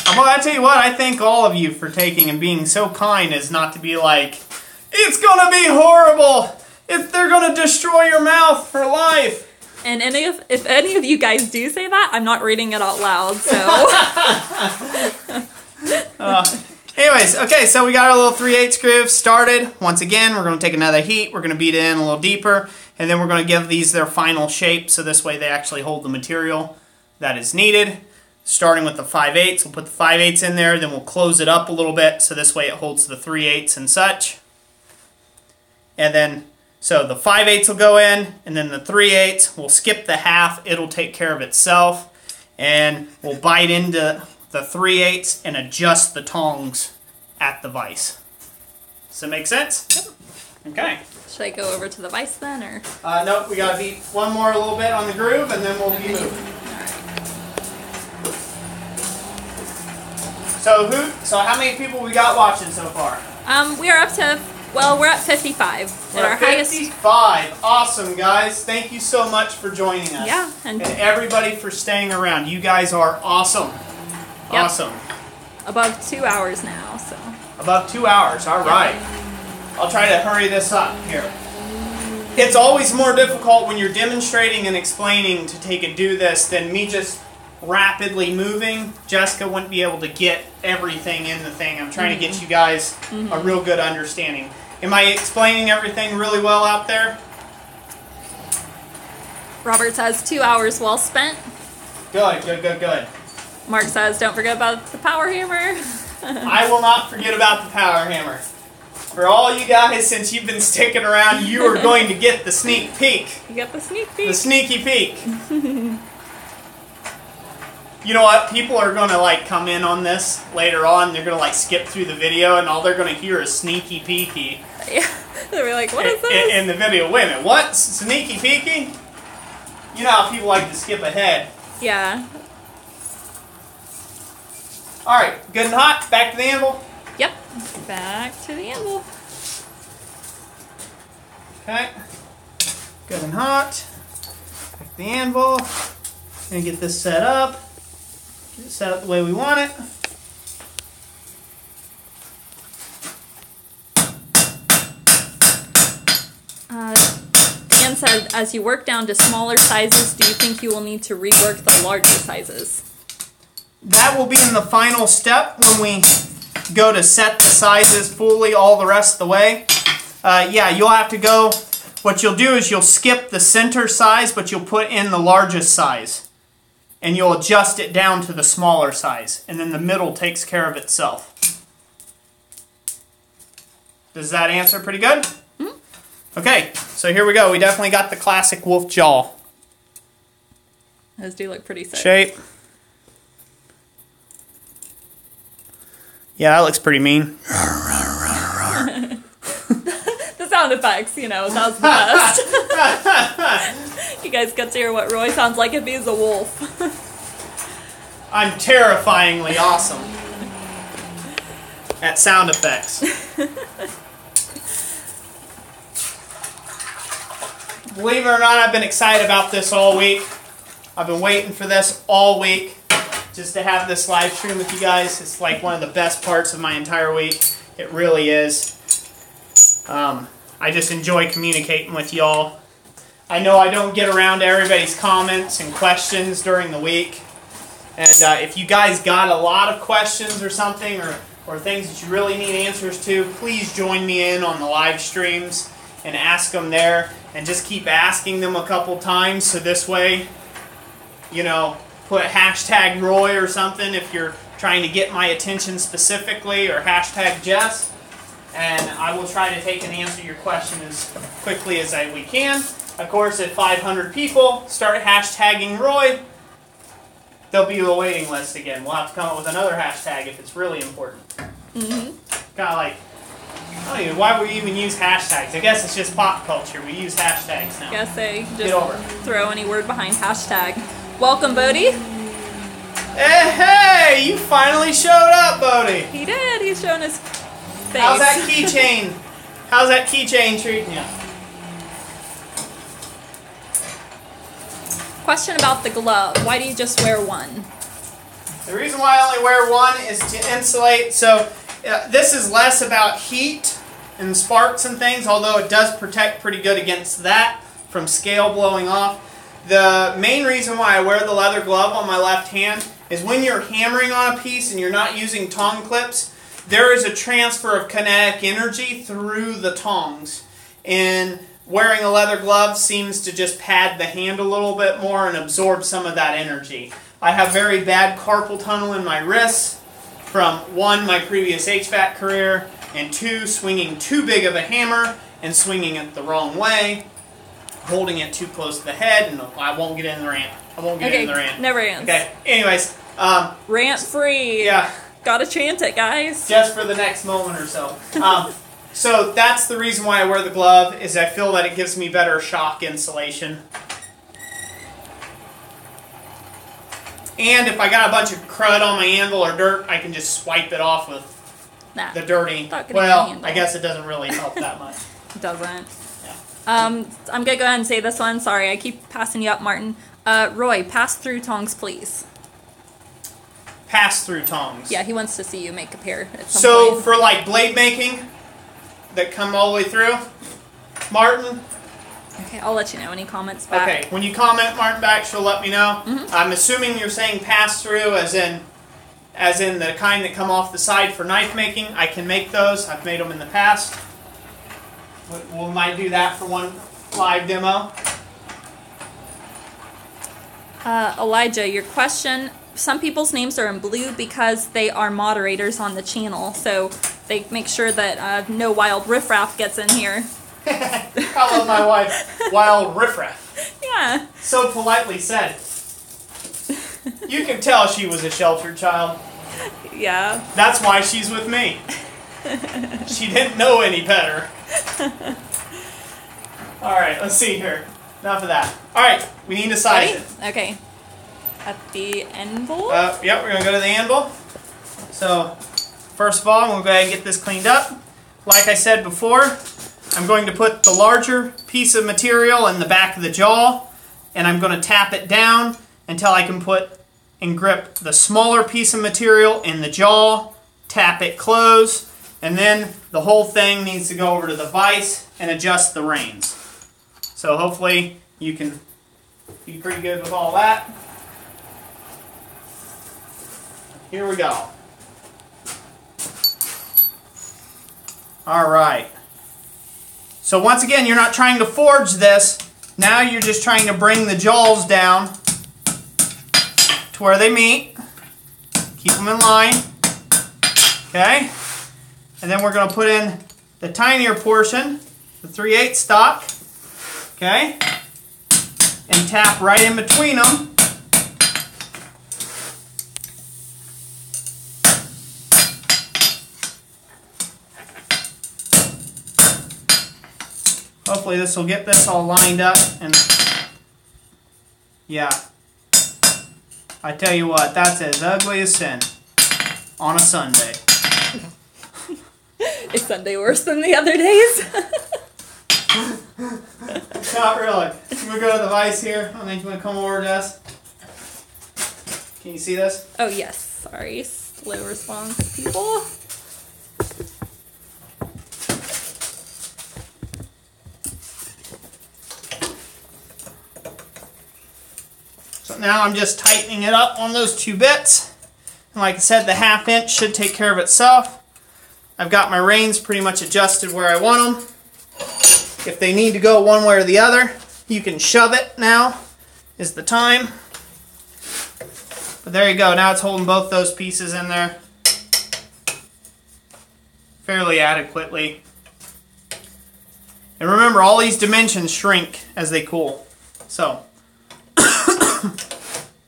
Well, I tell you what, I thank all of you for taking and being so kind as not to be like, it's gonna be horrible! They're gonna destroy your mouth for life! And if any of you guys do say that, I'm not reading it out loud, so... Anyways, okay, so we got our little 3/8 groove started. Once again, we're going to take another heat. We're going to beat it in a little deeper. And then we're going to give these their final shape, so this way they actually hold the material that is needed. Starting with the 5/8, we'll put the 5/8 in there, then we'll close it up a little bit, so this way it holds the 3/8 and such. And then, so the 5/8 will go in, and then the 3/8, we'll skip the half, it'll take care of itself. And we'll bite into the 3/8 and adjust the tongs at the vise. Does that make sense? Yep. Okay. Should I go over to the vise then, or? Nope, we gotta beat one more a little bit on the groove, and then we'll be moving. So how many people we got watching so far? We are up to, well, we're at 55. We're at 55. Awesome, guys. Thank you so much for joining us. Yeah. And everybody for staying around. You guys are awesome. Yep. Awesome. Above 2 hours now, so. Above 2 hours. All right. I'll try to hurry this up here. It's always more difficult when you're demonstrating and explaining to take and do this than me just rapidly moving. Jessica wouldn't be able to get everything in the thing. I'm trying to get you guys a real good understanding. Am I explaining everything really well out there? Robert says 2 hours well spent. Good, good, good, good. Mark says don't forget about the power hammer. I will not forget about the power hammer. For all you guys, since you've been sticking around, you are going to get the sneak peek. You got the sneak peek. The sneaky peek. You know what? People are going to like come in on this later on. They're going to like skip through the video, and all they're going to hear is sneaky peeky. Yeah. They're like, what is this? In the video. Wait a minute. What? Sneaky peeky? You know how people like to skip ahead. Yeah. All right. Good and hot. Back to the anvil. Yep. Back to the anvil. Okay. Good and hot. Back to the anvil. Gonna get this set up. Get it set up the way we want it. Dan said, as you work down to smaller sizes, do you think you will need to rework the larger sizes? That will be in the final step when we go to set the sizes fully all the rest of the way. Yeah, you'll have to go, what you'll do is you'll skip the center size, but you'll put in the largest size. And you'll adjust it down to the smaller size. And then the middle takes care of itself. Does that answer pretty good? Mm-hmm. Okay, so here we go. We definitely got the classic wolf jaw. Those do look pretty sick. Shape. Yeah, that looks pretty mean. The sound effects, you know, that was the best. You guys get to hear what Roy sounds like if he's a wolf. I'm terrifyingly awesome at sound effects. Believe it or not, I've been excited about this all week. I've been waiting for this all week. Just to have this live stream with you guys. It's like one of the best parts of my entire week. It really is. I just enjoy communicating with y'all. I know I don't get around to everybody's comments and questions during the week. And if you guys got a lot of questions or something, or things that you really need answers to, please join me in on the live streams and ask them there. and just keep asking them a couple times, so this way, you know, put hashtag Roy or something if you're trying to get my attention specifically, or hashtag Jess, and I will try to take and answer your question as quickly as we can. Of course, if 500 people start hashtagging Roy, there'll be a waiting list again. We'll have to come up with another hashtag if it's really important. Kind of like, I don't even, why would we even use hashtags? I guess it's just pop culture. We use hashtags now. Guess they just throw any word behind hashtag. Welcome, Bodie. Hey, you finally showed up, Bodie. He did. He's showing his face. How's that keychain? How's that keychain treating you? Question about the glove. Why do you just wear one? The reason why I only wear one is to insulate. So this is less about heat and sparks and things, although it does protect pretty good against that from scale blowing off. The main reason why I wear the leather glove on my left hand is when you're hammering on a piece and you're not using tong clips, there is a transfer of kinetic energy through the tongs. And wearing a leather glove seems to just pad the hand a little bit more and absorb some of that energy. I have very bad carpal tunnel in my wrists from 1, my previous HVAC career, and 2, swinging too big of a hammer and swinging it the wrong way, holding it too close to the head, and I won't get in the rant. I won't get in the rant. Never ends. Okay, anyways. Rant free. Yeah. Gotta chant it, guys. Just for the next moment or so. So that's the reason why I wear the glove, is I feel that it gives me better shock insulation. And if I got a bunch of crud on my anvil or dirt, I can just swipe it off with the dirty. Well, I guess it doesn't really help that much. It doesn't. Yeah. I'm going to go ahead and say this one. Sorry, I keep passing you up, Martin. Roy, pass through tongs, please. Pass through tongs. Yeah, he wants to see you make a pair at some So point. for like blade making that come all the way through, Martin. Okay, I'll let you know. Any comments back? Okay, when you comment Martin back, she'll let me know. I'm assuming you're saying pass through as in the kind that come off the side for knife making. I can make those. I've made them in the past. We might do that for one live demo. Elijah, your question, some people's names are in blue because they are moderators on the channel, so they make sure that no wild riffraff gets in here. I love my wife, wild riffraff. Yeah. So politely said. You can tell she was a sheltered child. Yeah. That's why she's with me. She didn't know any better. Alright, let's see here. Enough of that. Alright, we need to size it. Okay. At the anvil? Yep, we're going to go to the anvil. So, first of all, I'm going to go ahead and get this cleaned up. Like I said before, I'm going to put the larger piece of material in the back of the jaw, and I'm going to tap it down until I can put and grip the smaller piece of material in the jaw, tap it close, and then the whole thing needs to go over to the vise and adjust the reins. So hopefully you can be pretty good with all that. Here we go. All right. So once again, you're not trying to forge this. Now you're just trying to bring the jaws down to where they meet. Keep them in line. Okay? And then we're going to put in the tinier portion, the 3/8 stock. Okay? And tap right in between them. Hopefully this will get this all lined up, and yeah, I tell you what, that's as ugly as sin on a Sunday. Is Sunday worse than the other days? Not really. I'm going to go to the vise here. I think you want to come over, Jess. Can you see this? Oh yes, sorry, slow response people. So now I'm just tightening it up on those two bits. And like I said, the 1/2 inch should take care of itself. I've got my reins pretty much adjusted where I want them. if they need to go one way or the other, you can shove it now is the time. But there you go. Now it's holding both those pieces in there fairly adequately. And remember, all these dimensions shrink as they cool. So,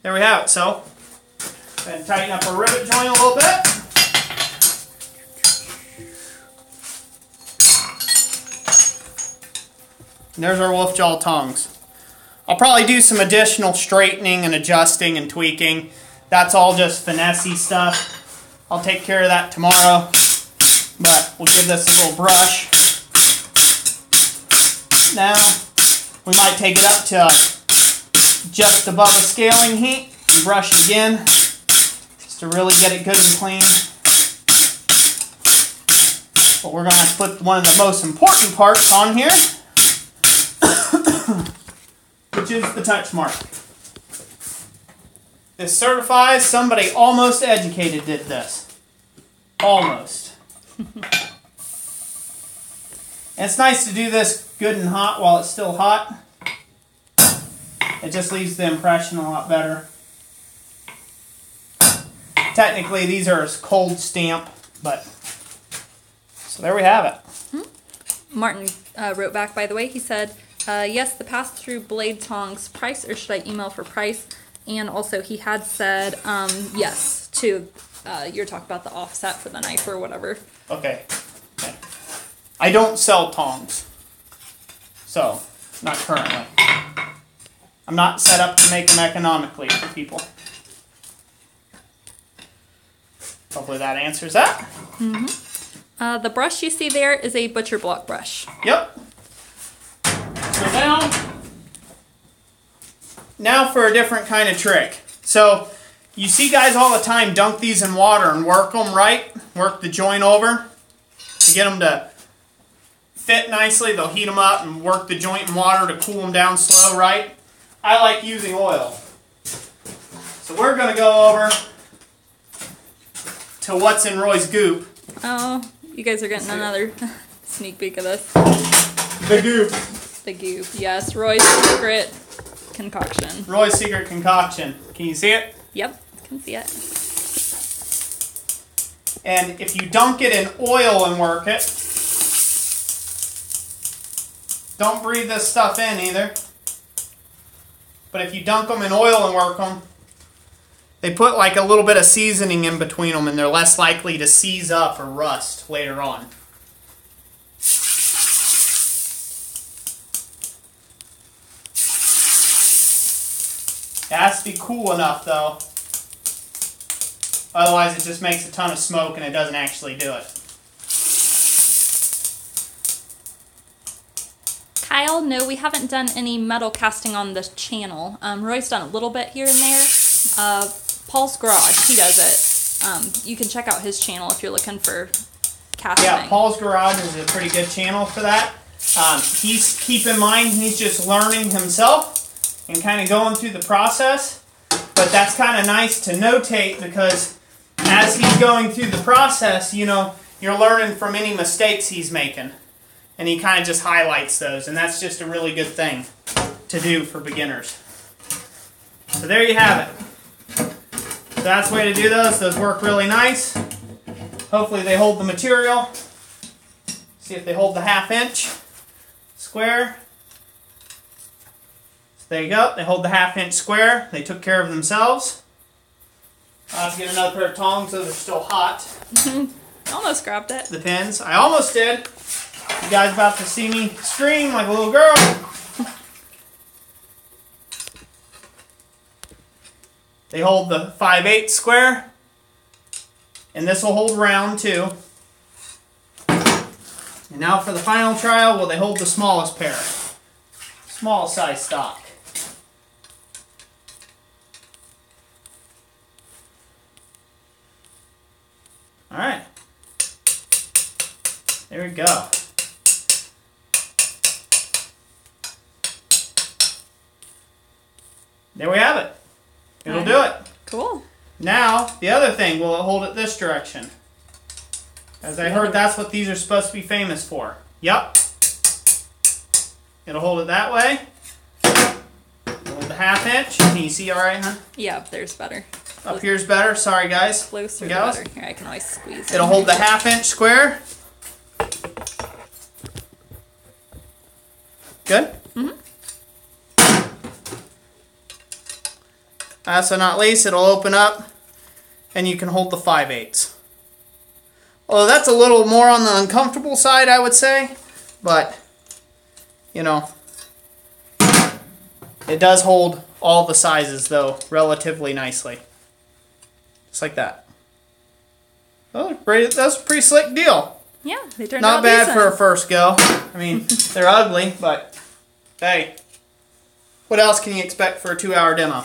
there we have it. So, go ahead and tighten up our rivet joint a little bit. And there's our wolf jaw tongs. I'll probably do some additional straightening and adjusting and tweaking. That's all just finessey stuff. I'll take care of that tomorrow. But we'll give this a little brush. Now, we might take it up to just above a scaling heat and brush it again, just to really get it good and clean. But we're going to have to put one of the most important parts on here, which is the touch mark. This certifies somebody almost educated did this. Almost. And it's nice to do this good and hot while it's still hot. It just leaves the impression a lot better. Technically, these are a cold stamp, but so there we have it. Martin wrote back, by the way. He said, yes, the pass-through blade tongs price, or should I email for price? And also he had said yes to your talk about the offset for the knife or whatever. Okay. I don't sell tongs. So, not currently. I'm not set up to make them economically for people. Hopefully that answers that. Mm-hmm. The brush you see there is a butcher block brush. Yep. So now for a different kind of trick. So, you see guys all the time dunk these in water and work them right. Work the joint over to get them to fit nicely. They'll heat them up and work the joint in water to cool them down slow, right? I like using oil. So we're going to go over to what's in Roy's goop. Oh, you guys are getting another sneak peek of this. The goop. The goop, yes. Roy's secret concoction. Roy's secret concoction. Can you see it? Yep, can see it. And if you dunk it in oil and work it, don't breathe this stuff in either. But if you dunk them in oil and work them, they put like a little bit of seasoning in between them and they're less likely to seize up or rust later on. It has to be cool enough though. Otherwise it just makes a ton of smoke and it doesn't actually do it. Kyle, no, we haven't done any metal casting on the channel. Roy's done a little bit here and there. Paul's Garage, he does it. You can check out his channel if you're looking for casting. Yeah, Paul's Garage is a pretty good channel for that. Keep in mind, he's just learning himself and kind of going through the process. But that's kind of nice to notate because as he's going through the process, you know, you're learning from any mistakes he's making. And he kind of just highlights those, and that's just a really good thing to do for beginners. So there you have it. So that's the way to do those. Those work really nice. Hopefully they hold the material. See if they hold the 1/2 inch square. So there you go. They hold the 1/2 inch square. They took care of themselves. I'll have to get another pair of tongs so they're still hot. Almost grabbed it. The pins. I almost did. You guys about to see me scream like a little girl. They hold the 5/8 square. And this will hold round too. And now for the final trial, will they hold the smallest pair? Small size stock. Alright. There we go. There we have it. It'll do it. Cool. Now, the other thing, will it hold it this direction? As I heard, that's what these are supposed to be famous for. Yep. It'll hold it that way. Hold the 1/2 inch. Can you see all right, huh? Yeah, up there's better. Up here's better. Sorry, guys. Closer the better. Here, I can always squeeze. It'll hold the 1/2 inch square. Good? Mm-hmm. Last but not least, it'll open up and you can hold the 5/8. Although that's a little more on the uncomfortable side, I would say. But, you know, it does hold all the sizes, though, relatively nicely. Just like that. Oh, that's a pretty slick deal. Yeah, they turned out decent. Not bad for a first go. I mean, they're ugly, but hey, what else can you expect for a 2-hour demo?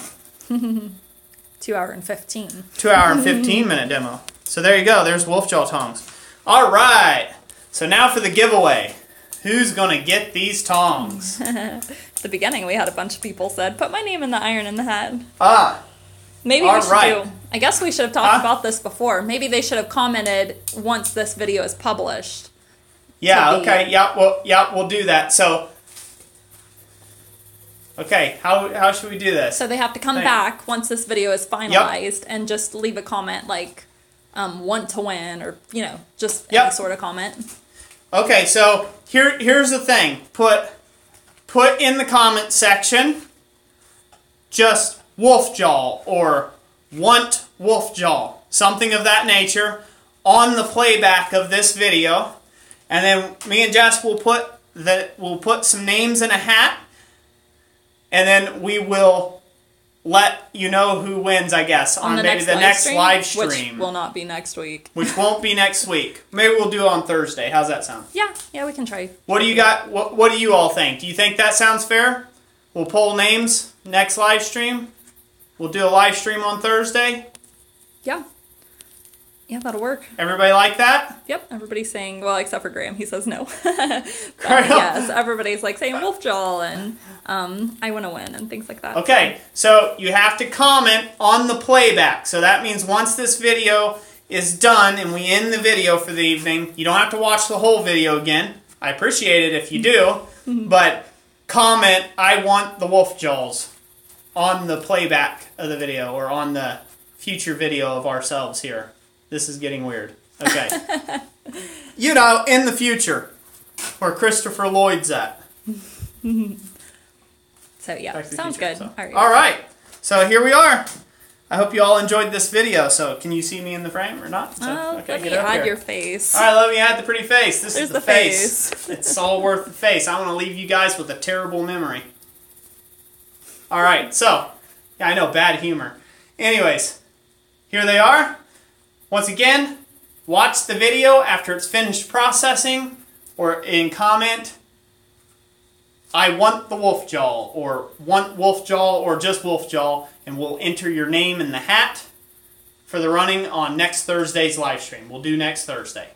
2 hour and 15. 2 hour and 15 minute demo. So there you go. There's wolf jaw tongs. All right. So now for the giveaway. Who's going to get these tongs? At the beginning, we had a bunch of people said, put my name in the iron in the hat. Ah. Maybe we should do. I guess we should have talked about this before. Maybe they should have commented once this video is published. Yeah, okay. Yeah, we'll do that. So, okay, how should we do this? So they have to come back once this video is finalized and just leave a comment like, want to win, or, you know, just any sort of comment. Okay, so here's the thing. Put in the comment section just wolf jaw or want wolf jaw, something of that nature, on the playback of this video, and then me and Jess will put some names in a hat, and then we will let you know who wins, I guess, on maybe the next live stream. Which will not be next week. Which won't be next week. Maybe we'll do it on Thursday. How's that sound? Yeah, we can try. What do you got? What do you all think? Do you think that sounds fair? We'll poll names next live stream. We'll do a live stream on Thursday. Yeah. Yeah, that'll work. Everybody like that? Yep, everybody's saying, well, except for Graham, he says no. Yes, everybody's like saying wolf jaw and I want to win and things like that. Okay, so you have to comment on the playback. So that means once this video is done and we end the video for the evening, you don't have to watch the whole video again. I appreciate it if you do, but comment, I want the wolf jaws on the playback of the video or on the future video of ourselves here. This is getting weird. Okay. You know, in the future, where Christopher Lloyd's at. So, yeah, sounds good. So. All right. So, here we are. I hope you all enjoyed this video. So, can you see me in the frame or not? So, okay, let me hide your face. All right, let me hide the pretty face. This is the face. It's all worth the face. I want to leave you guys with a terrible memory. All right. So, yeah, I know, bad humor. Anyways, here they are. Once again, watch the video after it's finished processing, or in comment, I want the wolf jaw, or want wolf jaw, or just wolf jaw, and we'll enter your name in the hat for the running on next Thursday's live stream. We'll do next Thursday.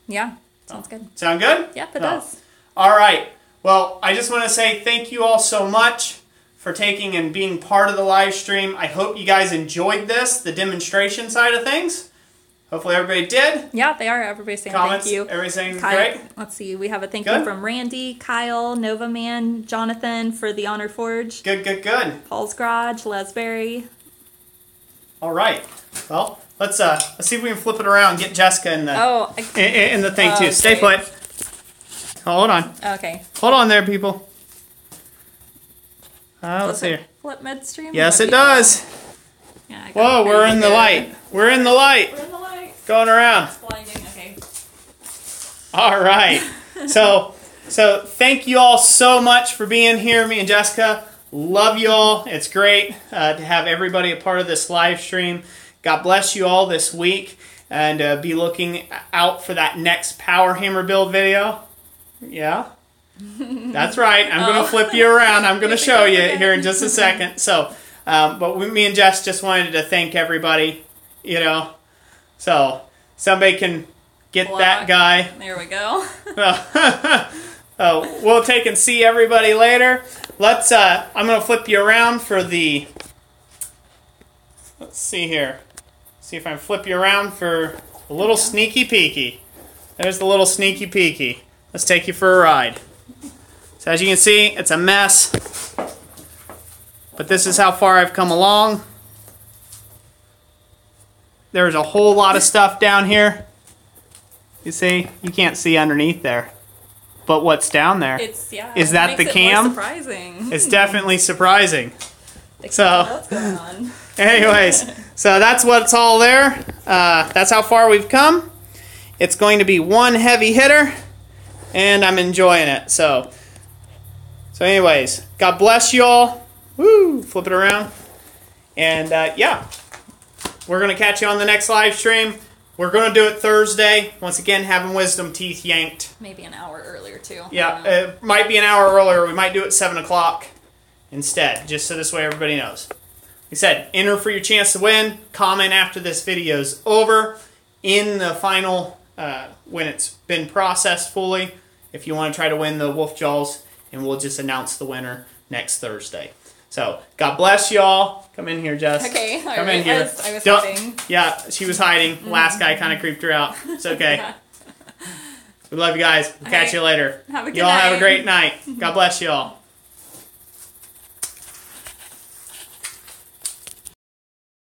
Yeah, sounds good. Sound good? Yep, it does. All right. Well, I just want to say thank you all so much for taking and being part of the live stream. I hope you guys enjoyed this, the demonstration side of things. Hopefully everybody did. Yeah, they are. Everybody's saying comments, thank you. Everybody's saying Kyle, great. Let's see. We have a thank you from Randy, Kyle, Nova Man, Jonathan for the Honor Forge. Good. Paul's Garage, Lesberry. All right. Well, let's see if we can flip it around and get Jessica in the in the thing too. Stay put. Hold on. Okay. Hold on there, people. Let's see. Flip midstream? Yes, it does. Yeah, whoa, we're in the light. We're in the light. We're in the light. Going around. It's blinding. Okay. All right. So thank you all so much for being here. Me and Jessica love you all. It's great to have everybody a part of this live stream. God bless you all this week, and be looking out for that next power hammer build video. Yeah. That's right. I'm going to flip you around. I'm going to show you here in just a second. So, but me and Jess just wanted to thank everybody, you know. So, somebody can get that guy. There we go. We'll take and see everybody later. Let's, I'm going to flip you around for the, let's see here. See if I can flip you around for a little sneaky peeky. There's the little sneaky peeky. Let's take you for a ride. So as you can see, it's a mess. But this is how far I've come along. There's a whole lot of stuff down here. You see? You can't see underneath there. But what's down there? Is that the cam? More surprising. It's definitely surprising. So what's going on? Anyways, so that's what's all there. That's how far we've come. It's going to be one heavy hitter, and I'm enjoying it. So anyways, God bless you all. Woo! Flip it around. And yeah, we're going to catch you on the next live stream. We're going to do it Thursday. Once again, having wisdom teeth yanked. Maybe an hour earlier, too. Yeah, it might be an hour earlier. We might do it 7 o'clock instead, just so this way everybody knows. Like I said, enter for your chance to win. Comment after this video's over in the final, when it's been processed fully, if you want to try to win the wolf jaws, and we'll just announce the winner next Thursday. So, God bless y'all. Come in here, Jess. Okay, come in here. I was hiding. Yeah, she was hiding. Last guy kind of creeped her out. It's okay. Yeah. We love you guys. We'll catch you later. Have a good y'all night. have a great night. God bless y'all.